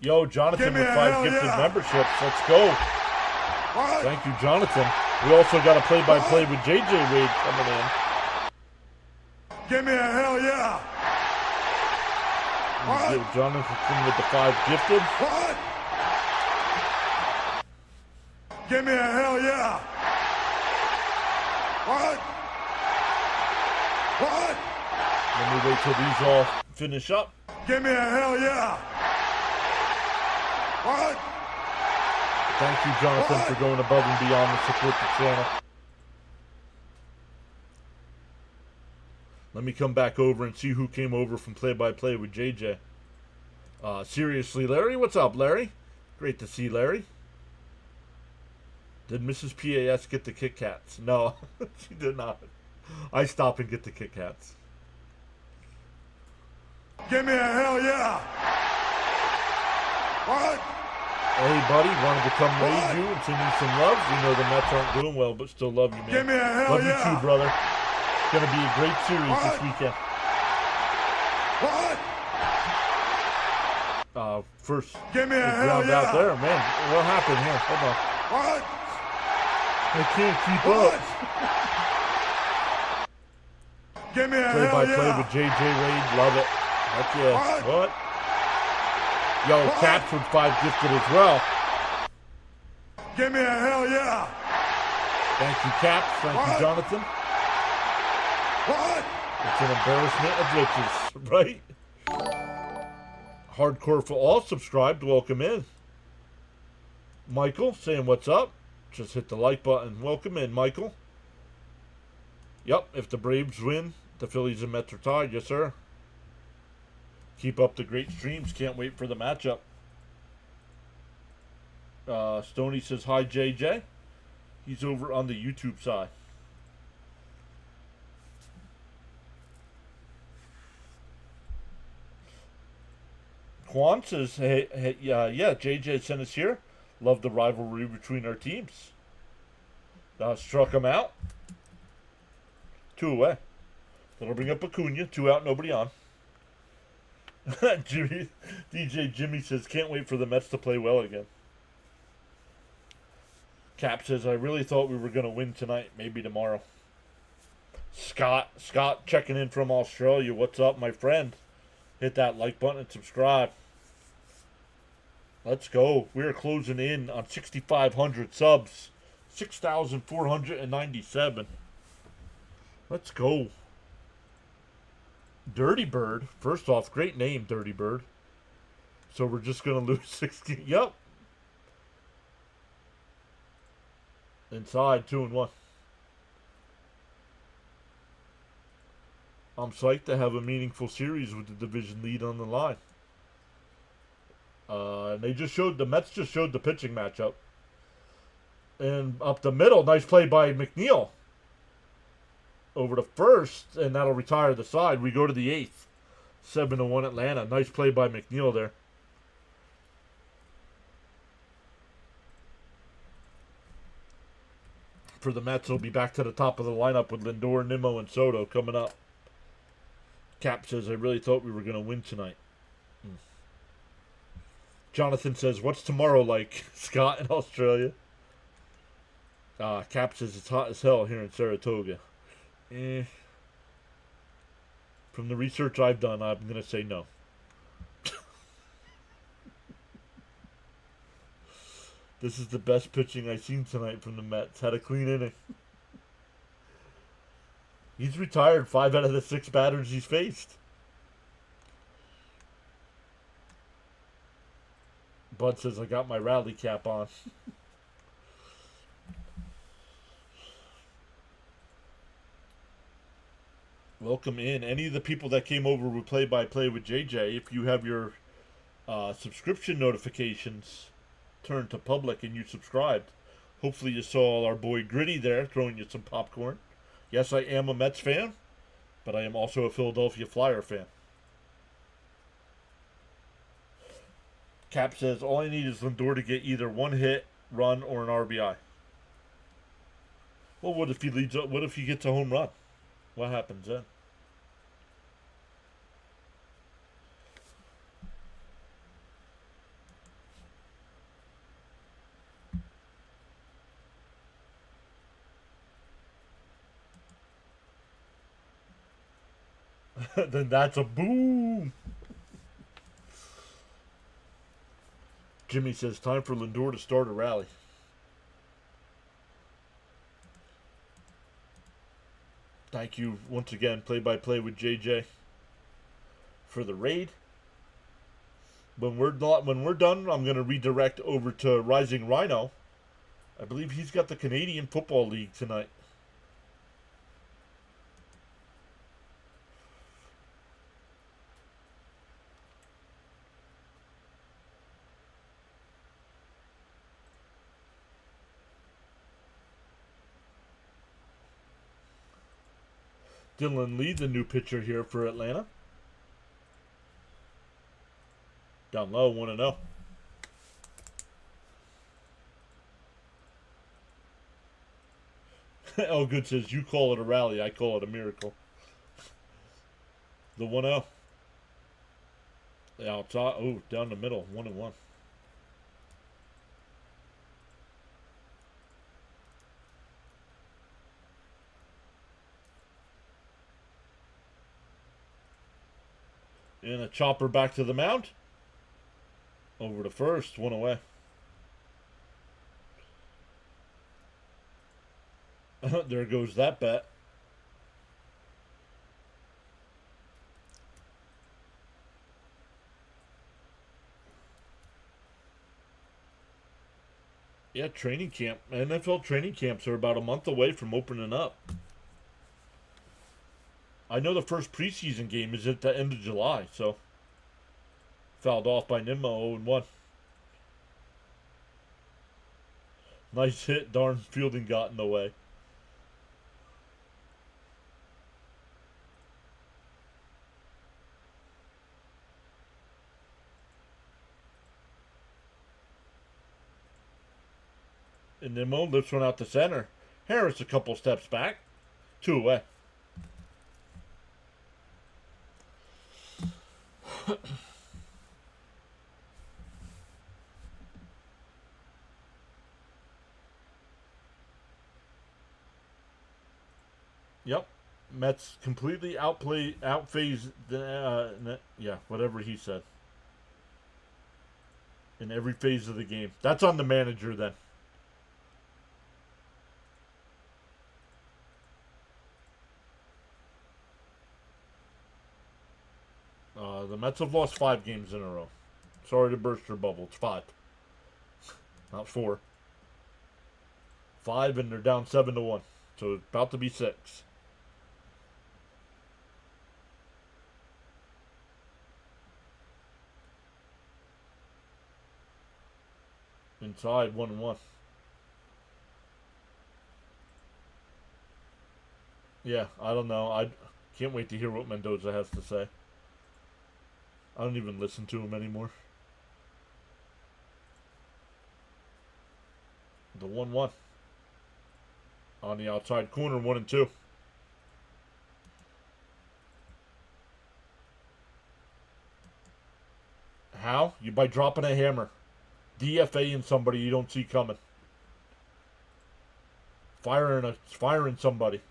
Yo, Jonathan with 5 gifted memberships. Let's go. What? Thank you, Jonathan. We also got a play-by-play with JJ Wade coming in. Give me a hell yeah. What? Jonathan with the 5 gifted. What? Give me a hell yeah. What? What? Let me wait till these all finish up. Give me a hell yeah. What? Thank you, Jonathan, for going above and beyond to support the channel. Let me come back over and see who came over from play-by-play with JJ. Seriously, Larry? What's up, Larry? Great to see Larry. Did Mrs. PAS get the Kit Kats? No, she did not. I stop and get the Kit Kats. Give me a hell yeah. What? Hey, buddy, wanted to come raise you and send you some love. We know the Mets aren't doing well, but still love you, man. Give me a hell love yeah. you too, brother. Going to be a great series this weekend. What? First, give me a hell ground yeah. out there, man. What happened here? Hold on. What? I can't keep What? up. Give me a hell Play-by-play yeah. with JJ Wade. Love it. Heck yeah. What? Yo, What? Caps with 5 gifted as well. Give me a hell yeah. Thank you, Caps. Thank What? you, Jonathan. What? It's an embarrassment of riches, right? Hardcore for all subscribed. Welcome in. Michael saying what's up. Just hit the like button. Welcome in, Michael. Yep, if the Braves win, the Phillies and Mets are tied. Yes, sir. Keep up the great streams. Can't wait for the matchup. Stoney says hi, JJ. He's over on the YouTube side. Quan says, hey, yeah, JJ sent us here. Love the rivalry between our teams. Struck him out. 2 away. That'll bring up Acuna. 2 out, nobody on. DJ Jimmy says, can't wait for the Mets to play well again. Cap says, I really thought we were going to win tonight. Maybe tomorrow. Scott checking in from Australia. What's up, my friend? Hit that like button and subscribe. Let's go. We're closing in on 6,500 subs. 6,497. Let's go. Dirty Bird. First off, great name, Dirty Bird. So we're just going to lose 60. Yep. Inside, 2-1. I'm psyched to have a meaningful series with the division lead on the line. And the Mets just showed the pitching matchup. And up the middle, nice play by McNeil. Over to first, and that'll retire the side. We go to the 8th. 7-1 Atlanta. Nice play by McNeil there. For the Mets, it'll be back to the top of the lineup with Lindor, Nimmo, and Soto coming up. Cap says, I really thought we were going to win tonight. Jonathan says, what's tomorrow like? Scott in Australia. Cap says, it's hot as hell here in Saratoga. From the research I've done, I'm going to say no. This is the best pitching I've seen tonight from the Mets. Had a clean inning. He's retired 5 out of the 6 batters he's faced. Bud says, I got my rally cap on. Welcome in. Any of the people that came over with play-by-play with JJ, if you have your subscription notifications turned to public and you subscribed, hopefully you saw our boy Gritty there throwing you some popcorn. Yes, I am a Mets fan, but I am also a Philadelphia Flyer fan. Cap says, all I need is Lindor to get either 1 hit, run, or an RBI. Well, what if he leads up? What if he gets a home run? What happens then? Then that's a boom. Jimmy says, time for Lindor to start a rally. Thank you once again, play-by-play with JJ. for the raid. When we're done, I'm going to redirect over to Rising Rhino. I believe he's got the Canadian Football League tonight. Dylan Lee, the new pitcher here for Atlanta. Down low, 1-0. Elgood says, you call it a rally, I call it a miracle. The 1-0. The outside, oh, down the middle, 1-1. And a chopper back to the mound. Over to first, 1 away. There goes that bet. Yeah, training camp. NFL training camps are about a month away from opening up. I know the first preseason game is at the end of July, so fouled off by Nimmo, 0-1. Nice hit, darn fielding got in the way. And Nimmo lifts one out to center. Harris a couple steps back. 2 away. Yep. Mets completely outphased yeah, whatever he said. In every phase of the game. That's on the manager then. The Mets have lost 5 games in a row. Sorry to burst your bubble. It's 5. Not 4. 5, and they're down 7-1. So it's about to be 6. Inside, 1-1. Yeah, I don't know. I can't wait to hear what Mendoza has to say. I don't even listen to him anymore. The 1-1. On the outside corner, 1-2. How? You by dropping a hammer. DFAing somebody you don't see coming. Firing somebody.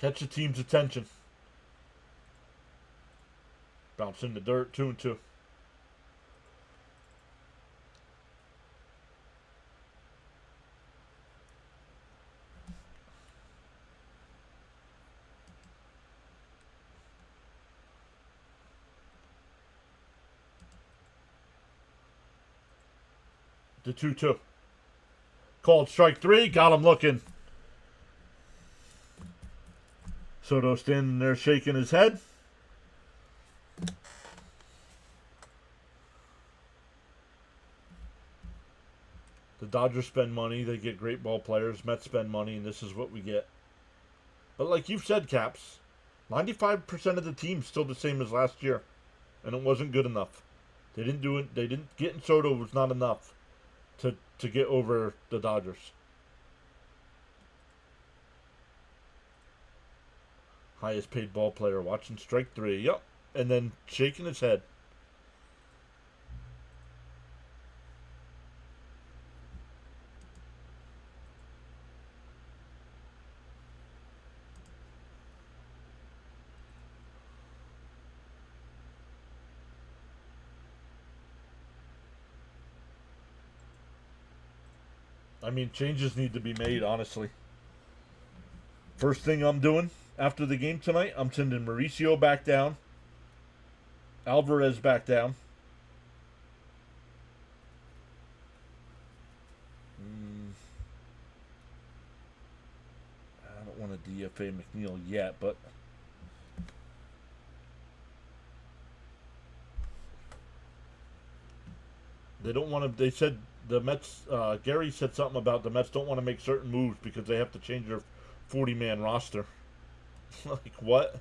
Catch the team's attention. Bounce in the dirt, 2-2. The 2-2. Called strike 3. Got him looking. Soto standing there shaking his head. The Dodgers spend money. They get great ball players. Mets spend money, and this is what we get. But like you've said, Caps, 95% of the team's still the same as last year. And it wasn't good enough. They didn't do it. They didn't get in Soto was not enough to get over the Dodgers. Highest paid ball player watching strike 3. Yep. And then shaking his head. I mean, changes need to be made, honestly. First thing I'm doing after the game tonight, I'm sending Mauricio back down, Alvarez back down. I don't want to DFA McNeil yet, but they don't want to. They said the Mets. Gary said something about the Mets don't want to make certain moves because they have to change their 40-man roster. Like what?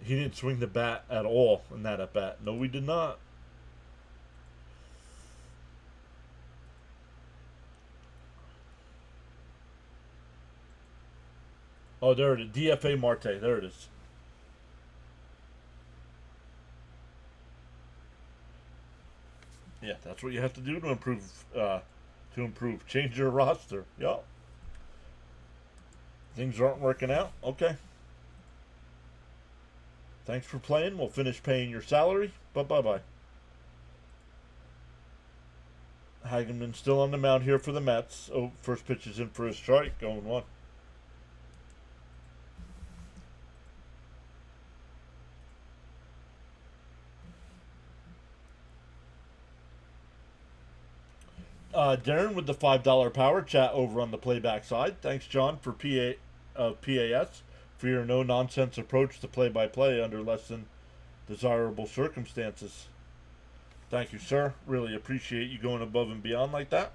He didn't swing the bat at all in that at bat. No, we did not. Oh, there it is. DFA Marte. There it is. Yeah, that's what you have to do to improve. Change your roster. Yup. Things aren't working out. Okay. Thanks for playing. We'll finish paying your salary. But bye-bye. Hageman still on the mound here for the Mets. Oh, first pitch is in for a strike. Going one. Darren with the $5 power chat over on the playback side. Thanks, John, for PAS for your no-nonsense approach to play-by-play under less than desirable circumstances. Thank you, sir. Really appreciate you going above and beyond like that.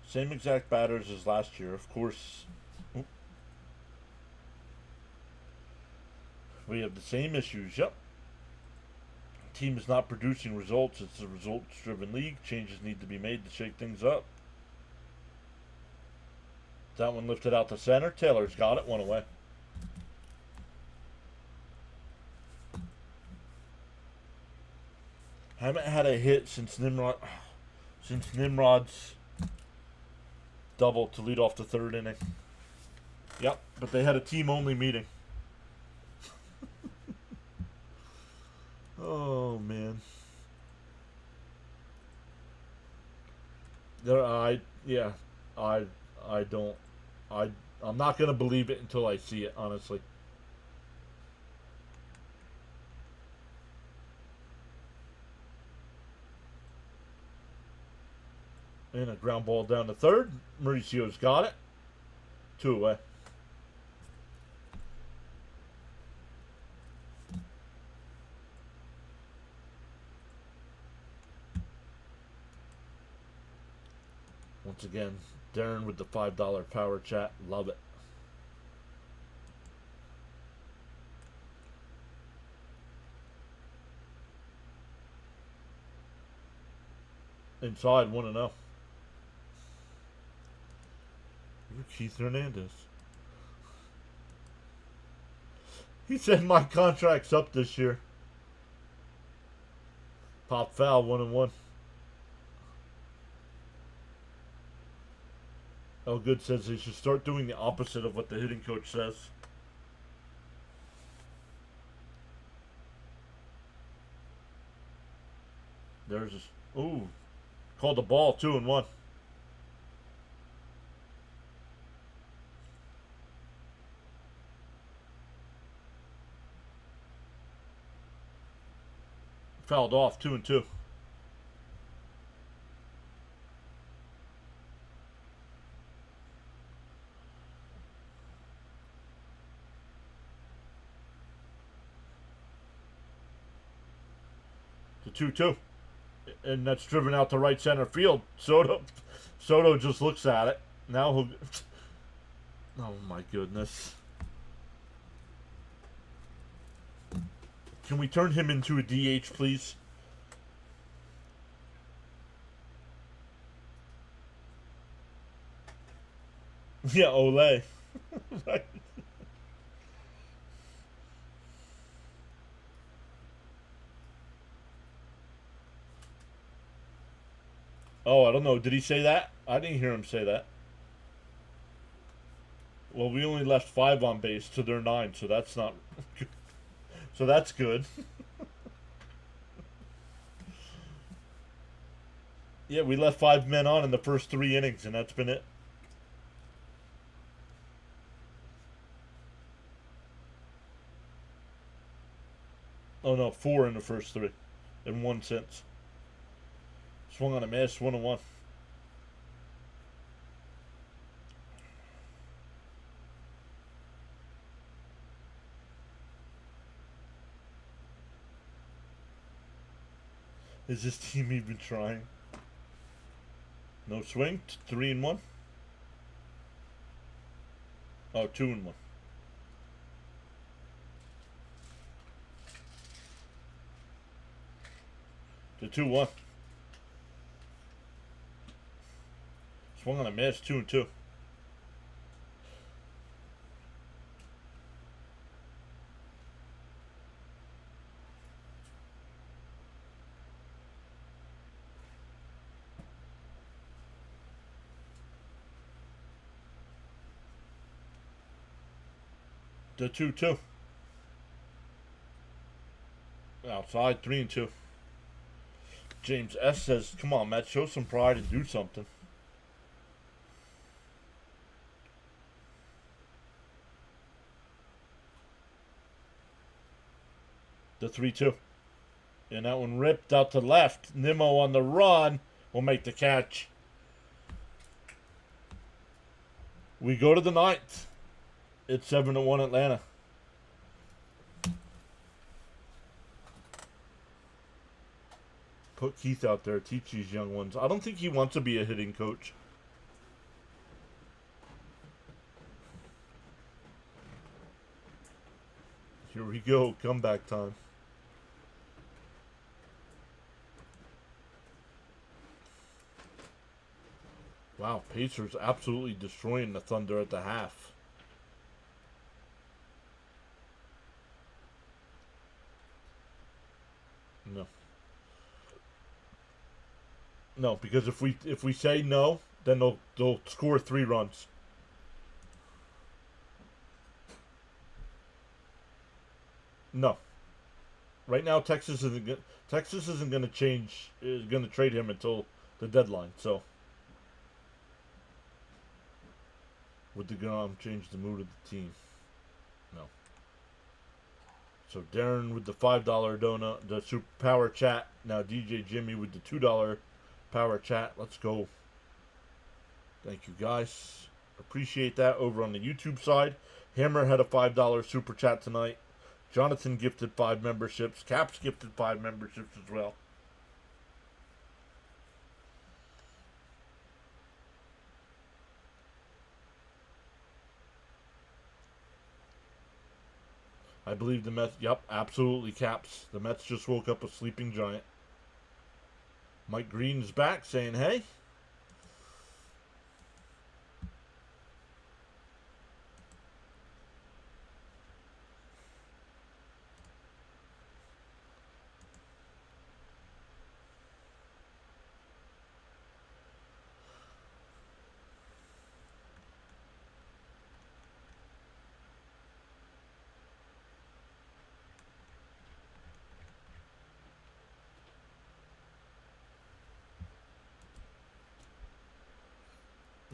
Same exact batters as last year, of course. Oop. We have the same issues, yep. Team is not producing results. It's a results-driven league. Changes need to be made to shake things up. That one lifted out to center. Taylor's got it. One away. Haven't had a hit since Nimrod's double to lead off the third inning. Yep, but they had a team-only meeting. Oh man. I'm not gonna believe it until I see it, honestly. And a ground ball down to third. Mauricio's got it. 2 away. Once again, Darren with the $5 power chat. Love it. Inside 1-0. Keith Hernandez. He said my contract's up this year. Pop foul 1-1. Good says he should start doing the opposite of what the hitting coach says. There's a... Ooh. Called the ball 2-1. Fouled off 2-2. To 2-2. And that's driven out to right center field. Soto just looks at it. Now he'll... Oh my goodness. Can we turn him into a DH, please? Yeah, Olay. Right. Oh, I don't know. Did he say that? I didn't hear him say that. Well, we only left 5 on base to their 9, so that's not... So that's good. Yeah, we left 5 men on in the first 3 innings, and that's been it. Oh no, 4 in the first 3, and 1 since. Swung on a miss, 1-1. Is this team even trying? No swing, 3-1. Oh, 2-1. To 2-1. Swung on a miss, 2-2. To 2-2. Outside, 3-2. James S says, "Come on, Matt, show some pride and do something." The 3-2. And that one ripped out to left. Nimmo on the run will make the catch. We go to the 9th. It's 7-1 Atlanta. Put Keith out there, teach these young ones. I don't think he wants to be a hitting coach. Here we go, comeback time. Wow, Pacers absolutely destroying the Thunder at the half. No. No, because if we say no, then they'll score 3 runs. No. Right now, Texas isn't going to change. Is going to trade him until the deadline. So, would the Grom change the mood of the team? No. So Darren with the $5 donut, the super power chat. Now DJ Jimmy with the $2 power chat. Let's go. Thank you guys. Appreciate that. Over on the YouTube side, Hammer had a $5 super chat tonight. Jonathan gifted 5 memberships. Caps gifted 5 memberships as well. I believe the Mets. Yep, absolutely, Caps. The Mets just woke up a sleeping giant. Mike Green is back saying, hey.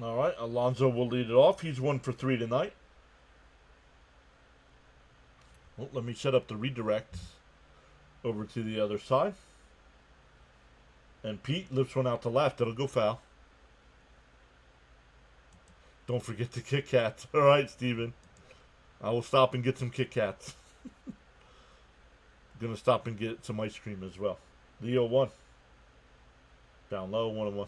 All right, Alonzo will lead it off. He's 1 for 3 tonight. Well, let me set up the redirect over to the other side. And Pete lifts one out to left. It'll go foul. Don't forget the Kit Kats. All right, Steven. I will stop and get some Kit Kats. Gonna stop and get some ice cream as well. Leo 1. Down low, 1-1.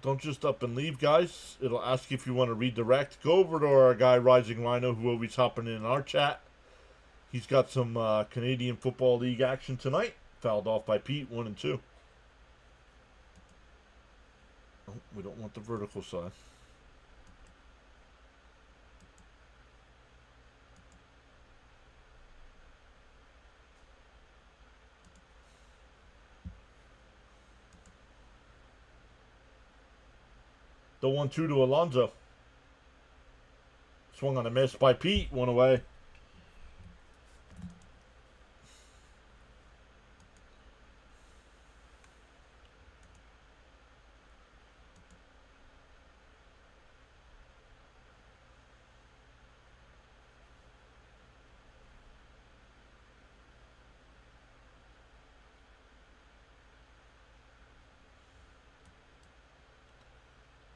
Don't just up and leave, guys. It'll ask if you want to redirect. Go over to our guy, Rising Rhino, who always hopping in our chat. He's got some Canadian Football League action tonight. Fouled off by Pete, 1 and 2. Oh, we don't want the vertical side. The 1-2 to Alonzo. Swung on a miss by Pete. 1 away.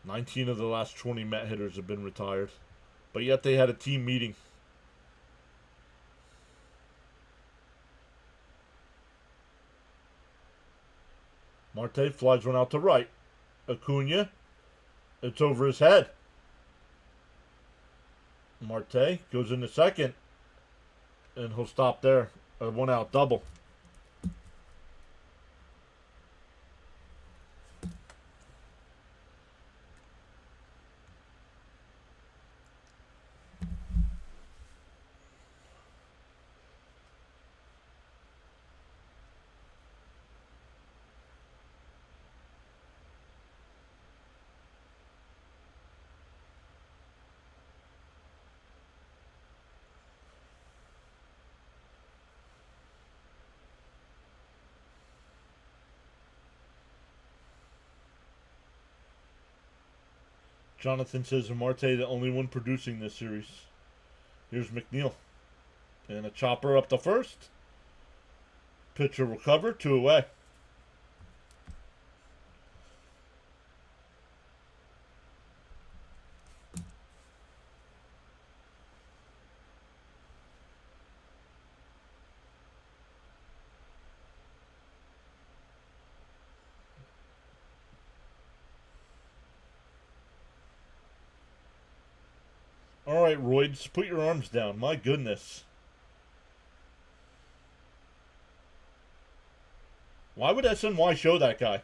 19 of the last 20 Met hitters have been retired. But yet they had a team meeting. Marte flies one out to right. Acuna. It's over his head. Marte goes into second. And he'll stop there. A 1-out double. Jonathan says Marte the only one producing this series. Here's McNeil. And a chopper up the first. Pitcher will cover, 2 away. All right, Roids, put your arms down. My goodness. Why would SNY show that guy?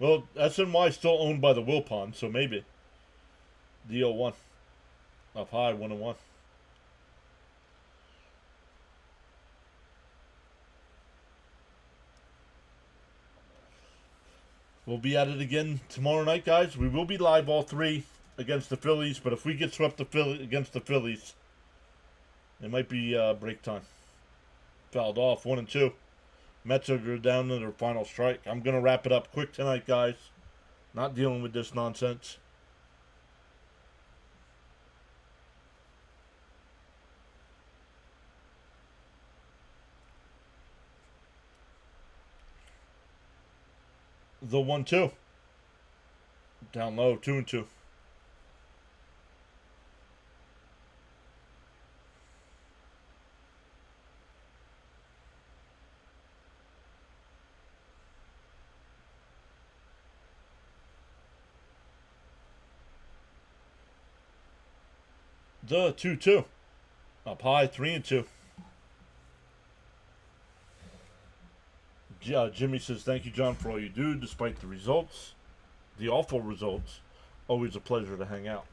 Well, SNY is still owned by the Wilpon, so maybe. DO1. Up high, 1-1. We'll be at it again tomorrow night, guys. We will be live all 3 against the Phillies, but if we get swept against the Phillies, it might be break time. Fouled off, 1-2. Mets are down to their final strike. I'm going to wrap it up quick tonight, guys. Not dealing with this nonsense. The 1-2. Down low, 2-2. The 2-2. Up high, 3-2. Jimmy says, thank you, John, for all you do, despite the results. The awful results. Always a pleasure to hang out.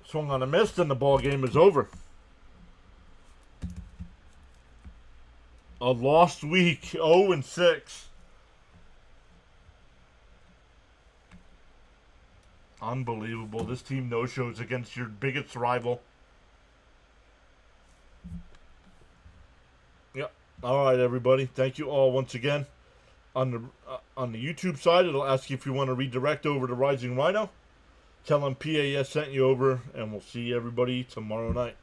Swung on a miss, and the ball game is over. A lost week, 0-6. Unbelievable. This team no-shows against your biggest rival. Yep. All right, everybody. Thank you all once again. On the YouTube side, it'll ask you if you want to redirect over to Rising Rhino. Tell them PAS sent you over, and we'll see everybody tomorrow night.